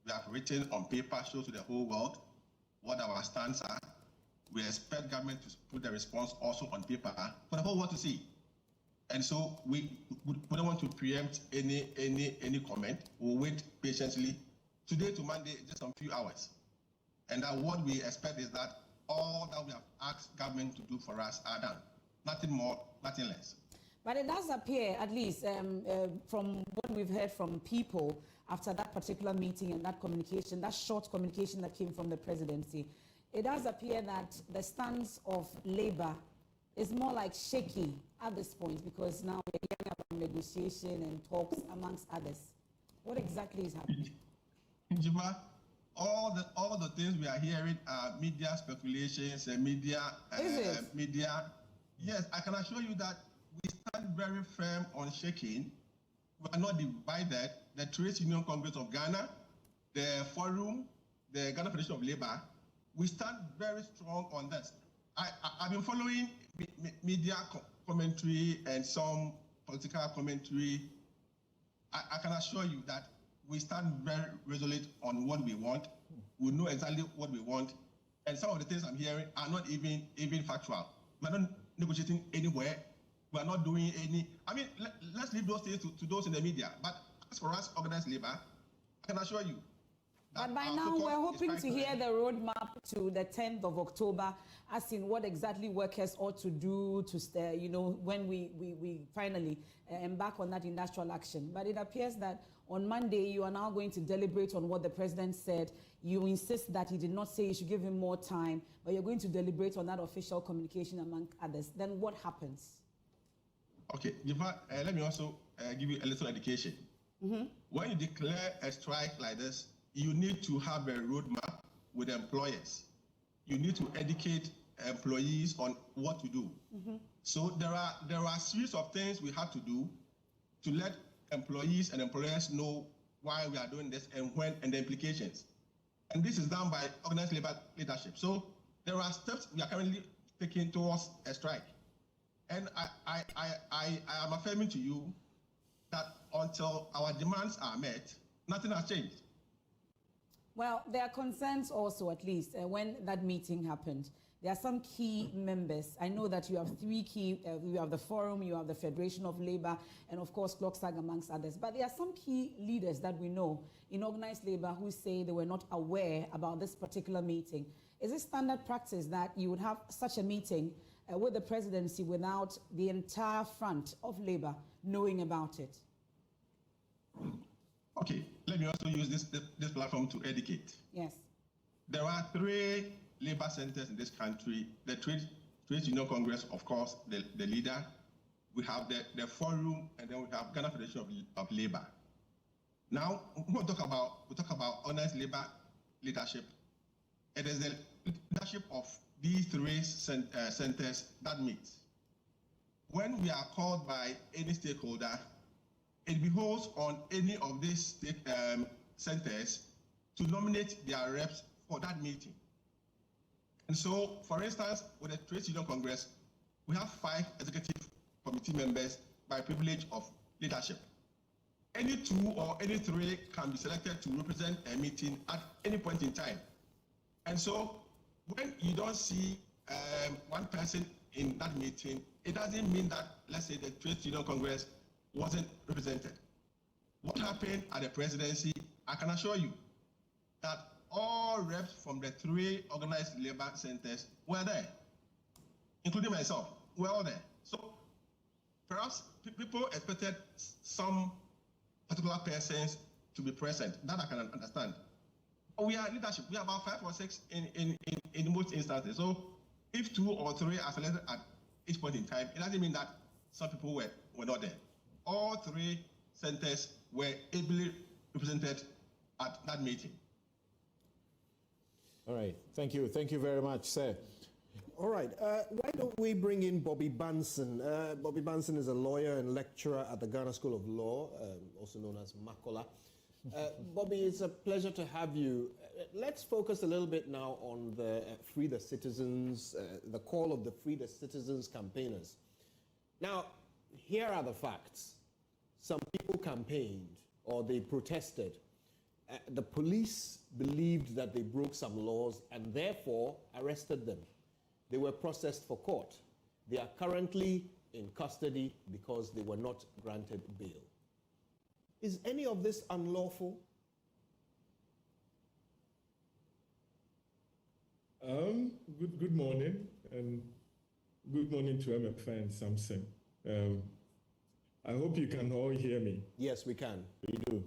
We have written on paper, show to the whole world what our stance are. We expect government to put the response also on paper for the whole world to see. And so we don't want to preempt any comment. We'll wait patiently. Today to Monday, just some few hours. And what we expect is that all that we have asked government to do for us are done. Nothing more, nothing less. But it does appear, at least from what we've heard from people after that particular meeting and that communication, that short communication that came from the presidency, it does appear that the stance of labor is more like shaky at this point, because now we're hearing about negotiation and talks amongst others. What exactly is happening? Njima, all the things we are hearing are media speculations and media. Yes, I can assure you that we stand very firm on shaking. We are not divided. The Trade Union Congress of Ghana, the Forum, the Ghana Federation of Labor, we stand very strong on this. I've been following media commentary and some political commentary. I can assure you that we stand very resolute on what we want. We know exactly what we want. And some of the things I'm hearing are not even factual. We're not negotiating anywhere. We're not doing any. I mean, let's leave those things to those in the media. But as for us, organized labor, I can assure you. But by now, we're hoping to hear the roadmap to the 10th of October, as in what exactly workers ought to do to stay, when we finally embark on that industrial action. But it appears that On Monday, you are now going to deliberate on what the president said. You insist that he did not say you should give him more time, but you're going to deliberate on that official communication among others. Then what happens? Okay, let me also give you a little education. When you declare a strike like this, you need to have a roadmap with employers. You need to educate employees on what to do. So there are a series of things we have to do to let employees and employers know why we are doing this and when and the implications. And this is done by organized labor leadership. So there are steps we are currently taking towards a strike. And I am affirming to you that until our demands are met, nothing has changed. Well, there are concerns also, at least, when that meeting happened. There are some key members. I know that you have three key, you have the Forum, you have the Federation of Labor, and of course, ClockSAG, amongst others. But there are some key leaders that we know in organized labor who say they were not aware about this particular meeting. Is it standard practice that you would have such a meeting with the presidency without the entire front of labor knowing about it? Okay, let me also use this platform to educate. Yes. There are 3 labor centers in this country. The Trade Union Congress, of course, the leader. We have the Forum, and then we have Ghana Federation of Labor. Now, we talk about honest labor leadership. It is the leadership of these 3 centers that meet. When we are called by any stakeholder, it behoves on any of these centers to nominate their reps for that meeting. And so, for instance, with the Trade Union Congress, we have 5 executive committee members by privilege of leadership. Any 2 or any 3 can be selected to represent a meeting at any point in time. And so, when you don't see one person in that meeting, it doesn't mean that, let's say, the Trade Union Congress wasn't represented. What happened at the presidency, I can assure you that all reps from the 3 organized labor centers were there, including myself. We're all there. So perhaps people expected some particular persons to be present. That I can understand. We are leadership. We are about 5 or 6 in most instances. So if 2 or 3 are selected at each point in time, it doesn't mean that some people were not there. All 3 centers were ably represented at that meeting. All right. Thank you. Thank you very much, sir. All right. Why don't we bring in Bobby Banson? Bobby Banson is a lawyer and lecturer at the Ghana School of Law, also known as Makola. Bobby, it's a pleasure to have you. Let's focus a little bit now on the Free the Citizens, the call of the Free the Citizens campaigners. Now, here are the facts. Some people campaigned or they protested. The police believed that they broke some laws and therefore arrested them. They were processed for court. They are currently in custody because they were not granted bail. Is any of this unlawful? Good morning, and good morning to MFA and Samson. I hope you can all hear me. Yes, we can. We do.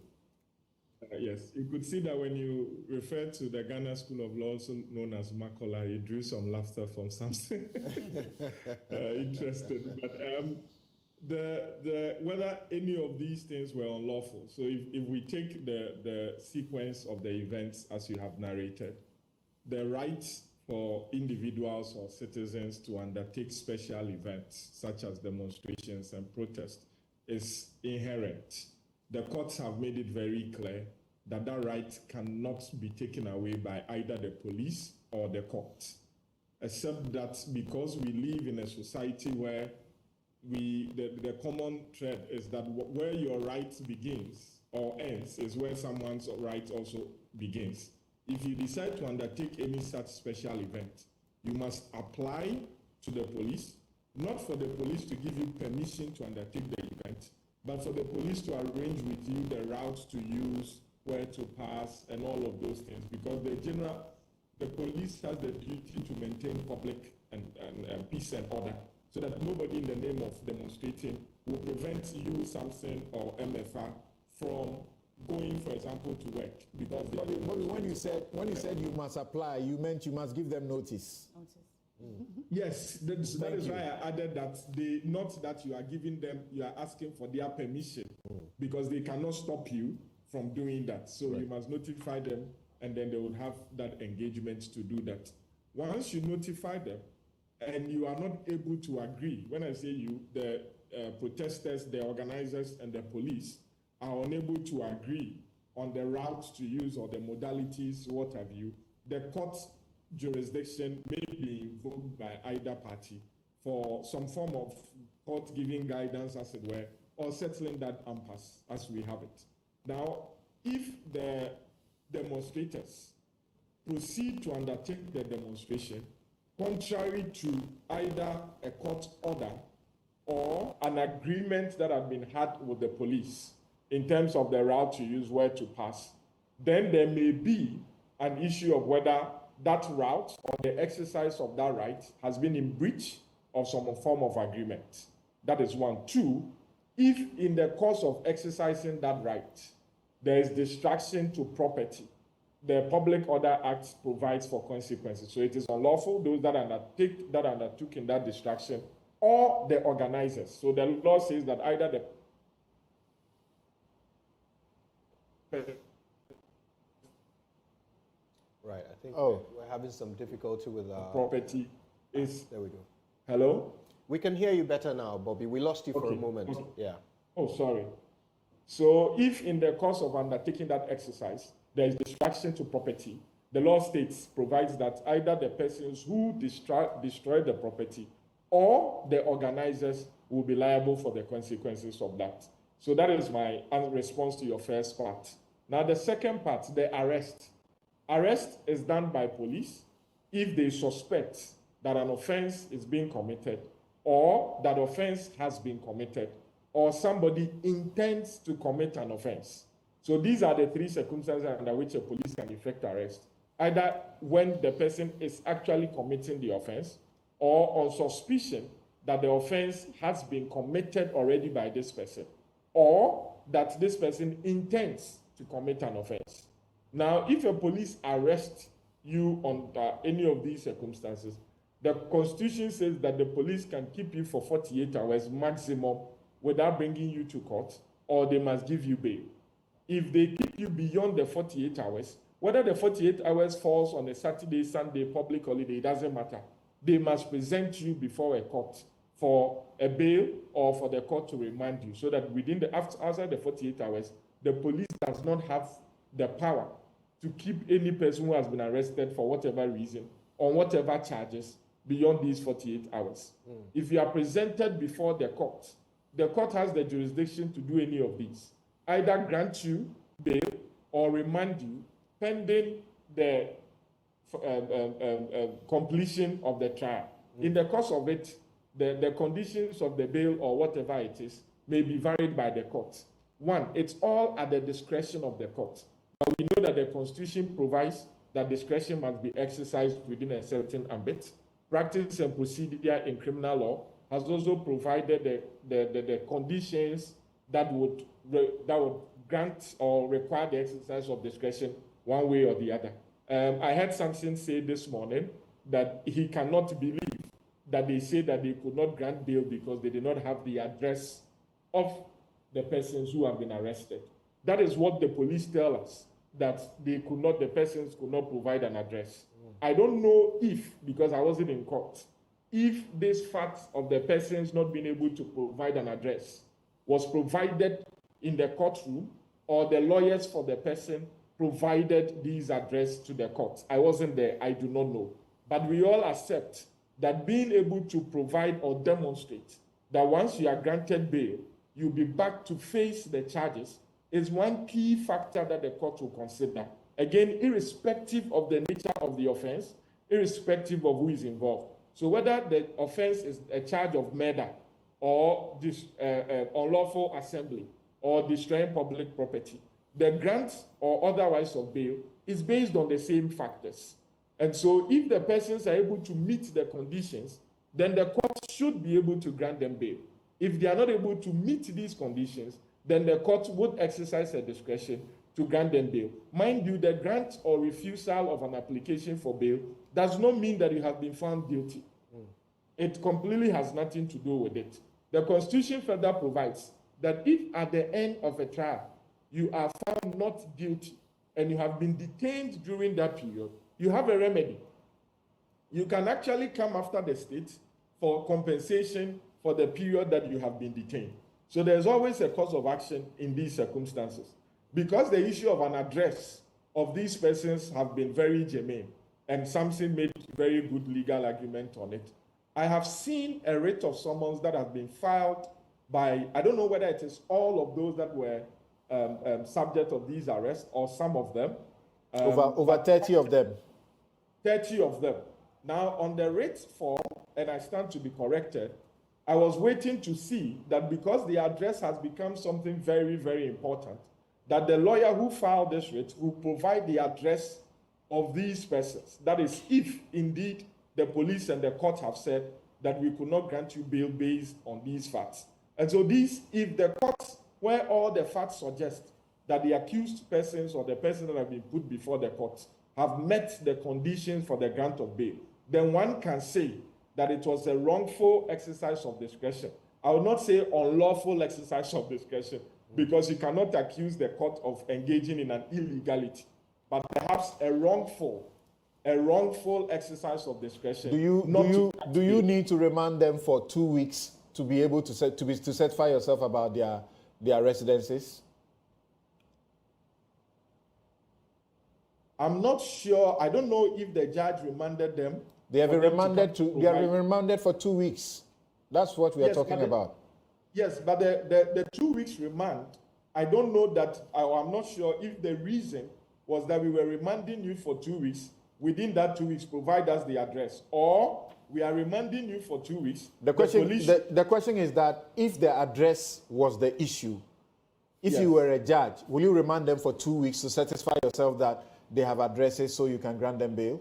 Yes, you could see that when you refer to the Ghana School of Law, also known as Makola, you drew some laughter from Samson. Interested, but whether any of these things were unlawful. So if we take the sequence of the events as you have narrated, the right for individuals or citizens to undertake special events such as demonstrations and protests is inherent. The courts have made it very clear that that right cannot be taken away by either the police or the courts, except that because we live in a society where the common thread is that where your right begins or ends is where someone's right also begins. If you decide to undertake any such special event, you must apply to the police, not for the police to give you permission to undertake the event, but for the police to arrange with you the route to use, where to pass, and all of those things. Because the police has the duty to maintain public and peace and order, so that nobody in the name of demonstrating will prevent you, Samson or MFA, from going, for example, to work. Because Bobby, when you said you must apply, you meant you must give them notice. Yes, that is why I added that not that you are giving them, you are asking for their permission, because they cannot stop you from doing that. So you must notify them, and then they will have that engagement to do that. Once you notify them, and you are not able to agree, when I say you, the protesters, the organizers, and the police are unable to agree on the route to use or the modalities, what have you, the court jurisdiction may be invoked by either party for some form of court giving guidance, as it were, or settling that impasse as we have it. Now, if the demonstrators proceed to undertake the demonstration contrary to either a court order or an agreement that had been had with the police in terms of the route to use, where to pass, then there may be an issue of whether that route or the exercise of that right has been in breach of some form of agreement. That is one. Two, if in the course of exercising that right, there is distraction to property, the Public Order Act provides for consequences. So it is unlawful, those that undertook in that distraction, or the organizers. So the law says that either the Right, I think we're having some difficulty with our property is... There we go. Hello? We can hear you better now, Bobby. We lost you for a moment. Okay. Yeah. Oh, sorry. So if in the course of undertaking that exercise, there is distraction to property, the law provides that either the persons who destroy the property or the organizers will be liable for the consequences of that. So that is my response to your first part. Now, the second part, the arrest. Arrest is done by police if they suspect that an offense is being committed, or that offense has been committed, or somebody intends to commit an offense. So these are the three circumstances under which a police can effect arrest. Either when the person is actually committing the offense, or on suspicion that the offense has been committed already by this person, or that this person intends to commit an offense. Now, if a police arrests you under any of these circumstances, the Constitution says that the police can keep you for 48 hours maximum without bringing you to court, or they must give you bail. If they keep you beyond the 48 hours, whether the 48 hours falls on a Saturday, Sunday, public holiday, it doesn't matter. They must present you before a court for a bail or for the court to remand you, so that outside the 48 hours, the police does not have the power to keep any person who has been arrested for whatever reason, on whatever charges, beyond these 48 hours. If you are presented before the court has the jurisdiction to do any of these, either grant you bail or remand you pending the completion of the trial. In the course of it, the conditions of the bail or whatever it is may be varied by the court. One, it's all at the discretion of the court. But we know that the Constitution provides that discretion must be exercised within a certain ambit. Practice and procedure in criminal law has also provided the conditions that would grant or require the exercise of discretion one way or the other. I heard Samson say this morning that he cannot believe that they say that they could not grant bail because they did not have the address of the persons who have been arrested. That is what the police tell us, that the persons could not provide an address. I don't know if, because I wasn't in court, if this fact of the persons not being able to provide an address was provided in the courtroom, or the lawyers for the person provided these address to the court. I wasn't there, I do not know. But we all accept that being able to provide or demonstrate that once you are granted bail, you'll be back to face the charges is one key factor that the court will consider. Again, irrespective of the nature of the offense, irrespective of who is involved. So whether the offense is a charge of murder or unlawful assembly or destroying public property, the grant or otherwise of bail is based on the same factors. And so if the persons are able to meet the conditions, then the court should be able to grant them bail. If they are not able to meet these conditions, then the court would exercise a discretion to grant them bail. Mind you, the grant or refusal of an application for bail does not mean that you have been found guilty. It completely has nothing to do with it. The Constitution further provides that if at the end of a trial you are found not guilty and you have been detained during that period, you have a remedy. You can actually come after the state for compensation for the period that you have been detained. So there's always a cause of action in these circumstances. Because the issue of an address of these persons have been very germane, and Samson made a very good legal argument on it, I have seen a writ of summons that has been filed by, I don't know whether it is all of those that were subject of these arrests or some of them. Over 30 of them. 30 of them. Now, on the writ form, and I stand to be corrected, I was waiting to see that because the address has become something very, very important, that the lawyer who filed this writ will provide the address of these persons. That is, if indeed the police and the court have said that we could not grant you bail based on these facts. And so these, if the court, where all the facts suggest that the accused persons or the persons that have been put before the court have met the conditions for the grant of bail, then one can say that it was a wrongful exercise of discretion. I will not say unlawful exercise of discretion, because you cannot accuse the court of engaging in an illegality, but perhaps a wrongful exercise of discretion. Do you need to remand them for 2 weeks to be able to certify yourself about their residences? I'm not sure. I don't know if the judge remanded them. They have been remanded for 2 weeks. That's what we are talking about. Yes, but the 2 weeks remand, I don't know that, I'm not sure if the reason was that we were remanding you for 2 weeks. Within that 2 weeks, provide us the address, or we are remanding you for 2 weeks. The question is that if the address was the issue, if you were a judge, will you remand them for 2 weeks to satisfy yourself that they have addresses so you can grant them bail?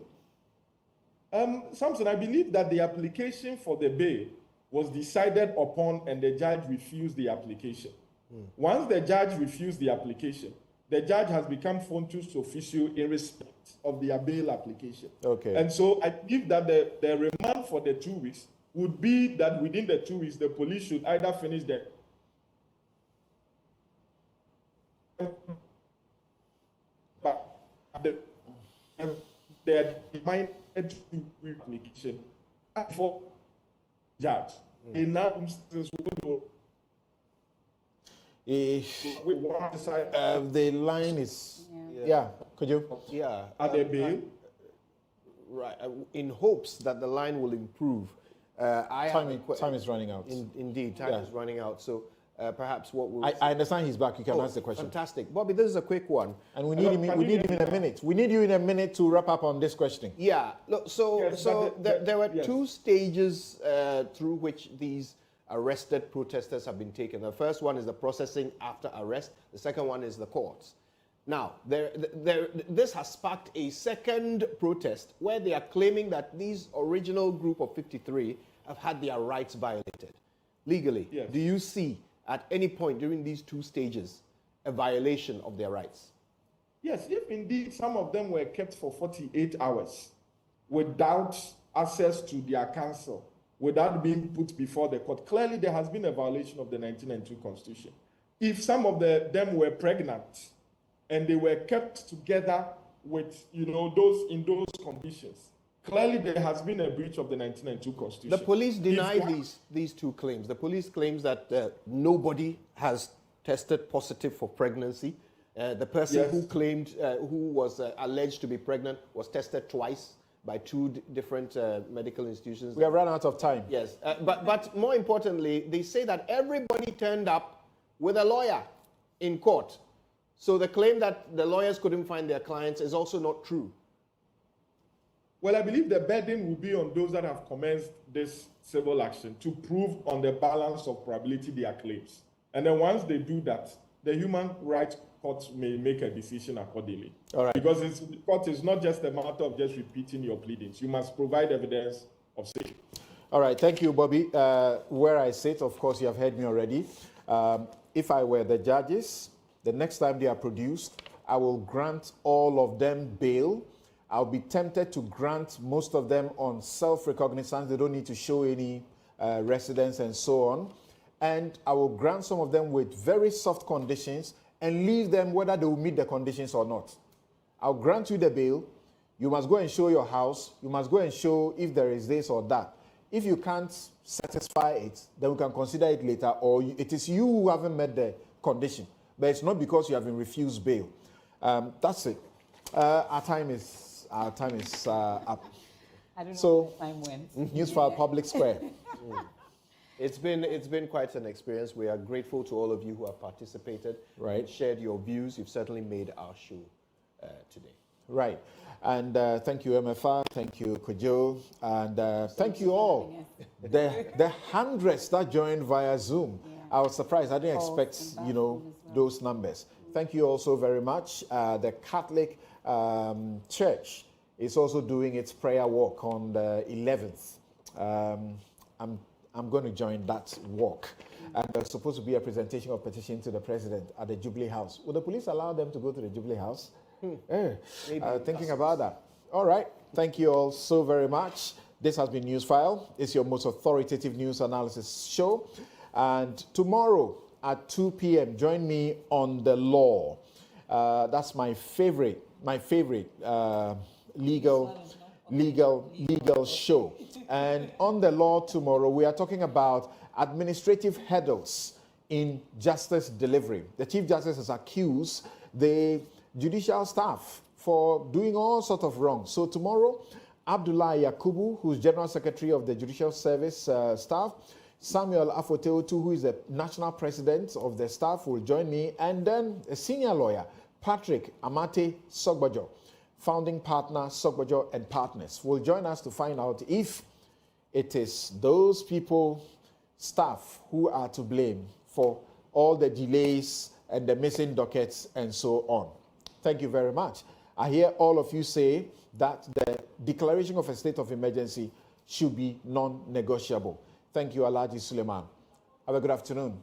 Samson, I believe that the application for the bail was decided upon and the judge refused the application. Once the judge refused the application, the judge has become fontus officio in respect of the bail application. Okay. And so I believe that the remand for the 2 weeks would be that within the 2 weeks, the police should either finish the application for judge. In that instance, the line is, could you? Are they bail? Right, in hopes that the line will improve. Time is running out. Indeed, time is running out. So perhaps what we'll... I understand he's back. You can answer the question. Fantastic. Bobby, this is a quick one. And we need him in a minute. We need you in a minute to wrap up on this questioning. Yeah. Look, there were two stages through which these arrested protesters have been taken. The first one is the processing after arrest. The second one is the courts. Now, this has sparked a second protest where they are claiming that these original group of 53 have had their rights violated legally. Yes. Do you see at any point during these two stages a violation of their rights? Yes, if indeed some of them were kept for 48 hours without access to their counsel, without being put before the court, clearly there has been a violation of the 1992 Constitution. If some of them were pregnant and they were kept together with, those in those conditions, clearly there has been a breach of the 1992 Constitution. The police deny these two claims. The police claims that nobody has tested positive for pregnancy. The person who claimed, who was alleged to be pregnant, was tested twice by two different medical institutions. We have run out of time. Yes, but more importantly, they say that everybody turned up with a lawyer in court. So the claim that the lawyers couldn't find their clients is also not true. Well, I believe the burden will be on those that have commenced this civil action to prove on the balance of probability their claims. And then once they do that, the human rights court may make a decision accordingly. All right. Because the court is not just a matter of just repeating your pleadings. You must provide evidence of safety. All right. Thank you, Bobby. Where I sit, of course, you have heard me already. If I were the judges, the next time they are produced, I will grant all of them bail. I'll be tempted to grant most of them on self-recognizance. They don't need to show any residence and so on. And I will grant some of them with very soft conditions and leave them whether they will meet the conditions or not. I'll grant you the bail. You must go and show your house. You must go and show if there is this or that. If you can't satisfy it, then we can consider it later, or it is you who haven't met the condition. But it's not because you have been refused bail. That's it. Our time is up. I don't know so, when time went. Newsfile Public Square. It's been quite an experience. We are grateful to all of you who have participated, and shared your views. You've certainly made our show today. Right. And thank you, MFR. Thank you, Kojo. And thank you all. The hundreds that joined via Zoom. Yeah. I was surprised. I didn't expect, those numbers. Thank you also very much. The Catholic Church is also doing its prayer walk on the 11th. I'm going to join that walk. And there's supposed to be a presentation of petition to the president at the Jubilee House. Will the police allow them to go to the Jubilee House? Thinking about that. All right. Thank you all so very much. This has been Newsfile. It's your most authoritative news analysis show. And tomorrow at 2 p.m., join me on The Law. That's my favorite legal show. And on The Law tomorrow, we are talking about administrative hurdles in justice delivery. The Chief Justice has accused the judicial staff for doing all sorts of wrong. So tomorrow, Abdullah Yakubu, who's General Secretary of the Judicial Service staff, Samuel Afoteutu, who is the National President of the staff, will join me, and then a senior lawyer, Patrick Amate Sogbajo, founding partner, Sogbajo and Partners, will join us to find out if it is those people, staff, who are to blame for all the delays and the missing dockets and so on. Thank you very much. I hear all of you say that the declaration of a state of emergency should be non-negotiable. Thank you, Lardy Suleiman. Have a good afternoon.